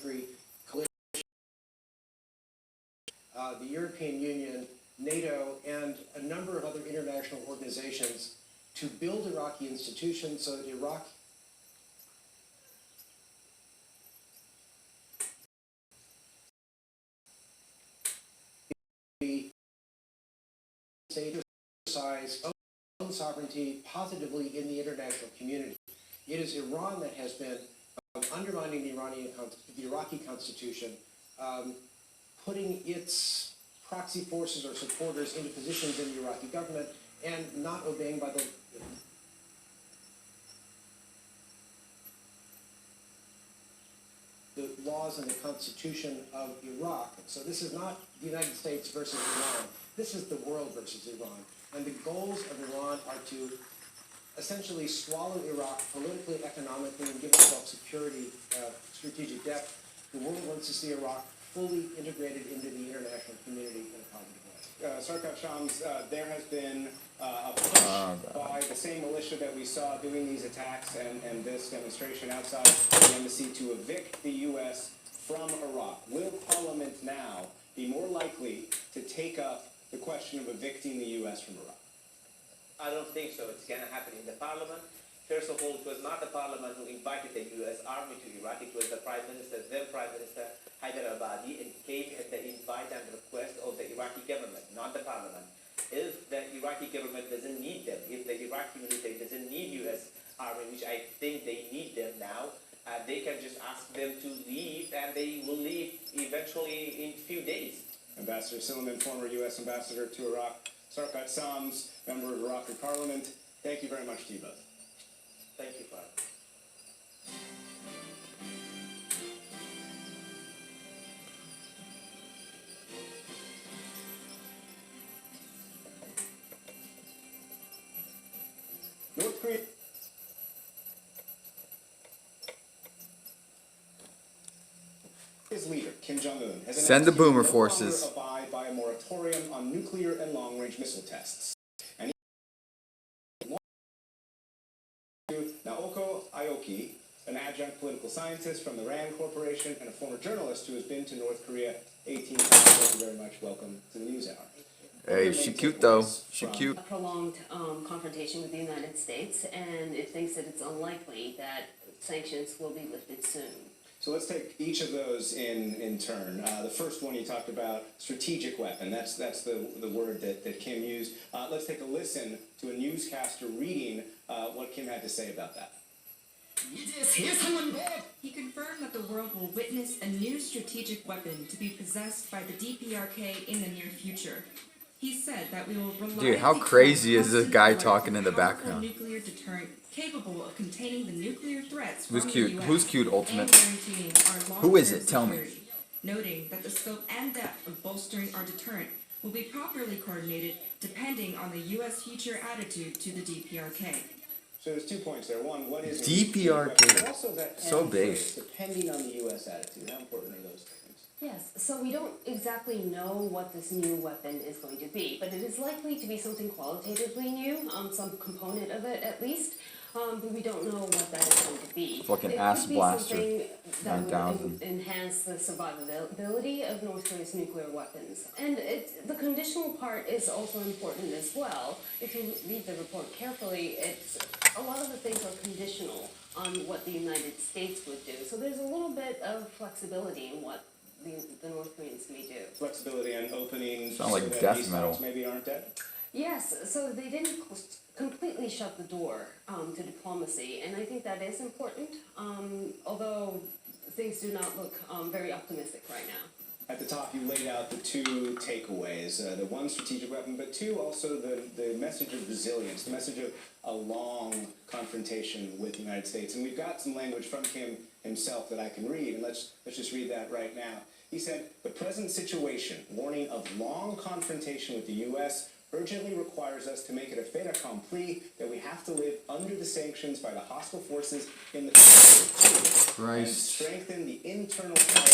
The European Union, NATO, and a number of other international organizations to build Iraqi institutions so that Iraq exercise own sovereignty positively in the international community. It is Iran that has been undermining the Iraqi constitution, putting its proxy forces or supporters into positions in the Iraqi government, and not obeying by the laws and the constitution of Iraq. So this is not the United States versus Iran. This is the world versus Iran. And the goals of Iran are to essentially swallow Iraq politically, economically, and give itself security, strategic depth. The world wants to see Iraq fully integrated into the international community in a positive way.
Sarkar Shams, there has been a push by the same militia that we saw doing these attacks and this demonstration outside the embassy to evict the U.S. from Iraq. Will Parliament now be more likely to take up the question of evicting the U.S. from Iraq?
I don't think so. It's going to happen in the parliament. First of all, it was not the parliament who invited the U.S. Army to Iraq. It was the Prime Minister, then Prime Minister Hyderabadi, and came at the invite and request of the Iraqi government, not the parliament. If the Iraqi government doesn't need them, if the Iraqi military doesn't need U.S. Army, which I think they need them now, they can just ask them to leave, and they will leave eventually in a few days.
Ambassador Silliman, former U.S. Ambassador to Iraq, Sarkar Shams, member of Iraqi Parliament, thank you very much to you both.
Thank you, Father.
North Korea. His leader, Kim Jong-un, has
Send the
announced he will
boomer
no
forces.
longer abide by a moratorium on nuclear and long-range missile tests. And Naoko Aoki, an adjunct political scientist from the RAND Corporation and a former journalist who has been to North Korea 18 times. Thank you very much. Welcome to the NewsHour.
Hey, she cute though. She cute.
A prolonged confrontation with the United States, and it thinks that it's unlikely that sanctions will be lifted soon.
So let's take each of those in turn. The first one you talked about, strategic weapon. That's the word that Kim used. Let's take a listen to a newscaster reading what Kim had to say about that.
He confirmed that the world will witness a new strategic weapon to be possessed by the DPRK in the near future. He said that we will rely
Dude, how crazy is this guy talking in the background?
nuclear deterrent capable of containing the nuclear threats
Who's
from
cute?
the US
Who's cute, Ultimate?
and guaranteeing our
Who is
long-term
it? Tell me.
security, noting that the scope and depth of bolstering our deterrent will be properly coordinated depending on the US future attitude to the DPRK.
So there's 2 points there. One, what is
DPRK.
but also that
So
end
big.
phrase, depending on the U.S. attitude. How important are those things?
Yes, so we don't exactly know what this new weapon is going to be, but it is likely to be something qualitatively new, some component of it at least, but we don't know what that is going to be.
Fucking
It
ass
could be
blaster.
something that
9000.
would enhance the survivability of North Korea's nuclear weapons. And the conditional part is also important as well. If you read the report carefully, a lot of the things are conditional on what the United States would do. So there's a little bit of flexibility in what the North Koreans may do.
Flexibility and opening
Sound
so
like
that
death
these
metal.
talks maybe aren't dead?
Yes, so they didn't completely shut the door to diplomacy, and I think that is important, although things do not look very optimistic right now.
At the top, you laid out the 2 takeaways, the one strategic weapon, but 2 also the message of resilience, the message of a long confrontation with the United States. And we've got some language from him himself that I can read, and let's just read that right now. He said, "The present situation, warning of long confrontation with the U.S., urgently requires us to make it a fait accompli that we have to live under the sanctions by the hostile forces in the country and strengthen the internal power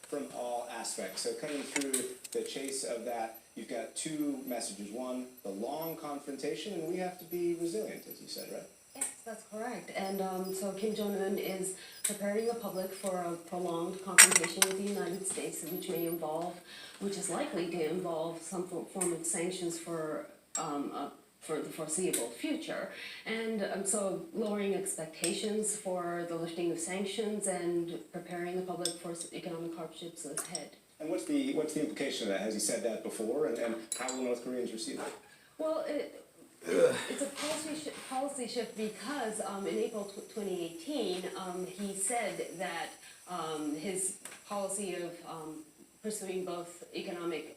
from all aspects." So cutting through the chase of that, you've got 2 messages. One, the long confrontation, and we have to be resilient, as you said, right?
Yes, that's correct. And so Kim Jong-un is preparing the public for a prolonged confrontation with the United States, which is likely to involve some form of sanctions for the foreseeable future. And so lowering expectations for the lifting of sanctions and preparing the public for economic hardships ahead.
And what's the implication of that? Has he said that before? And how will North Koreans receive it?
Well, it's a policy shift because in April 2018, he said that his policy of pursuing both economic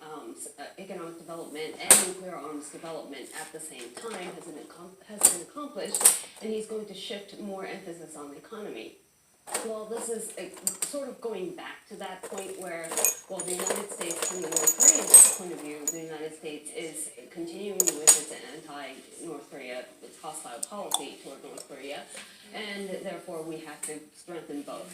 development and nuclear arms development at the same time has been accomplished, and he's going to shift more emphasis on the economy. Well, this is sort of going back to that point where, well, the United States, from the North Korean point of view, the United States is continuing with its anti-North Korea, its hostile policy toward North Korea, and therefore we have to strengthen both.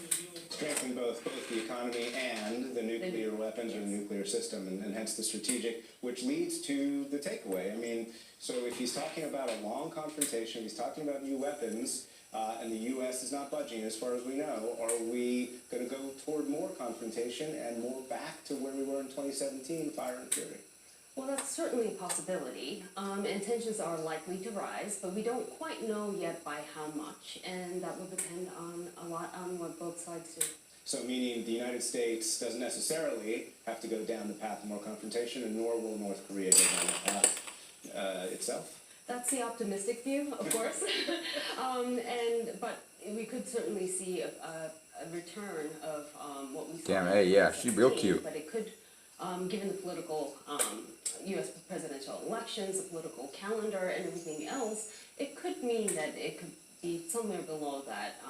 Strengthen both the economy and the nuclear weapons or the nuclear system, and hence the strategic, which leads to the takeaway. I mean, so if he's talking about a long confrontation, he's talking about new weapons, and the U.S. is not budging as far as we know, are we going to go toward more confrontation and more back to where we were in 2017, fire and fury?
Well, that's certainly a possibility, and tensions are likely to rise, but we don't quite know yet by how much, and that will depend on a lot on what both sides do.
So meaning the United States doesn't necessarily have to go down the path of more confrontation, and nor will North Korea go down the path itself?
That's the optimistic view, of course, but we could certainly see a return of what we saw.
Damn, hey, yeah, she's real cute.
But it could, given the political U.S. presidential elections, the political calendar, and everything else, it could mean that it could be somewhere below that.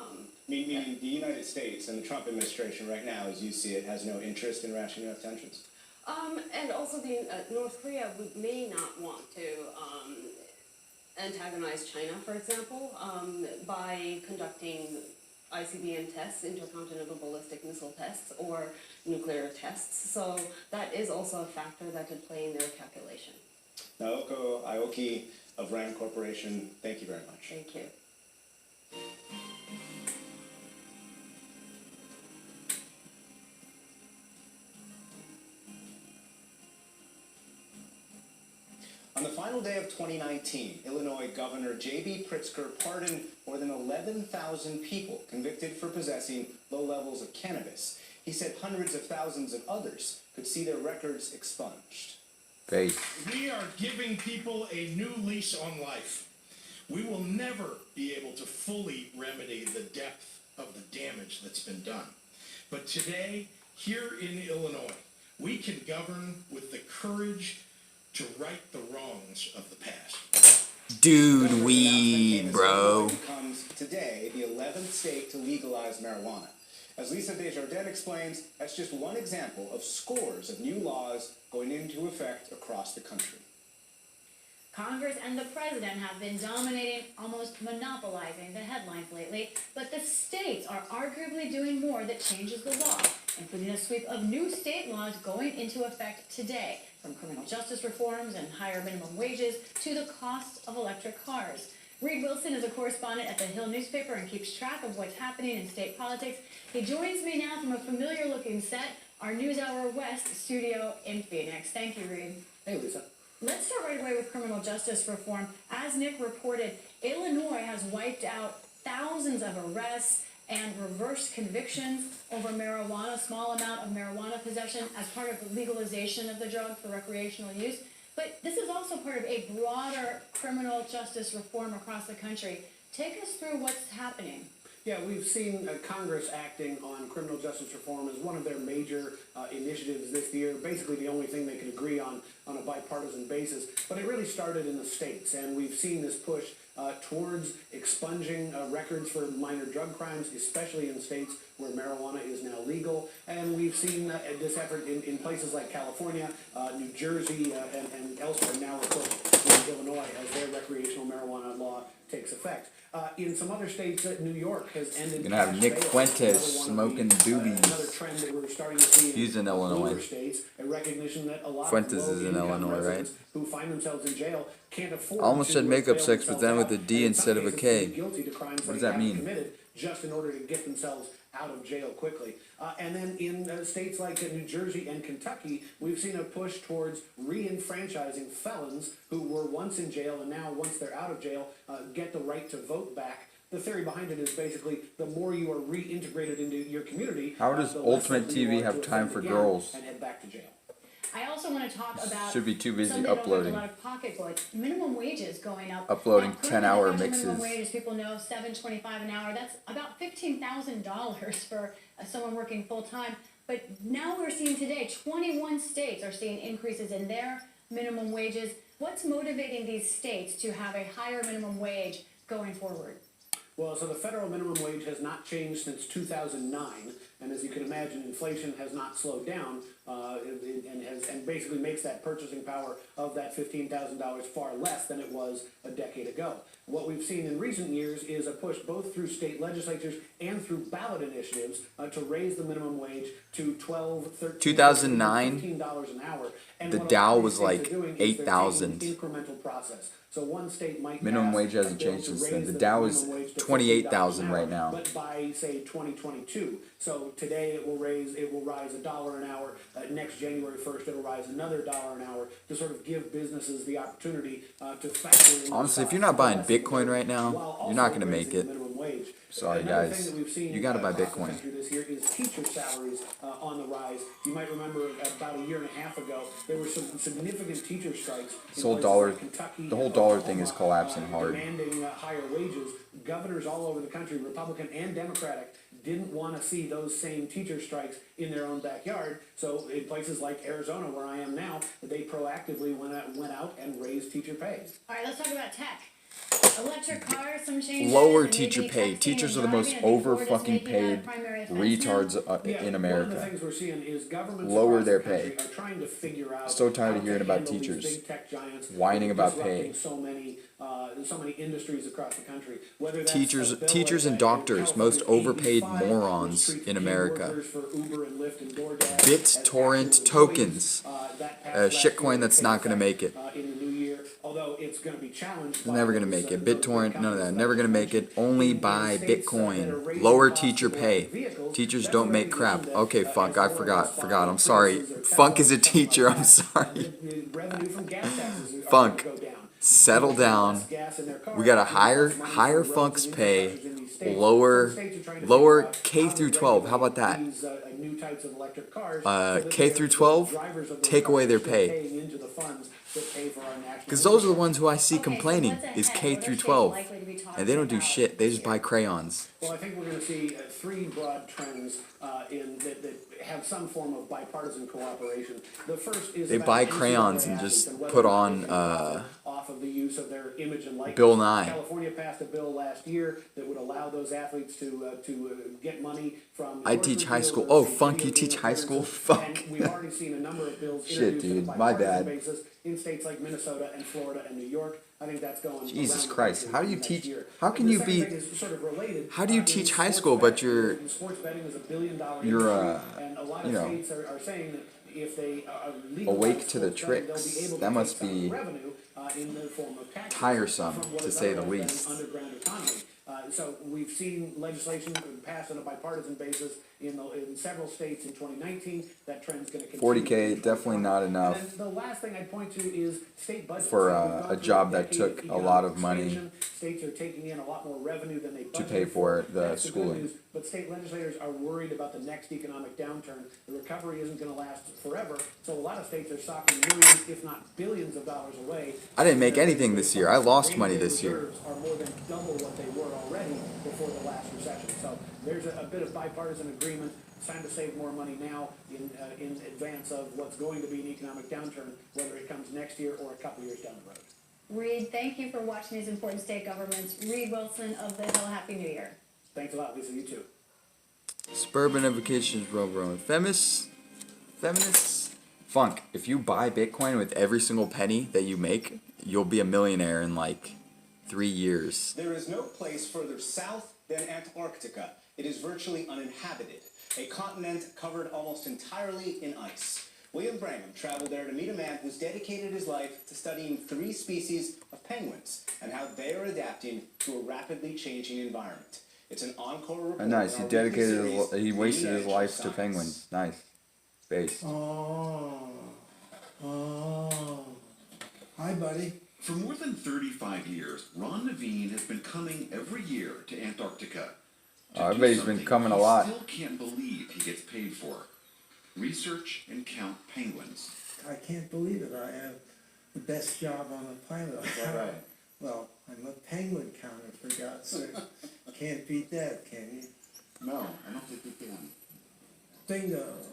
Meaning the United States and the Trump administration right now, as you see it, has no interest in rationing up tensions?
And also North Korea may not want to antagonize China, for example, by conducting ICBM tests, intercontinental ballistic missile tests, or nuclear tests. So that is also a factor that could play in their calculation.
Naoko Aoki of Rand Corporation, thank you very much.
Thank you.
On the final day of 2019, Illinois Governor J.B. Pritzker pardoned more than 11,000 people convicted for possessing low levels of cannabis. He said hundreds of thousands of others could see their records expunged.
We are giving people a new lease on life.
We will never be able to fully remedy the depth of the damage that's been done. But today, here in Illinois, we can govern with the courage to right the wrongs of the past.
Dude, weed, bro.
Becomes today the 11th state to legalize marijuana. As Lisa Desjardins explains, that's just one example of scores of new laws going into effect across the country.
Congress and the president have been dominating, almost monopolizing the headlines lately, but the states are arguably doing more that changes the law, including a sweep of new state laws going into effect today, from criminal justice reforms and higher minimum wages to the cost of electric cars. Reed Wilson is a correspondent at the Hill newspaper and keeps track of what's happening in state politics. He joins me now from a familiar-looking set, our NewsHour West studio in Phoenix. Thank you, Reed.
Hey, Lisa.
Let's start right away with criminal justice reform. As Nick reported, Illinois has wiped out thousands of arrests and reverse convictions over marijuana, small amount of marijuana possession as part of the legalization of the drug for recreational use. But this is also part of a broader criminal justice reform across the country. Take us through what's happening.
Yeah, we've seen Congress acting on criminal justice reform as one of their major initiatives this year, basically the only thing they could agree on a bipartisan basis. But it really started in the states, and we've seen this push towards expunging records for minor drug crimes, especially in states where marijuana is now legal. And we've seen this effort in places like California, New Jersey, and elsewhere now, of course, in Illinois, as their recreational marijuana law takes effect. In some other states, New York has ended.
You're gonna have Nick Fuentes smoking
Another
doobies.
trend that we're starting to see
He's in Illinois.
states, a recognition that a lot
Fuentes
of
is in
low-income
Illinois, right?
residents who find themselves in jail can't afford
I almost
to
said makeup
bail
sex, but then with a
themselves
D
out, and in
instead
some
of a
cases
K.
plead guilty to crimes
What does
they
that
haven't
mean?
committed just in order to get themselves out of jail quickly. And then in states like New Jersey and Kentucky, we've seen a push towards re-enfranchising felons who were once in jail and now, once they're out of jail, get the right to vote back. The theory behind it is basically the more you are reintegrated into your community,
How does
the less
Ultimate
likely you
TV
are
have
to
time
offend
for
again
girls?
and head back to jail.
I also want to talk about
Should be too busy
something that
uploading.
don't have a lot of pocketbooks. Minimum wages going up.
Uploading
Now, currently
10-hour
the federal minimum
mixes.
wage, as people know, $7.25 an hour. That's about $15,000 for someone working full time. But now we're seeing today, 21 states are seeing increases in their minimum wages. What's motivating these states to have a higher minimum wage going forward?
Well, so the federal minimum wage has not changed since 2009, and as you can imagine, inflation has not slowed down, and basically makes that purchasing power of that $15,000 far less than it was a decade ago. What we've seen in recent years is a push both through state legislatures and through ballot initiatives to raise the minimum wage to $12, $13,
2009,
$15 an hour. And
the
what a lot
Dow
of
was
these states
like
are doing is they're taking
8,000.
an incremental process. So one state might
Minimum
pass
wage hasn't
a bill
changed
to
since then.
raise
The Dow is
minimum wage to
28,000
$15
right
an
now.
hour, but by say 2022. So today it will rise $1 an hour. Next January 1st it'll rise another $1 an hour to sort of give businesses the opportunity to factor in.
Honestly, if you're not buying Bitcoin right now, you're not gonna make it. Sorry,
Another
guys.
thing that we've seen
You gotta buy
across the
Bitcoin.
country this year is teacher salaries on the rise. You might remember about a year and a half ago there were some significant teacher strikes.
This whole dollar, the whole dollar thing is collapsing hard.
Demanding higher wages. Governors all over the country, Republican and Democratic, didn't want to see those same teacher strikes in their own backyard. So in places like Arizona, where I am now, they proactively went out and raised teacher pay.
All right, let's talk about tech. Electric cars, some changes.
Lower
and
teacher
maybe
pay.
texting
Teachers are
and
the most
driving. I think
over
Ford is
fucking
making that a
paid
primary offense now.
retards
Yeah,
in
one of the
America.
things we're seeing is governments
Lower
across
their
the country
pay.
are trying to figure out
So tired
how
of hearing
to
about
handle these
teachers
big tech giants
whining
that are
about pay.
disrupting so many industries across the country. Whether that's
Teachers,
a bill
teachers
like
and
that,
doctors, most
California
overpaid
85,
morons
which treats
in
gig
America.
workers for Uber and Lyft and DoorDash
BitTorrent
as
tokens,
that passed last
shitcoin
year
that's
to
not
take
gonna make it.
effect, in the new year, although it's going to be challenged. by
Never gonna
those,
make it.
those
BitTorrent, none of that.
companies
Never gonna make it. Only buy Bitcoin. Lower teacher pay. Teachers don't make crap. Okay, Funk, I forgot. I'm sorry. Funk is a teacher. I'm sorry.
Revenue from gas taxes are
Funk,
going to go down.
settle down. We got a higher Funk's pay, lower K through 12. How about that? K through 12, take away their pay.
that pay for our national.
Because those are the ones who I see
Okay, so
complaining,
what's
is
ahead?
K
What are
through
states
12.
likely to be talking
And they don't do
about
shit, they
this
just
year?
buy crayons.
Well, I think we're going to see three broad trends that have some form of bipartisan cooperation. The first is
They
about
buy
NCAA
crayons and
athletes
just
and whether
put
or not
on,
they can profit off of the use of their image and likeness.
Bill Nye.
California passed a bill last year that would allow those athletes to get money from.
I teach high school.
endorsement
Oh,
deals
fuck,
and
you
video
teach
game
high school?
appearances,
Fuck.
And we've already seen a number of bills
Shit,
introduced
dude,
on a
my
bipartisan
bad.
basis in states like Minnesota and Florida and New York. I think that's going.
Jesus
around the
Christ,
country
how do you
next
teach,
year.
how can
The
you
second
be,
thing is sort of related,
how do you
in
teach high
sports
school, but
betting.
you're,
Sports betting is $1 billion
you're,
industry, and a lot of
you know,
states are saying that if they legalize
awake to the
sports betting, they'll be
tricks?
able to
That
take
must
some of the
be
revenue in the form of taxes
tiresome,
from what
to
is
say the
otherwise been
least.
underground economy. So we've seen legislation passed on a bipartisan basis in several states in 2019. That trend's going to continue.
40K, definitely not enough
And then the last thing I'd point to is state budgets.
for
We've gone
a
through
job that
decade of
took a lot of
economic
money
expansion. States are taking in a lot more revenue than they
to
budgeted
pay for the
That's good
schooling.
news. But state legislators are worried about the next economic downturn. The recovery isn't going to last forever, so a lot of states are socking millions, if not billions of dollars away.
I didn't make anything this year. I lost money this year.
Reserves are more than double what they were already before the last recession. So there's a bit of bipartisan agreement. It's time to save more money now in advance of what's going to be an economic downturn, whether it comes next year or a couple years down the road.
Reed, thank you for watching these important state governments. Reed Wilson of the Hill, Happy New Year.
Thanks a lot, Lisa. You too.
Suburban Vacations Railroad. Feminists. Funk, if you buy Bitcoin with every single penny that you make, you'll be a millionaire in like 3 years.
There is no place further south than Antarctica. It is virtually uninhabited, a continent covered almost entirely in ice. William Brangham traveled there to meet a man who's dedicated his life to studying 3 species of penguins and how they are adapting to a rapidly changing environment. It's an encore report.
Nice, he
in our
dedicated,
weekly series,
he wasted
The
his
Edge
life
of
to
Science.
penguins. Nice. Based.
Hi, buddy.
For more than 35 years, Ron Naveen has been coming every year to Antarctica.
I bet he's been coming a lot.
He still can't believe he gets paid for. Research and count penguins.
I can't believe it. I have the best job on the planet.
All right.
Well, I'm a penguin counter, for God's sake. Can't beat that, can you?
No, I don't think we can.
Bingo.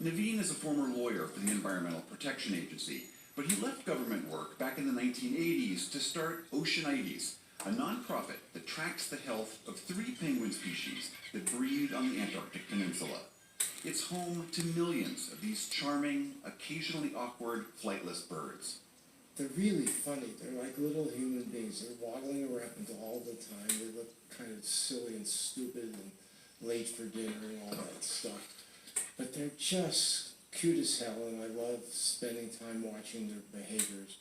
Naveen is a former lawyer for the Environmental Protection Agency, but he left government work back in the 1980s to start Oceanites, a nonprofit that tracks the health of 3 penguin species that breed on the Antarctic Peninsula. It's home to millions of these charming, occasionally awkward, flightless birds.
They're really funny. They're like little human beings. They're waddling around all the time. They look kind of silly and stupid and late for dinner and all that stuff. But they're just cute as hell, and I love spending time watching their behaviors.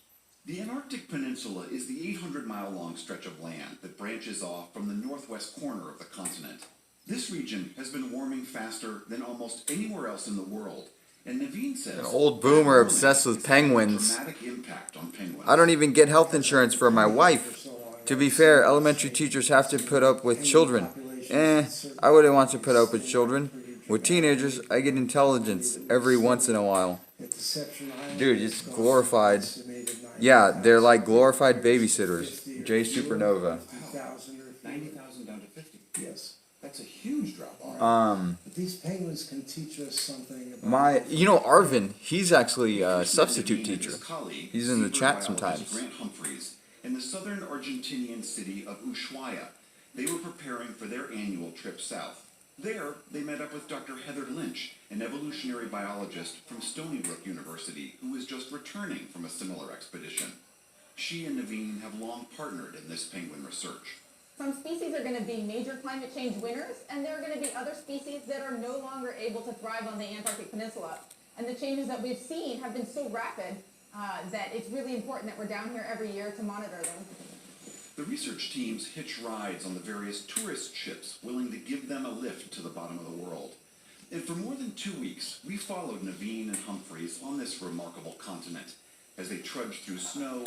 The Antarctic Peninsula is the 800-mile-long stretch of land that branches off from the northwest corner of the continent. This region has been warming faster than almost anywhere else in the world, and Naveen says
An old boomer obsessed with penguins.
dramatic impact on penguins.
I don't even get health insurance for my wife. To be fair, elementary teachers have to put up with children. I wouldn't want to put up with children. With teenagers, I get intelligence every once in a while. Dude, it's glorified. Yeah, they're like glorified babysitters. J Supernova.
90,000 down to 50. Yes.
That's a huge drop.
But these penguins can teach us something about...
Arvin, he's actually a substitute teacher. He's in the chat sometimes.
Grant Humphreys in the southern Argentinian city of Ushuaia. They were preparing for their annual trip south. There, they met up with Dr. Heather Lynch, an evolutionary biologist from Stony Brook University, who was just returning from a similar expedition. She and Naveen have long partnered in this penguin research.
Some species are going to be major climate change winners, and there are going to be other species that are no longer able to thrive on the Antarctic Peninsula. And the changes that we've seen have been so rapid that it's really important that we're down here every year to monitor them.
The research teams hitch rides on the various tourist ships willing to give them a lift to the bottom of the world. And for more than 2 weeks, we followed Naveen and Humphreys on this remarkable continent as they trudged through snow,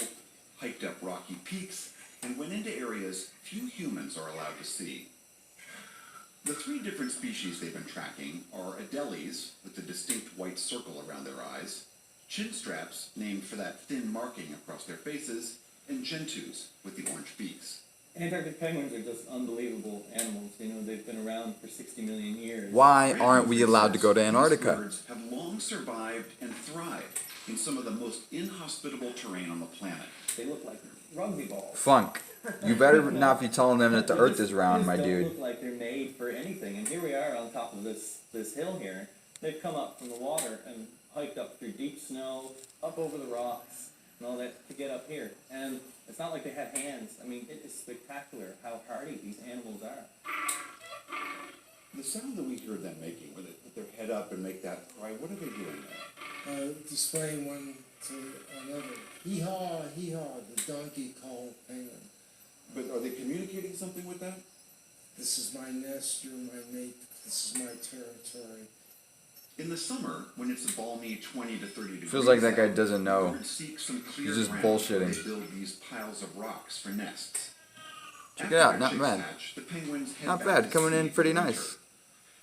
hiked up rocky peaks, and went into areas few humans are allowed to see. The 3 different species they've been tracking are Adeles, with the distinct white circle around their eyes, chin straps, named for that thin marking across their faces, and gentoos with the orange beaks.
Antarctic penguins are just unbelievable animals. You know, they've been around for 60 million years.
Why aren't we allowed to go to
These
Antarctica?
birds have long survived and thrived in some of the most inhospitable terrain on the planet.
They look like rugby balls.
Funk. You better not be telling them that the Earth is round, my
They
dude.
look like they're made for anything. And here we are on top of this hill here. They've come up from the water and hiked up through deep snow, up over the rocks, and all that to get up here. And it's not like they have hands. I mean, it is spectacular how hardy these animals are.
The sound that we hear them making when they put their head up and make that cry, what are they doing there?
Displaying one to another. Hee-haw, hee-haw, the donkey call penguin.
But are they communicating something with that?
This is my nest, you're my mate, this is my territory.
In the summer, when it's a balmy 20 to 30 degrees
Feels like that guy
out,
doesn't know.
birds seek some clear
He's just
ground where
bullshitting.
They build these piles of rocks for nests.
Check
After
it out,
their
not
chicks
bad.
hatch, the penguins head
Not
back
bad,
to
coming
sea
in
for
pretty
the winter.
nice.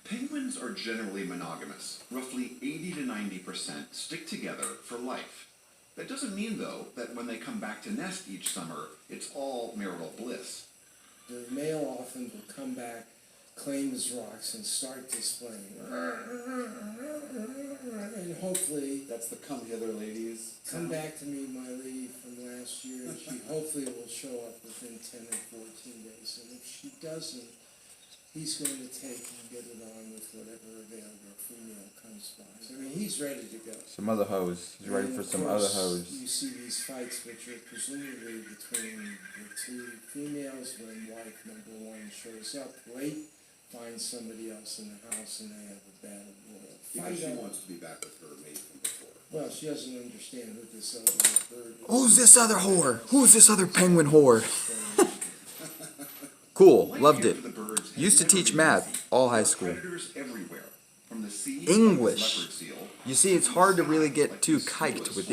Penguins are generally monogamous. Roughly 80 to 90% stick together for life. That doesn't mean, though, that when they come back to nest each summer, it's all marital bliss.
The male often will come back, claim his rocks, and start displaying. And hopefully,
That's the come hither ladies.
come back to me, my lady from last year, and she hopefully will show up within 10 or 14 days. And if she doesn't, he's going to take and get it on with whatever available female comes by. I mean, he's ready to go.
Some other hoes. He's ready
And
for
of
some
course,
other hoes.
You see these fights, which are presumably between the two females when wife number one shows up late, finds somebody else in the house, and they have a battle royal.
Because she
Fight
wants to be back with her mate from before.
Well, she doesn't understand who this other bird is.
Who's this other whore? Who's this other penguin whore? Cool, loved it. Used to teach math, all high school.
Predators everywhere, from the sea,
English.
leopard seal,
You see, it's hard to really get too kiked with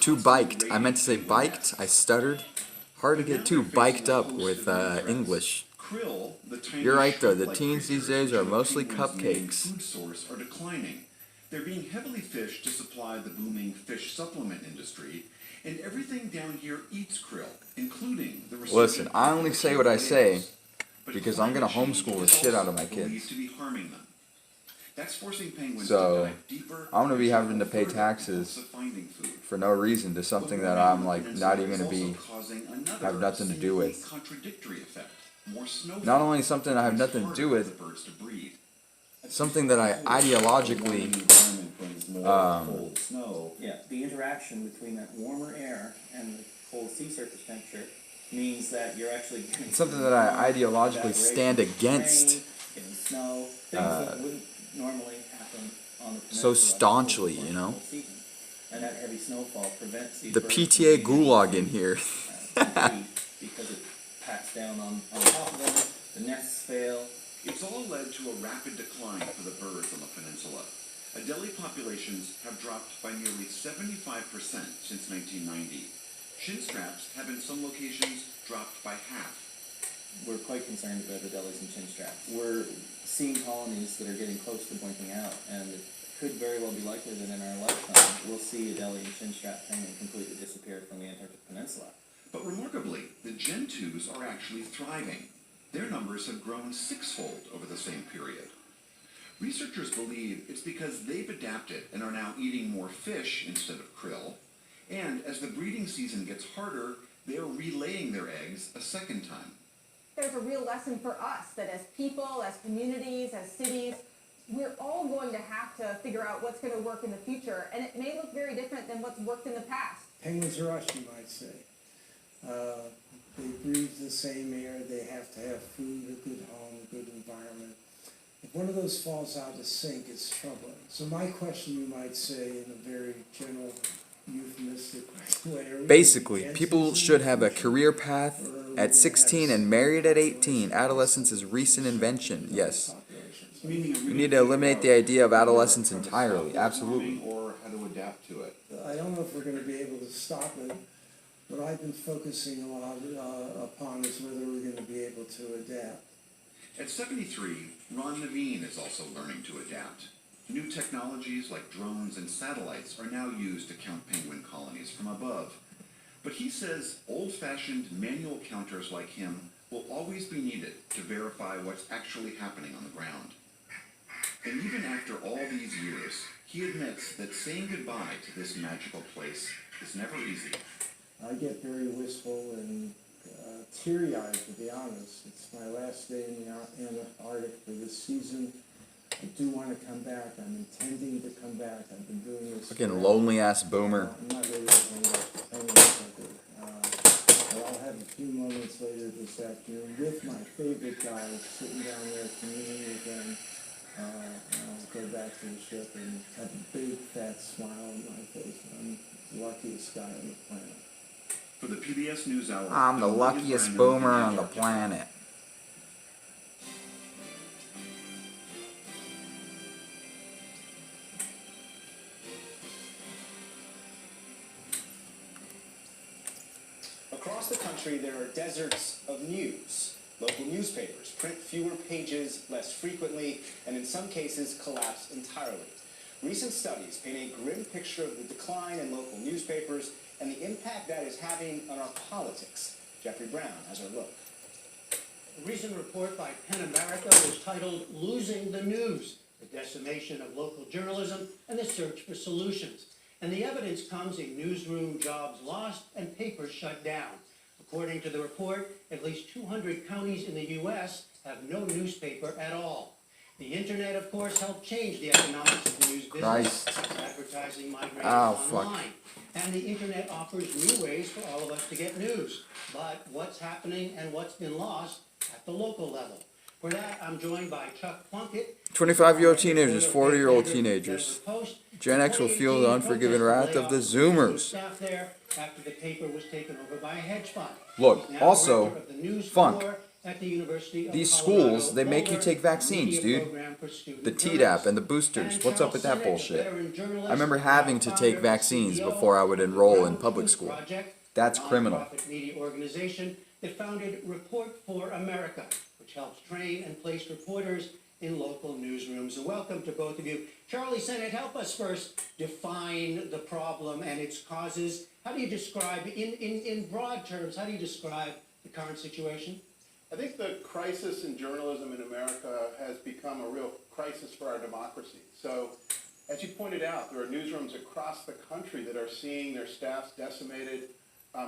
too biked. I meant to say biked. I stuttered. Hard to get too biked up with English.
krill, the tiny
You're right though. The
shrimp-like
teens these
creatures
days are
that
mostly
penguins' main
cupcakes.
food source are declining. They're being heavily fished to supply the booming fish supplement industry, and everything down here eats krill, including the
Listen, I only say what I say
But
because I'm gonna
climate change
homeschool the
is
shit out of
also
my
believed
kids.
to be harming them. That's forcing penguins
So
to dive deeper
I'm gonna be
and
having to pay
further in
taxes
hopes of finding food.
for no reason to something that I'm like not even gonna be have nothing to do with.
Contradictory effect. More snowfall.
Not only something I have nothing to do with,
birds to breed.
something that I ideologically
Cold snow. Yeah, the interaction between that warmer air and the cold sea surface temperature means that you're actually getting
something that I ideologically stand against
getting snow, things that wouldn't normally happen on the
so
peninsula
staunchly,
over the
you know.
whole season. And that heavy snowfall prevents these
The
birds
PTA
from being
gulag in here.
because it packs down on top of them, the nests fail.
It's all led to a rapid decline for the birds on the peninsula. Adelie populations have dropped by nearly 75% since 1990. Chin straps have in some locations dropped by half.
We're quite concerned about Adelies and chin straps. We're seeing colonies that are getting close to blinking out, and it could very well be likely that in our lifetime we'll see Adelie and chin strap penguin completely disappear from the Antarctic Peninsula.
But remarkably, the gentoos are actually thriving. Their numbers have grown sixfold over the same period. Researchers believe it's because they've adapted and are now eating more fish instead of krill, and as the breeding season gets harder, they're relaying their eggs a second time.
There's a real lesson for us that as people, as communities, as cities, we're all going to have to figure out what's going to work in the future, and it may look very different than what's worked in the past.
Penguins are us, you might say. They breathe the same air, they have to have food, a good home, a good environment. If one of those falls out to sink, it's troubling. So my question, you might say, in a very general, euphemistic way.
Basically, people should have a career path at 16 and married at 18. Adolescence is recent invention. Yes. We need to eliminate the idea of adolescence entirely. Absolutely.
Or how to adapt to it.
I don't know if we're going to be able to stop it. What I've been focusing a lot upon is whether we're going to be able to adapt.
At 73, Ron Naveen is also learning to adapt. New technologies like drones and satellites are now used to count penguin colonies from above. But he says old-fashioned manual counters like him will always be needed to verify what's actually happening on the ground. And even after all these years, he admits that saying goodbye to this magical place is never easy.
I get very wistful and teary-eyed, to be honest. It's my last day in the Arctic for this season. I do want to come back. I'm intending to come back. I've been doing this.
Fucking lonely ass boomer.
I'm not ready to hang up the penguin. But I'll have a few moments later this afternoon with my favorite guys, sitting down there communing with them. I'll go back to the ship and have a big fat smile on my face. I'm the luckiest guy on the planet.
For the PBS NewsHour,
I'm the luckiest boomer on the planet.
Across the country, there are deserts of news. Local newspapers print fewer pages less frequently, and in some cases collapse entirely. Recent studies paint a grim picture of the decline in local newspapers and the impact that is having on our politics. Jeffrey Brown has our look.
A recent report by PEN America was titled "Losing the News: The Decimation of Local Journalism and the Search for Solutions." And the evidence comes in newsroom jobs lost and papers shut down. According to the report, at least 200 counties in the U.S. have no newspaper at all. The internet, of course, helped change the economics of the news business. Advertising migrated online. And the internet offers new ways for all of us to get news. But what's happening and what's been lost at the local level? For that, I'm joined by Chuck Plunkett.
25-year-old teenagers, 40-year-old teenagers. Gen X will feel the unforgiving wrath of the Zoomers.
After the paper was taken over by a hedge fund.
Look, also, Funk. These schools, they make you take vaccines, dude. The Tdap and the boosters. What's up with that bullshit? I remember having to take vaccines before I would enroll in public school. That's criminal.
Media organization that founded Report for America, which helps train and place reporters in local newsrooms. And welcome to both of you. Charlie Sennett, help us first define the problem and its causes. How do you describe, in broad terms, how do you describe the current situation?
I think the crisis in journalism in America has become a real crisis for our democracy. So, as you pointed out, there are newsrooms across the country that are seeing their staffs decimated.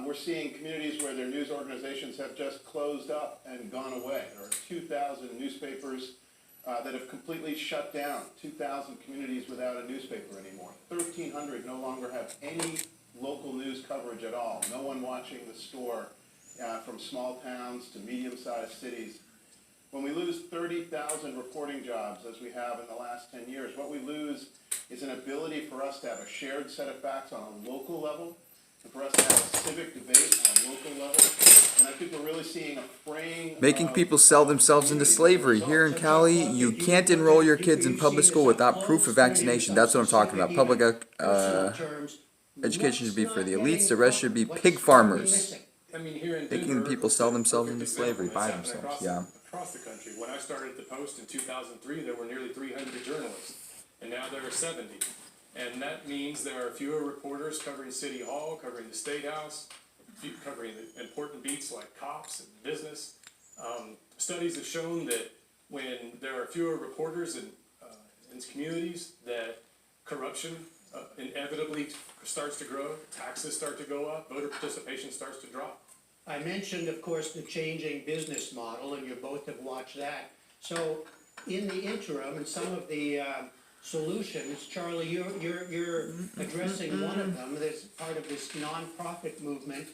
We're seeing communities where their news organizations have just closed up and gone away. There are 2,000 newspapers that have completely shut down, 2,000 communities without a newspaper anymore. 1,300 no longer have any local news coverage at all. No one watching the store from small towns to medium-sized cities. When we lose 30,000 reporting jobs, as we have in the last 10 years, what we lose is an ability for us to have a shared set of facts on a local level, and for us to have a civic debate on a local level. And I think we're really seeing a fraying.
Making people sell themselves into slavery. Here in Cali, you can't enroll your kids in public school without proof of vaccination. That's what I'm talking about. Public education should be for the elites. The rest should be pig farmers.
I mean, here in
Making people sell themselves into slavery by themselves. Yeah.
Across the country. When I started at the Post in 2003, there were nearly 300 journalists, and now there are 70. And that means there are fewer reporters covering City Hall, covering the State House, covering the important beats like cops and business. Studies have shown that when there are fewer reporters in communities, that corruption inevitably starts to grow, taxes start to go up, voter participation starts to drop.
I mentioned, of course, the changing business model, and you both have watched that. So, in the interim, and some of the solutions, Charlie, you're addressing one of them. That's part of this nonprofit movement.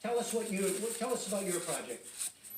Tell us about your project.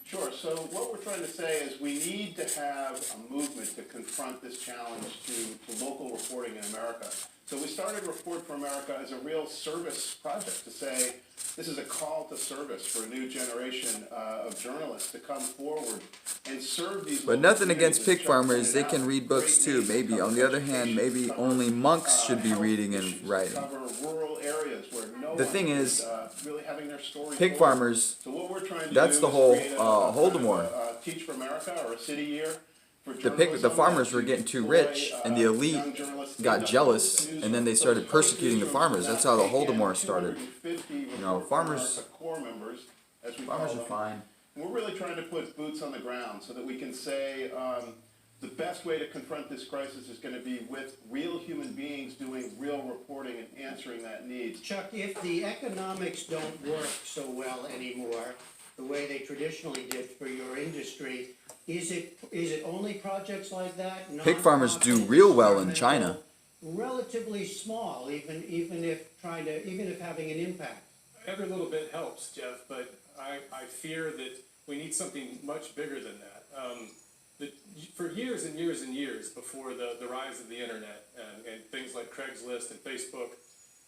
Sure. So what we're trying to say is we need to have a movement to confront this challenge to local reporting in America. So we started Report for America as a real service project to say this is a call to service for a new generation of journalists to come forward and serve these.
But nothing against pig farmers. They can read books too, maybe. On the other hand, maybe only monks should be reading and writing.
Cover rural areas where no
The thing
one
is,
really having their story
pig
told.
farmers,
So what we're trying to
that's
do
the
is
whole
create
Holodomor.
Teach for America or a city year for
the
journalism,
farmers were
to
getting too
deploy,
rich, and the elite
young journalists
got
into
jealous,
newsrooms.
and then they
So
started
there's 20
persecuting the
newsrooms
farmers.
that
That's how the
take in
Holodomor started.
250
You know,
Report for
farmers,
America core members, as we
farmers
call
are
them.
fine.
And we're really trying to put boots on the ground so that we can say the best way to confront this crisis is going to be with real human beings doing real reporting and answering that need.
Chuck, if the economics don't work so well anymore, the way they traditionally did for your industry, is it only projects like that?
Pig farmers do real well in China.
Relatively small, even if having an impact.
Every little bit helps, Jeff, but I fear that we need something much bigger than that. For years and years and years before the rise of the internet and things like Craigslist and Facebook,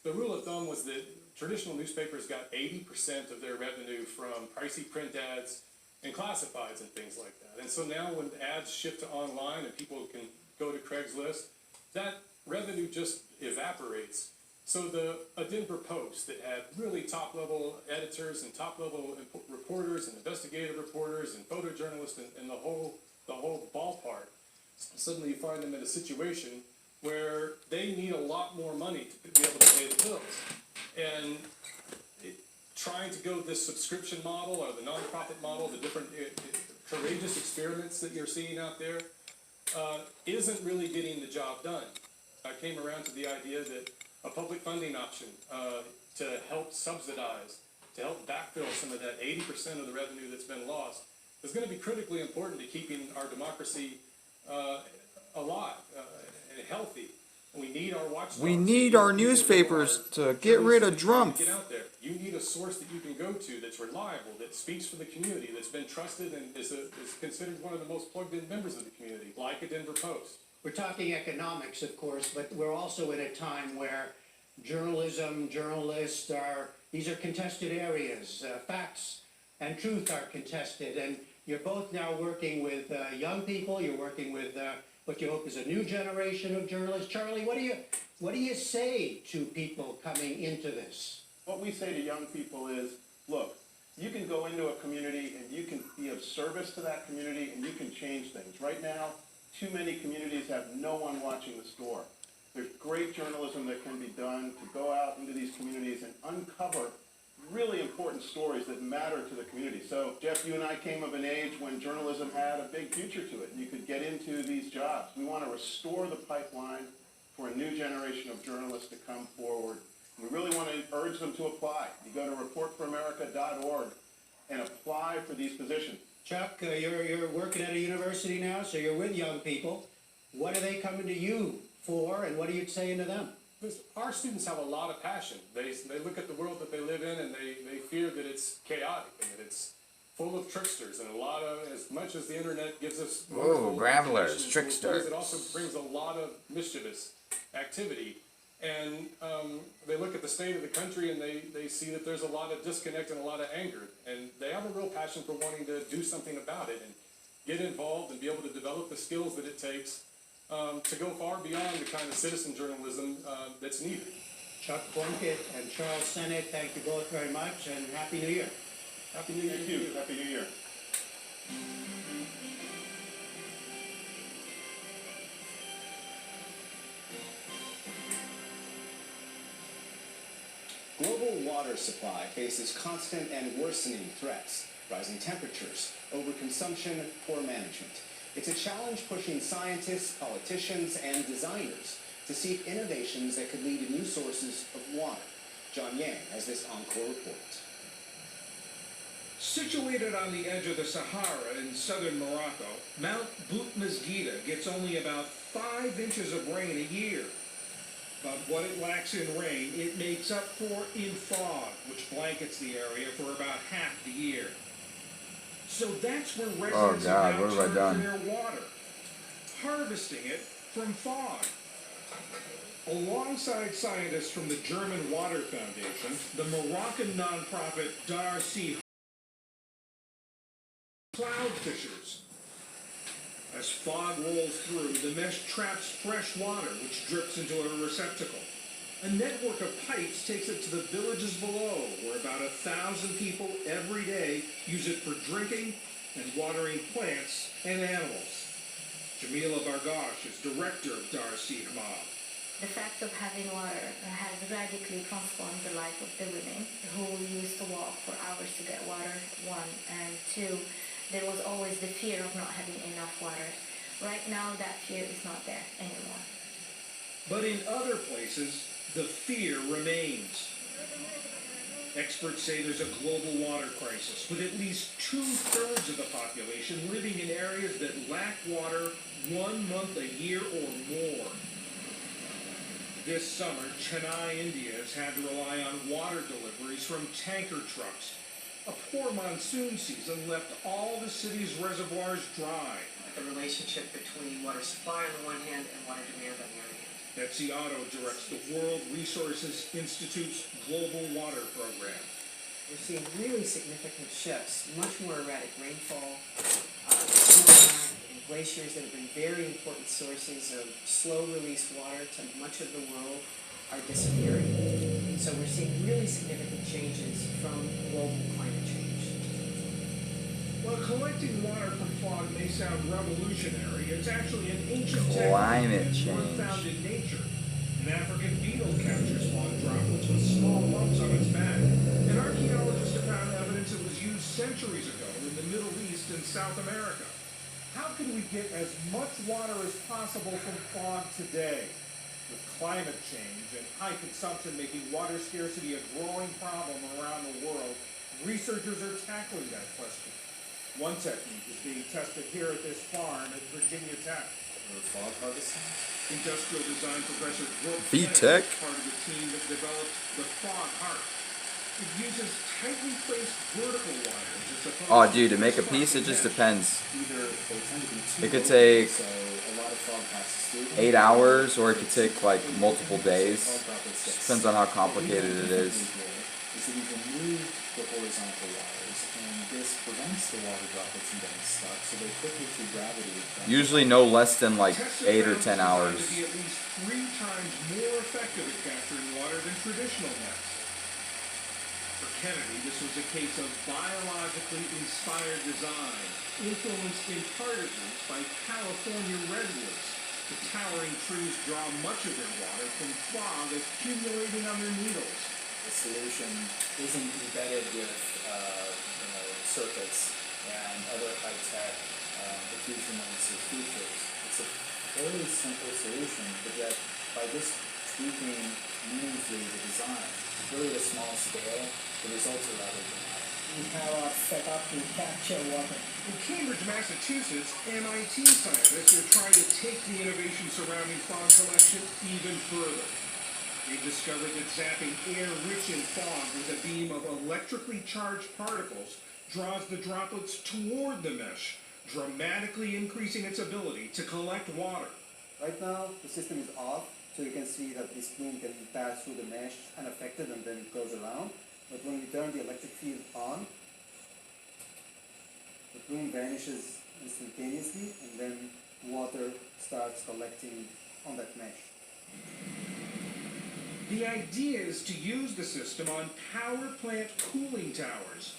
the rule of thumb was that traditional newspapers got 80% of their revenue from pricey print ads and classifieds and things like that. And so now when ads shift to online and people can go to Craigslist, that revenue just evaporates. So a Denver Post that had really top-level editors and top-level reporters and investigative reporters and photojournalists and the whole ballpark, suddenly you find them in a situation where they need a lot more money to be able to pay the bills. And trying to go this subscription model or the nonprofit model, the different courageous experiments that you're seeing out there, isn't really getting the job done. I came around to the idea that a public funding option to help subsidize, to help backfill some of that 80% of the revenue that's been lost is going to be critically important to keeping our democracy alive and healthy. We need our watchdogs.
We need our newspapers to get rid of Trump.
Get out there. You need a source that you can go to that's reliable, that speaks for the community, that's been trusted and is considered one of the most plugged-in members of the community, like a Denver Post.
We're talking economics, of course, but we're also in a time where journalism, journalists these are contested areas. Facts and truth are contested, and you're both now working with young people. You're working with what you hope is a new generation of journalists. Charlie, what do you say to people coming into this?
What we say to young people is, look, you can go into a community and you can be of service to that community and you can change things. Right now, too many communities have no one watching the store. There's great journalism that can be done to go out into these communities and uncover really important stories that matter to the community. So, Jeff, you and I came of an age when journalism had a big future to it. You could get into these jobs. We want to restore the pipeline for a new generation of journalists to come forward. We really want to urge them to apply. You go to reportforamerica.org and apply for these positions.
Chuck, you're working at a university now, so you're with young people. What are they coming to you for, and what are you saying to them?
Our students have a lot of passion. They look at the world that they live in and they fear that it's chaotic and that it's full of tricksters and a lot of, as much as the internet gives us
Gravelers, tricksters.
It also brings a lot of mischievous activity. And they look at the state of the country and they see that there's a lot of disconnect and a lot of anger. And they have a real passion for wanting to do something about it and get involved and be able to develop the skills that it takes to go far beyond the kind of citizen journalism that's needed.
Chuck Plunkett and Charles Sennett, thank you both very much, and Happy New Year.
Happy New Year
to you. Happy New Year.
Global water supply faces constant and worsening threats, rising temperatures, overconsumption, poor management. It's a challenge pushing scientists, politicians, and designers to seek innovations that could lead to new sources of water. John Yang has this encore report.
Situated on the edge of the Sahara in southern Morocco, Mount Bout Mesguida gets only about 5 inches of rain a year. But what it lacks in rain, it makes up for in fog, which blankets the area for about half the year. So that's where residents have now turned to their water, harvesting it from fog. Alongside scientists from the German Water Foundation, the Moroccan nonprofit Dar Si cloud fishers. As fog rolls through, the mesh traps fresh water, which drips into a receptacle. A network of pipes takes it to the villages below, where about 1,000 people every day use it for drinking and watering plants and animals. Jamila Bargash is director of Darcy Hamad.
The fact of having water has radically transformed the life of the women who used to walk for hours to get water, one, and two, there was always the fear of not having enough water. Right now, that fear is not there anymore.
But in other places, the fear remains. Experts say there's a global water crisis, with at least 2/3 of the population living in areas that lack water 1 month a year or more. This summer, Chennai, India has had to rely on water deliveries from tanker trucks. A poor monsoon season left all the city's reservoirs dry.
The relationship between water supply on the one hand and water demand on the other hand.
Betsy Otto directs the World Resources Institute's Global Water Program.
We're seeing really significant shifts, much more erratic rainfall, Gulag and glaciers that have been very important sources of slow-release water to much of the world are disappearing. So we're seeing really significant changes from global climate change.
While collecting water from fog may sound revolutionary, it's actually an ancient
Climate
technique
change.
found in nature. An African beetle captures fog droplets with small lumps on its back. And archaeologists have found evidence it was used centuries ago in the Middle East and South America.
How can we get as much water as possible from fog today? With climate change and high consumption making water scarcity a growing problem around the world, researchers are tackling that question. One technique is being tested here at this farm at Virginia Tech.
Fog harvesting?
Industrial design professor Brooke
VTech?
is part of the team that developed the Fog Heart. It uses tightly placed vertical wires as opposed
Oh, dude, to make a piece, it just depends.
Either they tend to be too
It could
open,
take
so a lot of fog passes through them.
8 hours, or it could take like multiple days.
Fog droplets get
Depends on how complicated it is.
Is that you've removed the horizontal wires, and this prevents the water droplets from getting stuck, so they quickly through gravity.
Usually no less than like 8 or 10 hours.
to be at least 3 times more effective at capturing water than traditional nets. For Kennedy, this was a case of biologically inspired design, influenced in part at least by California redwoods. The towering trees draw much of their water from fog accumulating on their needles.
The solution isn't embedded with circuits and other high-tech diffusion-oriented features. It's a fairly simple solution, but yet by just tweaking meaningfully the design, really at a small scale, the results are rather dramatic.
We have our setup to capture water.
In Cambridge, Massachusetts, MIT scientists are trying to take the innovation surrounding fog collection even further. They discovered that zapping air rich in fog with a beam of electrically charged particles draws the droplets toward the mesh, dramatically increasing its ability to collect water.
Right now, the system is off, so you can see that this plume can pass through the mesh unaffected and then it goes around. But when we turn the electric field on, the plume vanishes instantaneously and then water starts collecting on that mesh.
The idea is to use the system on power plant cooling towers.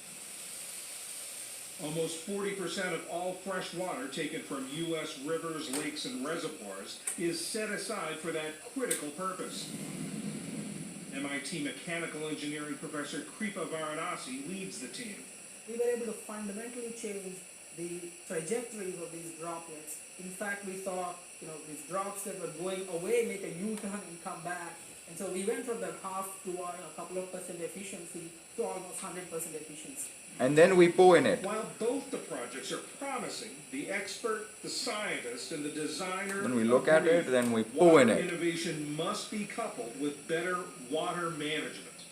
Almost 40% of all fresh water taken from U.S. rivers, lakes, and reservoirs is set aside for that critical purpose. MIT mechanical engineering professor Kripa Varanasi leads the team.
We were able to fundamentally change the trajectories of these droplets. In fact, we saw, these drops that were going away make a U-turn and come back. And so we went from that half to a couple of percent efficiency to almost 100% efficiency.
And then we poo in it.
While both the projects are promising, the expert, the scientist, and the designer
When we look at
agree
it, then we poo in
water
it.
innovation must be coupled with better water management.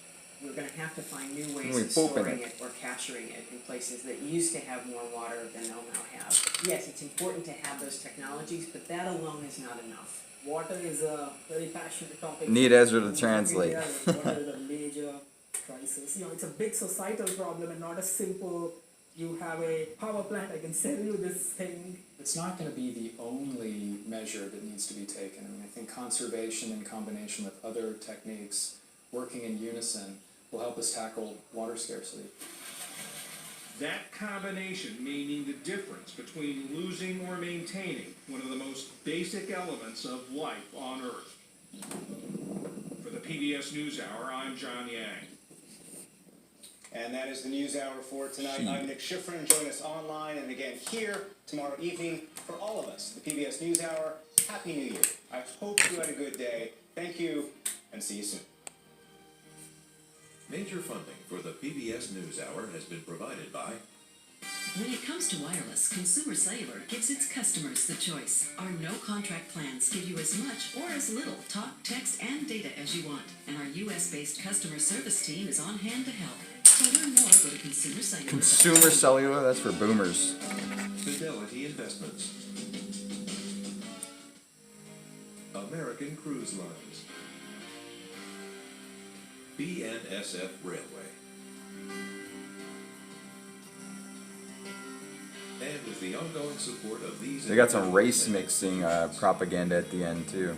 We're going to have to find new
We
ways of
poop in
storing
it.
it or capturing it in places that used to have more water than they'll now have. Yes, it's important to have those technologies, but that alone is not enough.
Water is a very passionate topic.
Need Ezra to translate.
Water is a major crisis. It's a big societal problem and not a simple, you have a power plant, I can sell you this thing.
It's not going to be the only measure that needs to be taken. I think conservation in combination with other techniques working in unison will help us tackle water scarcity.
That combination may mean the difference between losing or maintaining one of the most basic elements of life on Earth. For the PBS NewsHour, I'm John Yang.
And that is the NewsHour for tonight. I'm Nick Schifrin. Join us online and again here tomorrow evening for all of us, the PBS NewsHour. Happy New Year. I hope you had a good day. Thank you, and see you soon.
Major funding for the PBS NewsHour has been provided by...
When it comes to wireless, Consumer Cellular gives its customers the choice. Our no-contract plans give you as much or as little talk, text, and data as you want. And our U.S.-based customer service team is on hand to help. To learn more, go to Consumer Cellular.
Consumer Cellular, that's for boomers.
Fidelity Investments. American Cruise Lines. BNSF Railway. And with the ongoing support of these...
They got some race mixing propaganda at the end, too.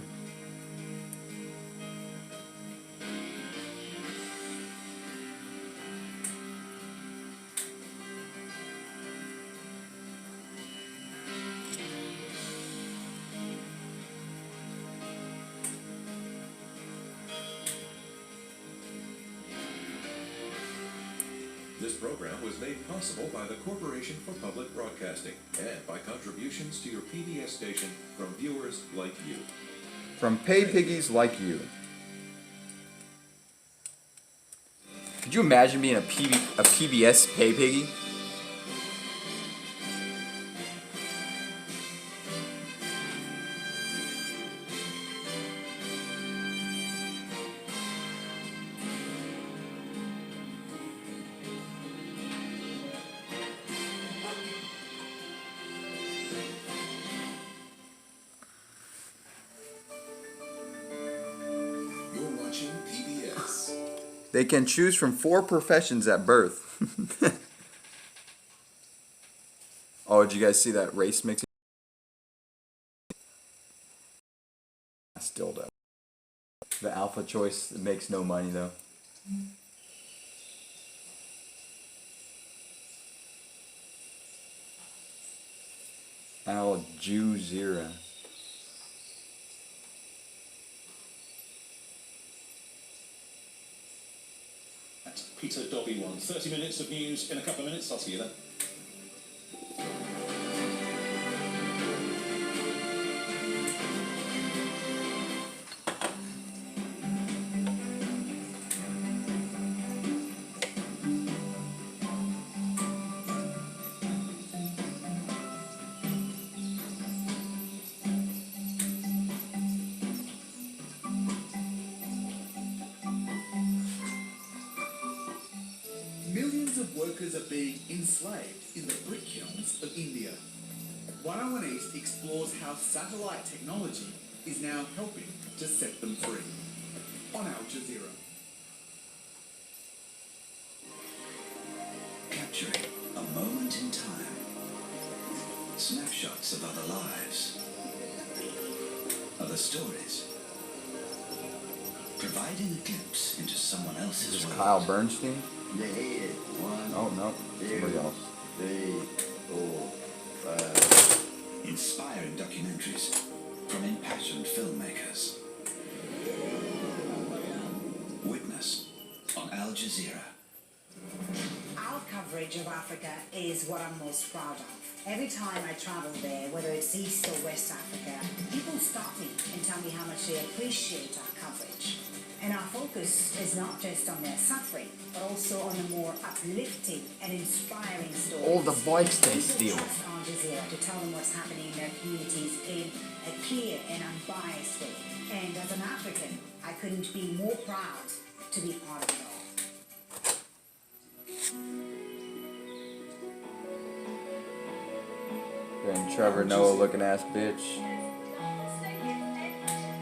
This program was made possible by the Corporation for Public Broadcasting and by contributions to your PBS station from viewers like you.
From pay piggies like you. Could you imagine being a PBS pay piggy? They can choose from 4 professions at birth. Oh, did you guys see that race mixing? Still does. The alpha choice makes no money though. Al Jazeera.
Peter Dobby 1. 30 minutes of news in a couple of minutes. I'll see you then.
Millions of workers are being enslaved in the brick kilns of India. 101 East explores how satellite technology is now helping to set them free. On Al Jazeera.
Capturing a moment in time. Snapshots of other lives. Other stories. Providing a glimpse into someone else's
Is this
world.
Kyle Bernstein?
They hate it. 1,
Oh no, somebody else.
3, 4, 5. Inspiring documentaries from impassioned filmmakers. Witness on Al Jazeera.
Our coverage of Africa is what I'm most proud of. Every time I travel there, whether it's East or West Africa, people stop me and tell me how much they appreciate our coverage. And our focus is not just on their suffering, but also on the more uplifting and inspiring stories.
All the bikes they steal.
People trust Al Jazeera to tell them what's happening in their communities in a clear and unbiased way. And as an African, I couldn't be more proud to be part of it all.
And Trevor Noah looking ass bitch.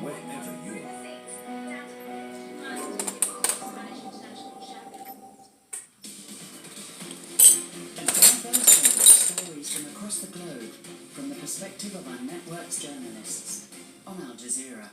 Wherever you are.
And for our first stories from across the globe, from the perspective of our network's journalists, on Al Jazeera.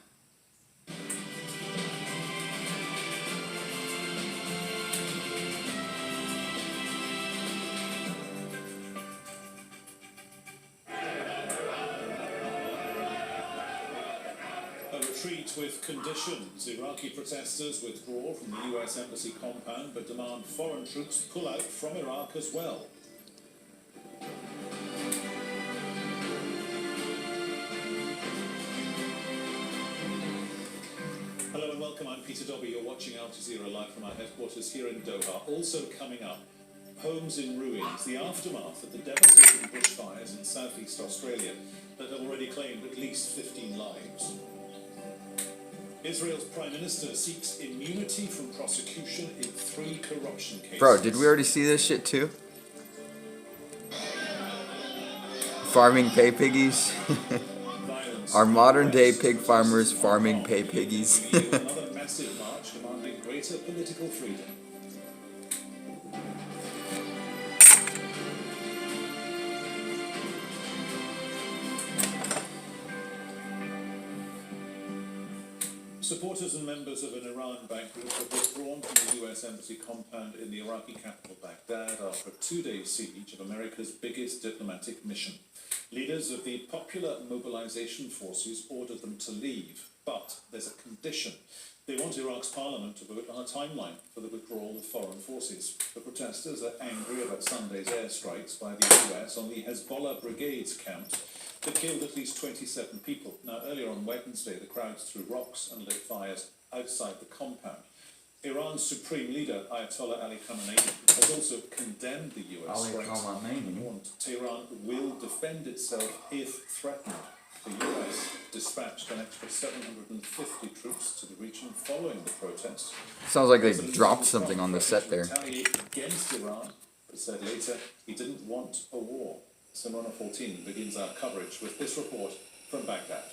retreat with conditions. Iraqi protesters withdraw from the US Embassy compound but demand foreign troops pull out from Iraq as well. Hello and welcome, I'm Peter Dobby. You're watching Al Jazeera live from our headquarters here in Doha. Also coming up, homes in ruins, the aftermath of the devastating bushfires in southeast Australia that have already claimed at least 15 lives. Israel's Prime Minister seeks immunity from prosecution in 3 corruption cases.
Bro, did we already see this shit too? Farming pay piggies. Our modern day pig farmers farming pay piggies.
Another massive march demanding greater political freedom. Supporters and members of an Iran-backed group have withdrawn from the US Embassy compound in the Iraqi capital Baghdad after a 2-day siege of America's biggest diplomatic mission. Leaders of the Popular Mobilization Forces ordered them to leave, but there's a condition. They want Iraq's parliament to vote on a timeline for the withdrawal of foreign forces. The protesters are angry about Sunday's airstrikes by the US on the Hezbollah brigade's count that killed at least 27 people. Now, earlier on Wednesday, the crowds threw rocks and lit fires outside the compound. Iran's supreme leader, Ayatollah Ali Khamenei, has also condemned the US strikes and warned Tehran will defend itself if threatened. The US dispatched an extra 750 troops to the region following the protests.
Sounds like they dropped something on the set there.
Retaliate against Iran, but said later he didn't want a war. Simona 14 begins our coverage with this report from Baghdad.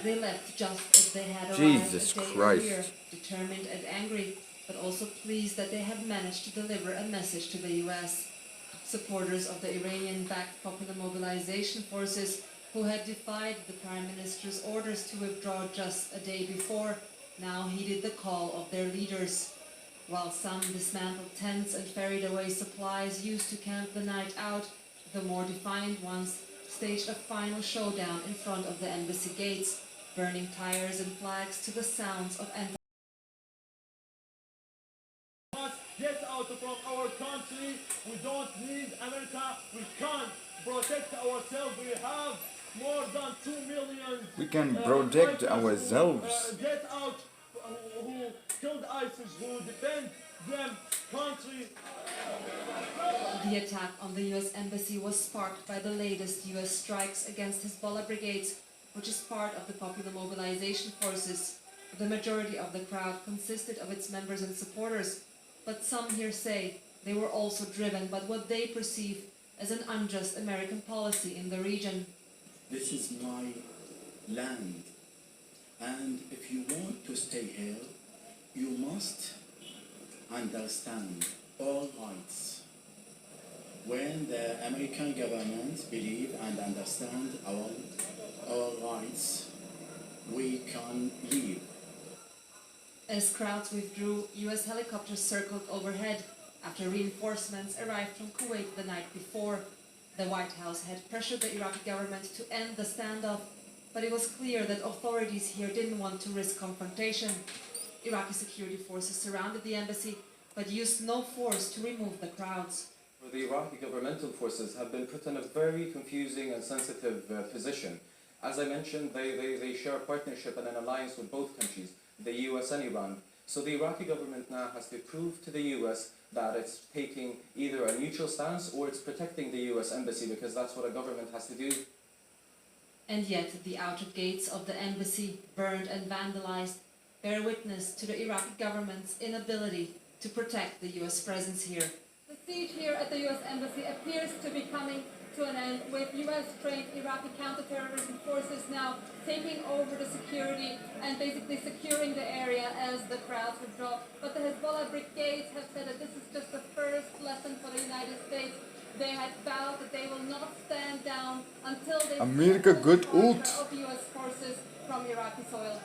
They left just as they had arrived
Jesus
a day
Christ.
earlier, determined and angry, but also pleased that they had managed to deliver a message to the US. Supporters of the Iranian-backed Popular Mobilization Forces, who had defied the Prime Minister's orders to withdraw just a day before, now heeded the call of their leaders. While some dismantled tents and ferried away supplies used to camp the night out, the more defiant ones staged a final showdown in front of the embassy gates, burning tires and flags to the sounds of anthems.
Get out from our country. We don't need America. We can't protect ourselves. We have more than 2 million.
We can protect ourselves.
Get out. Who killed ISIS? Who defend them country?
The attack on the US embassy was sparked by the latest US strikes against Hezbollah brigades, which is part of the Popular Mobilization Forces. The majority of the crowd consisted of its members and supporters, but some here say they were also driven by what they perceive as an unjust American policy in the region.
This is my land, and if you want to stay here, you must understand all rights. When the American government believe and understand our rights, we can leave.
As crowds withdrew, US helicopters circled overhead after reinforcements arrived from Kuwait the night before. The White House had pressured the Iraqi government to end the standoff, but it was clear that authorities here didn't want to risk confrontation. Iraqi security forces surrounded the embassy, but used no force to remove the crowds.
The Iraqi governmental forces have been put in a very confusing and sensitive position. As I mentioned, they share a partnership and an alliance with both countries, the US and Iran. So the Iraqi government now has to prove to the US that it's taking either a neutral stance or it's protecting the US embassy, because that's what a government has to do.
And yet the outer gates of the embassy, burned and vandalized, bear witness to the Iraqi government's inability to protect the US presence here.
The siege here at the US Embassy appears to be coming to an end, with US-trained Iraqi counterterrorism forces now taking over the security and basically securing the area as the crowds withdraw. But the Hezbollah brigades have said that this is just the first lesson for the United States. They had vowed that they will not stand down until they
America good
departure
ult.
of US forces from Iraqi soil.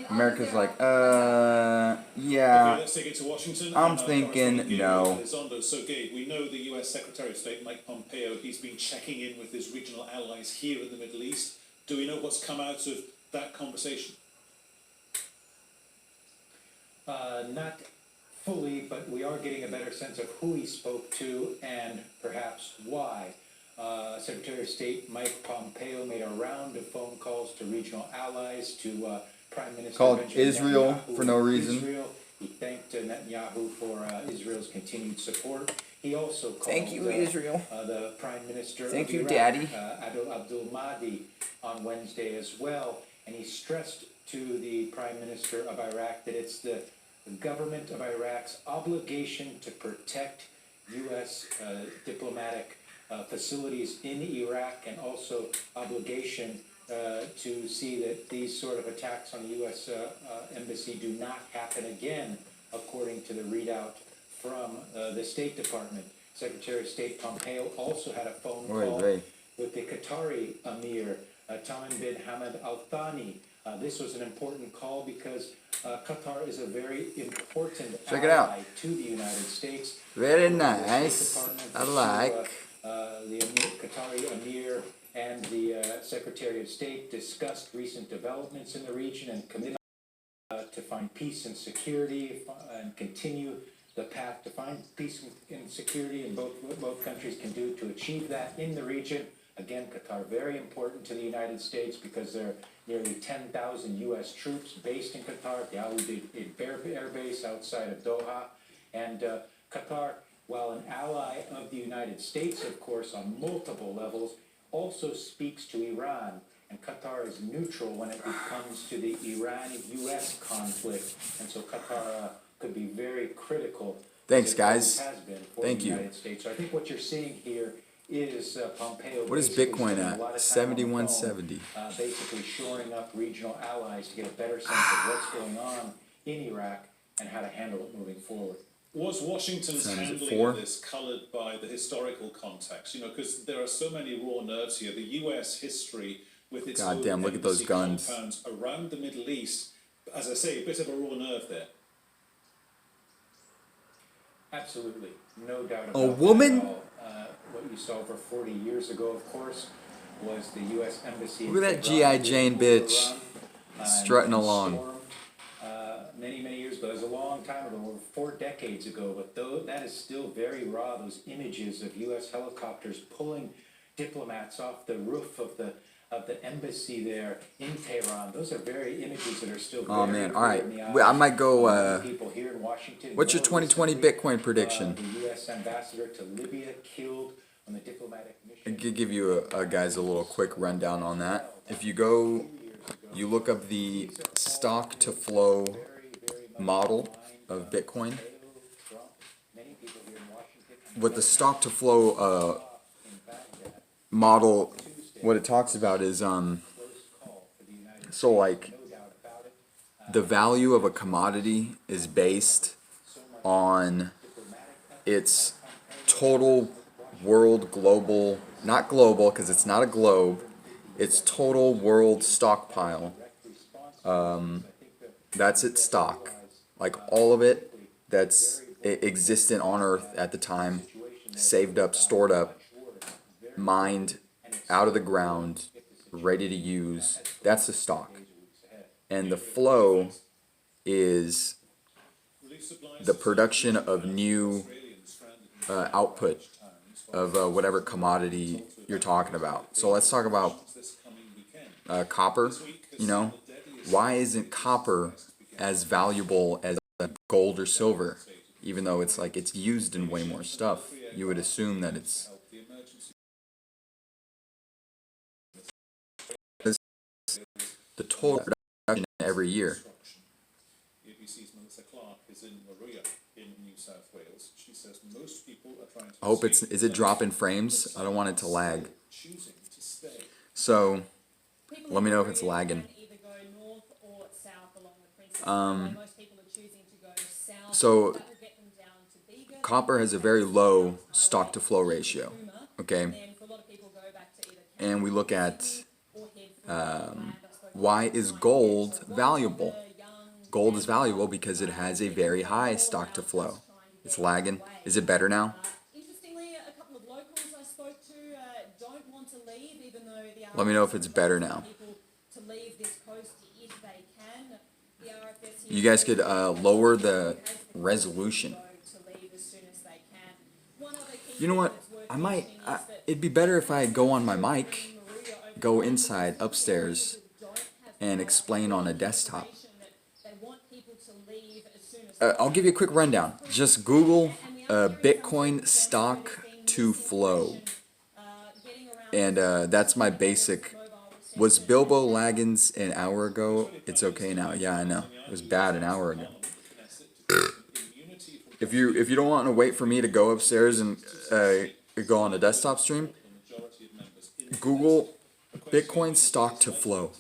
America's like,
Okay,
yeah.
let's take it to Washington.
I'm
And,
thinking
correspondent
no.
Gabe Elizondo. So, Gabe, we know the US Secretary of State Mike Pompeo, he's been checking in with his regional allies here in the Middle East. Do we know what's come out of that conversation?
Not fully, but we are getting a better sense of who he spoke to and perhaps why. Secretary of State Mike Pompeo made a round of phone calls to regional allies, to Prime Minister
Called
Benjamin
Israel
Netanyahu
for no
of
reason.
Israel. He thanked Netanyahu for Israel's continued support. He also called
Thank you, Israel.
The Prime Minister
Thank
of
you,
Iraq,
Daddy.
Adel Abdul Mahdi, on Wednesday as well, and he stressed to the Prime Minister of Iraq that it's the government of Iraq's obligation to protect U.S. Diplomatic facilities in Iraq, and also obligation to see that these sort of attacks on the U.S. Embassy do not happen again, according to the readout from the State Department. Secretary of State Pompeo also had a phone call with the Qatari Emir, Tamim bin Hamad Al Thani. This was an important call because Qatar is a very important ally to the United States.
Very nice. I like.
The Qatari Emir and the Secretary of State discussed recent developments in the region and committed to find peace and security and continue the path to find peace and security, and both countries can do to achieve that in the region. Again, Qatar very important to the United States because there are nearly 10,000 U.S. troops based in Qatar, the Al Udeid Air Base outside of Doha. And Qatar, while an ally of the United States, of course, on multiple levels, also speaks to Iran. And Qatar is neutral when it comes to the Iran-U.S. conflict. And so Qatar could be very critical.
Thanks, guys.
Has been for
Thank
the
you.
United States. So I think what you're seeing here is Pompeo.
What is Bitcoin at? 7170.
Basically shoring up regional allies to get a better sense of what's going on in Iraq and how to handle it moving forward.
Was Washington's handling of this coloured by the historical context? You know, because there are so many raw nerves here. The U.S. history with its own
Look at those guns
compounds around the Middle East. As I say, a bit of a raw nerve there.
Absolutely, no doubt about
a woman.
That at all. What you saw over 40 years ago, of course, was the U.S. Embassy.
Look at that G.I. Jane bitch strutting along.
Many years ago. It was a long time ago, over 4 decades ago, but though that is still very raw, those images of U.S. helicopters pulling diplomats off the roof of the embassy there in Tehran, those are very images that are still very
man, all right.
in the
I might go,
people here in Washington.
what's your 2020 Bitcoin prediction?
The U.S. ambassador to Libya killed on the diplomatic mission.
I could give you guys a little quick rundown on that. If you go, you look up the stock to flow model of Bitcoin. What the stock to flow model, what it talks about is so like the value of a commodity is based on its total world global, not global because it's not a globe, its total world stockpile. That's its stock, like all of it that's existent on Earth at the time, saved up, stored up, mined out of the ground, ready to use. That's the stock. And the flow is the production of new output of whatever commodity you're talking about. So let's talk about copper. You know, why isn't copper as valuable as gold or silver? Even though it's like it's used in way more stuff, you would assume that it's the total production every year.
ABC's Melissa Clark is in Maria in New South Wales. She says most people are trying to.
I hope is it dropping frames? I don't want it to lag.
Choosing to stay.
So let me know if it's lagging. So copper has a very low stock to flow ratio, okay? And we look at why is gold valuable? Gold is valuable because it has a very high stock to flow. It's lagging. Is it better now?
Interestingly, a couple of locals I spoke to don't want to leave, even though the
Let me know if it's better now.
people
You guys could lower the resolution. You know what? It'd be better if I go on my mic, go inside, upstairs, and explain on a desktop. I'll give you a quick rundown. Just Google Bitcoin stock to flow. And that's my basic. Was Bilbo Laggins an hour ago? It's okay now. Yeah, I know. It was bad an hour ago. If you don't want to wait for me to go upstairs and go on a desktop stream, Google Bitcoin stock to flow.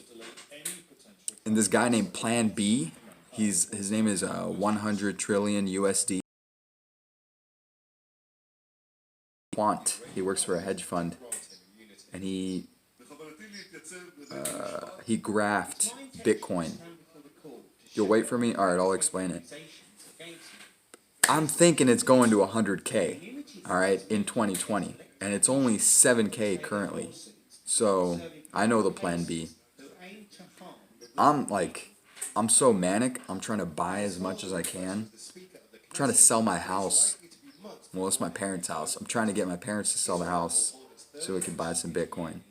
And this guy named Plan B, his name is 100 trillion USD. Quant. He works for a hedge fund, and he graphed Bitcoin. You'll wait for me? All right, I'll explain it. I'm thinking it's going to 100K, all right, in 2020, and it's only 7K currently. So I know the plan B. I'm so manic. I'm trying to buy as much as I can. I'm trying to sell my house. Well, it's my parents' house. I'm trying to get my parents to sell the house so we can buy some Bitcoin.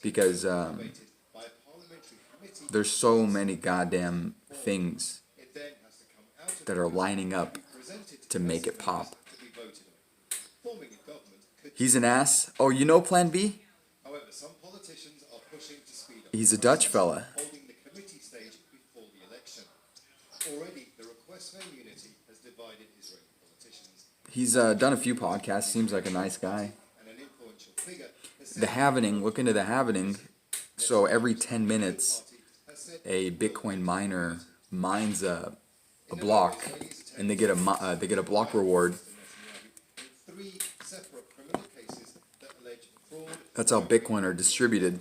Because there's so many goddamn things that are lining up to make it pop. He's an ass. Oh, you know Plan B? He's a Dutch fella. He's done a few podcasts. Seems like a nice guy. The Halvening. Look into the Halvening. So every 10 minutes, a Bitcoin miner mines a block, and they get a block reward. That's how Bitcoin are distributed.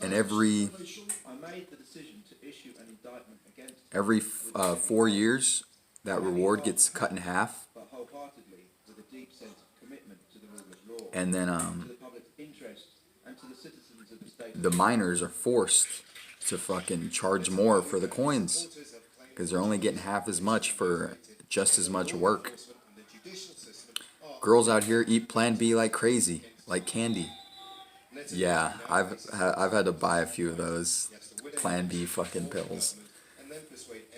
And every 4 years, that reward gets cut in half. And then the miners are forced to fucking charge more for the coins because they're only getting half as much for just as much work. Girls out here eat Plan B like crazy, like candy. Yeah, I've had to buy a few of those Plan B fucking pills.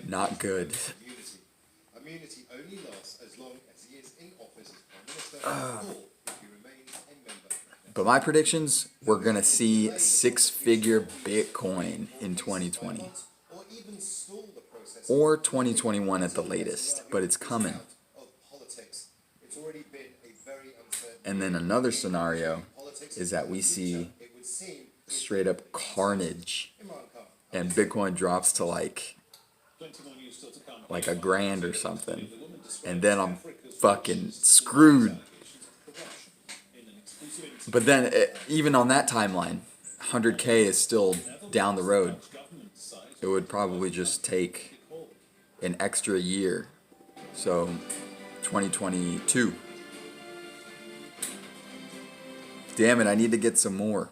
Not good. But my predictions, we're going to see 6-figure Bitcoin in 2020. Or 2021 at the latest. But it's coming. And then another scenario is that we see straight up carnage. And Bitcoin drops to like $1,000 or something. And then I'm fucking screwed. But then, even on that timeline, 100K is still down the road. It would probably just take an extra year. So, 2022. Damn it, I need to get some more.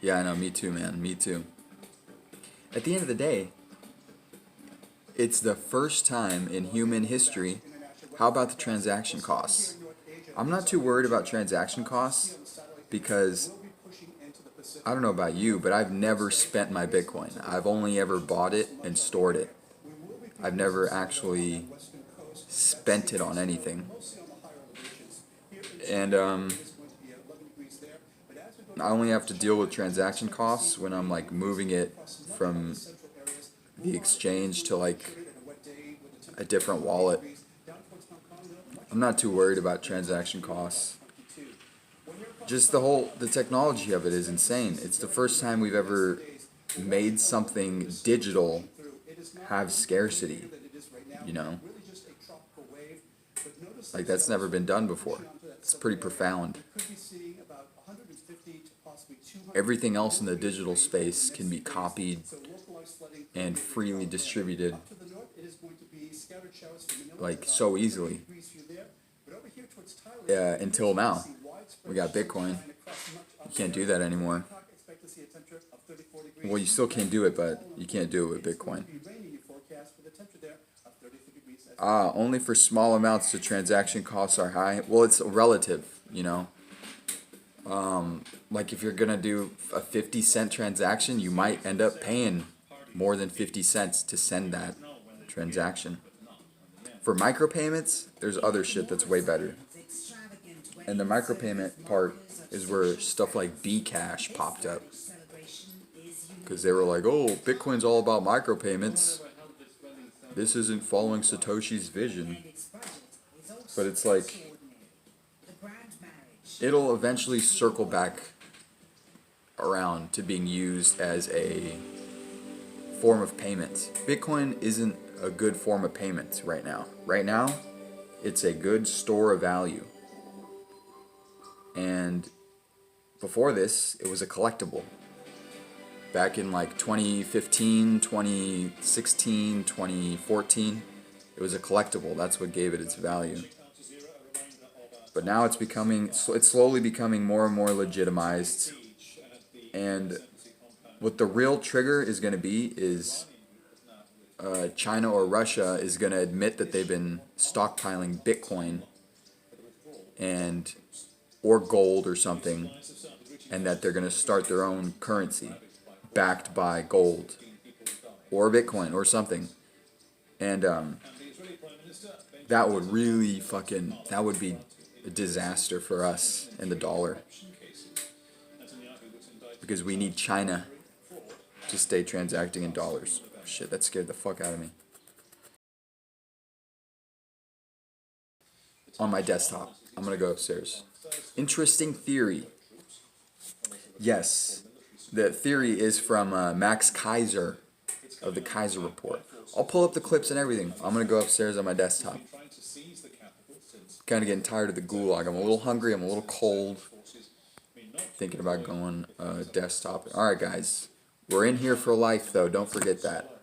Yeah, I know, me too, man, me too. At the end of the day, it's the first time in human history. How about the transaction costs? I'm not too worried about transaction costs because I don't know about you, but I've never spent my Bitcoin. I've only ever bought it and stored it. I've never actually spent it on anything. And I only have to deal with transaction costs when I'm like moving it from the exchange to like a different wallet. I'm not too worried about transaction costs. Just the technology of it is insane. It's the first time we've ever made something digital have scarcity, you know? Like that's never been done before. It's pretty profound. Everything else in the digital space can be copied and freely distributed like so easily. Until now. We got Bitcoin. You can't do that anymore.
expect to see a temperature of 34 degrees.
Well, you still can't do it, but you can't do it with Bitcoin.
It's going to be raining, you forecast, with a temperature there of 33 degrees.
Only for small amounts the transaction costs are high. Well, it's relative, you know. Like if you're gonna do a 50-cent transaction, you might end up paying more than 50 cents to send that transaction. For micropayments, there's other shit that's way better. And the micropayment part is where stuff like Bcash popped up. Because they were like, oh, Bitcoin's all about micropayments. This isn't following Satoshi's vision. But it's like, it'll eventually circle back around to being used as a form of payment. Bitcoin isn't a good form of payment right now. Right now, it's a good store of value. And before this, it was a collectible. Back in like 2015, 2016, 2014, it was a collectible. That's what gave it its value. But now it's slowly becoming more and more legitimized. And what the real trigger is going to be is China or Russia is going to admit that they've been stockpiling Bitcoin or gold or something, and that they're going to start their own currency backed by gold or Bitcoin or something. And that would really that would be a disaster for us and the dollar, because we need China to stay transacting in dollars. Shit, that scared the fuck out of me. On my desktop. I'm gonna go upstairs. Interesting theory. Yes, the theory is from Max Kaiser of the Kaiser Report. I'll pull up the clips and everything. I'm gonna go upstairs on my desktop. Kind of getting tired of the Gulag. I'm a little hungry. I'm a little cold. Thinking about going desktop. Alright guys, we're in here for life though. Don't forget that.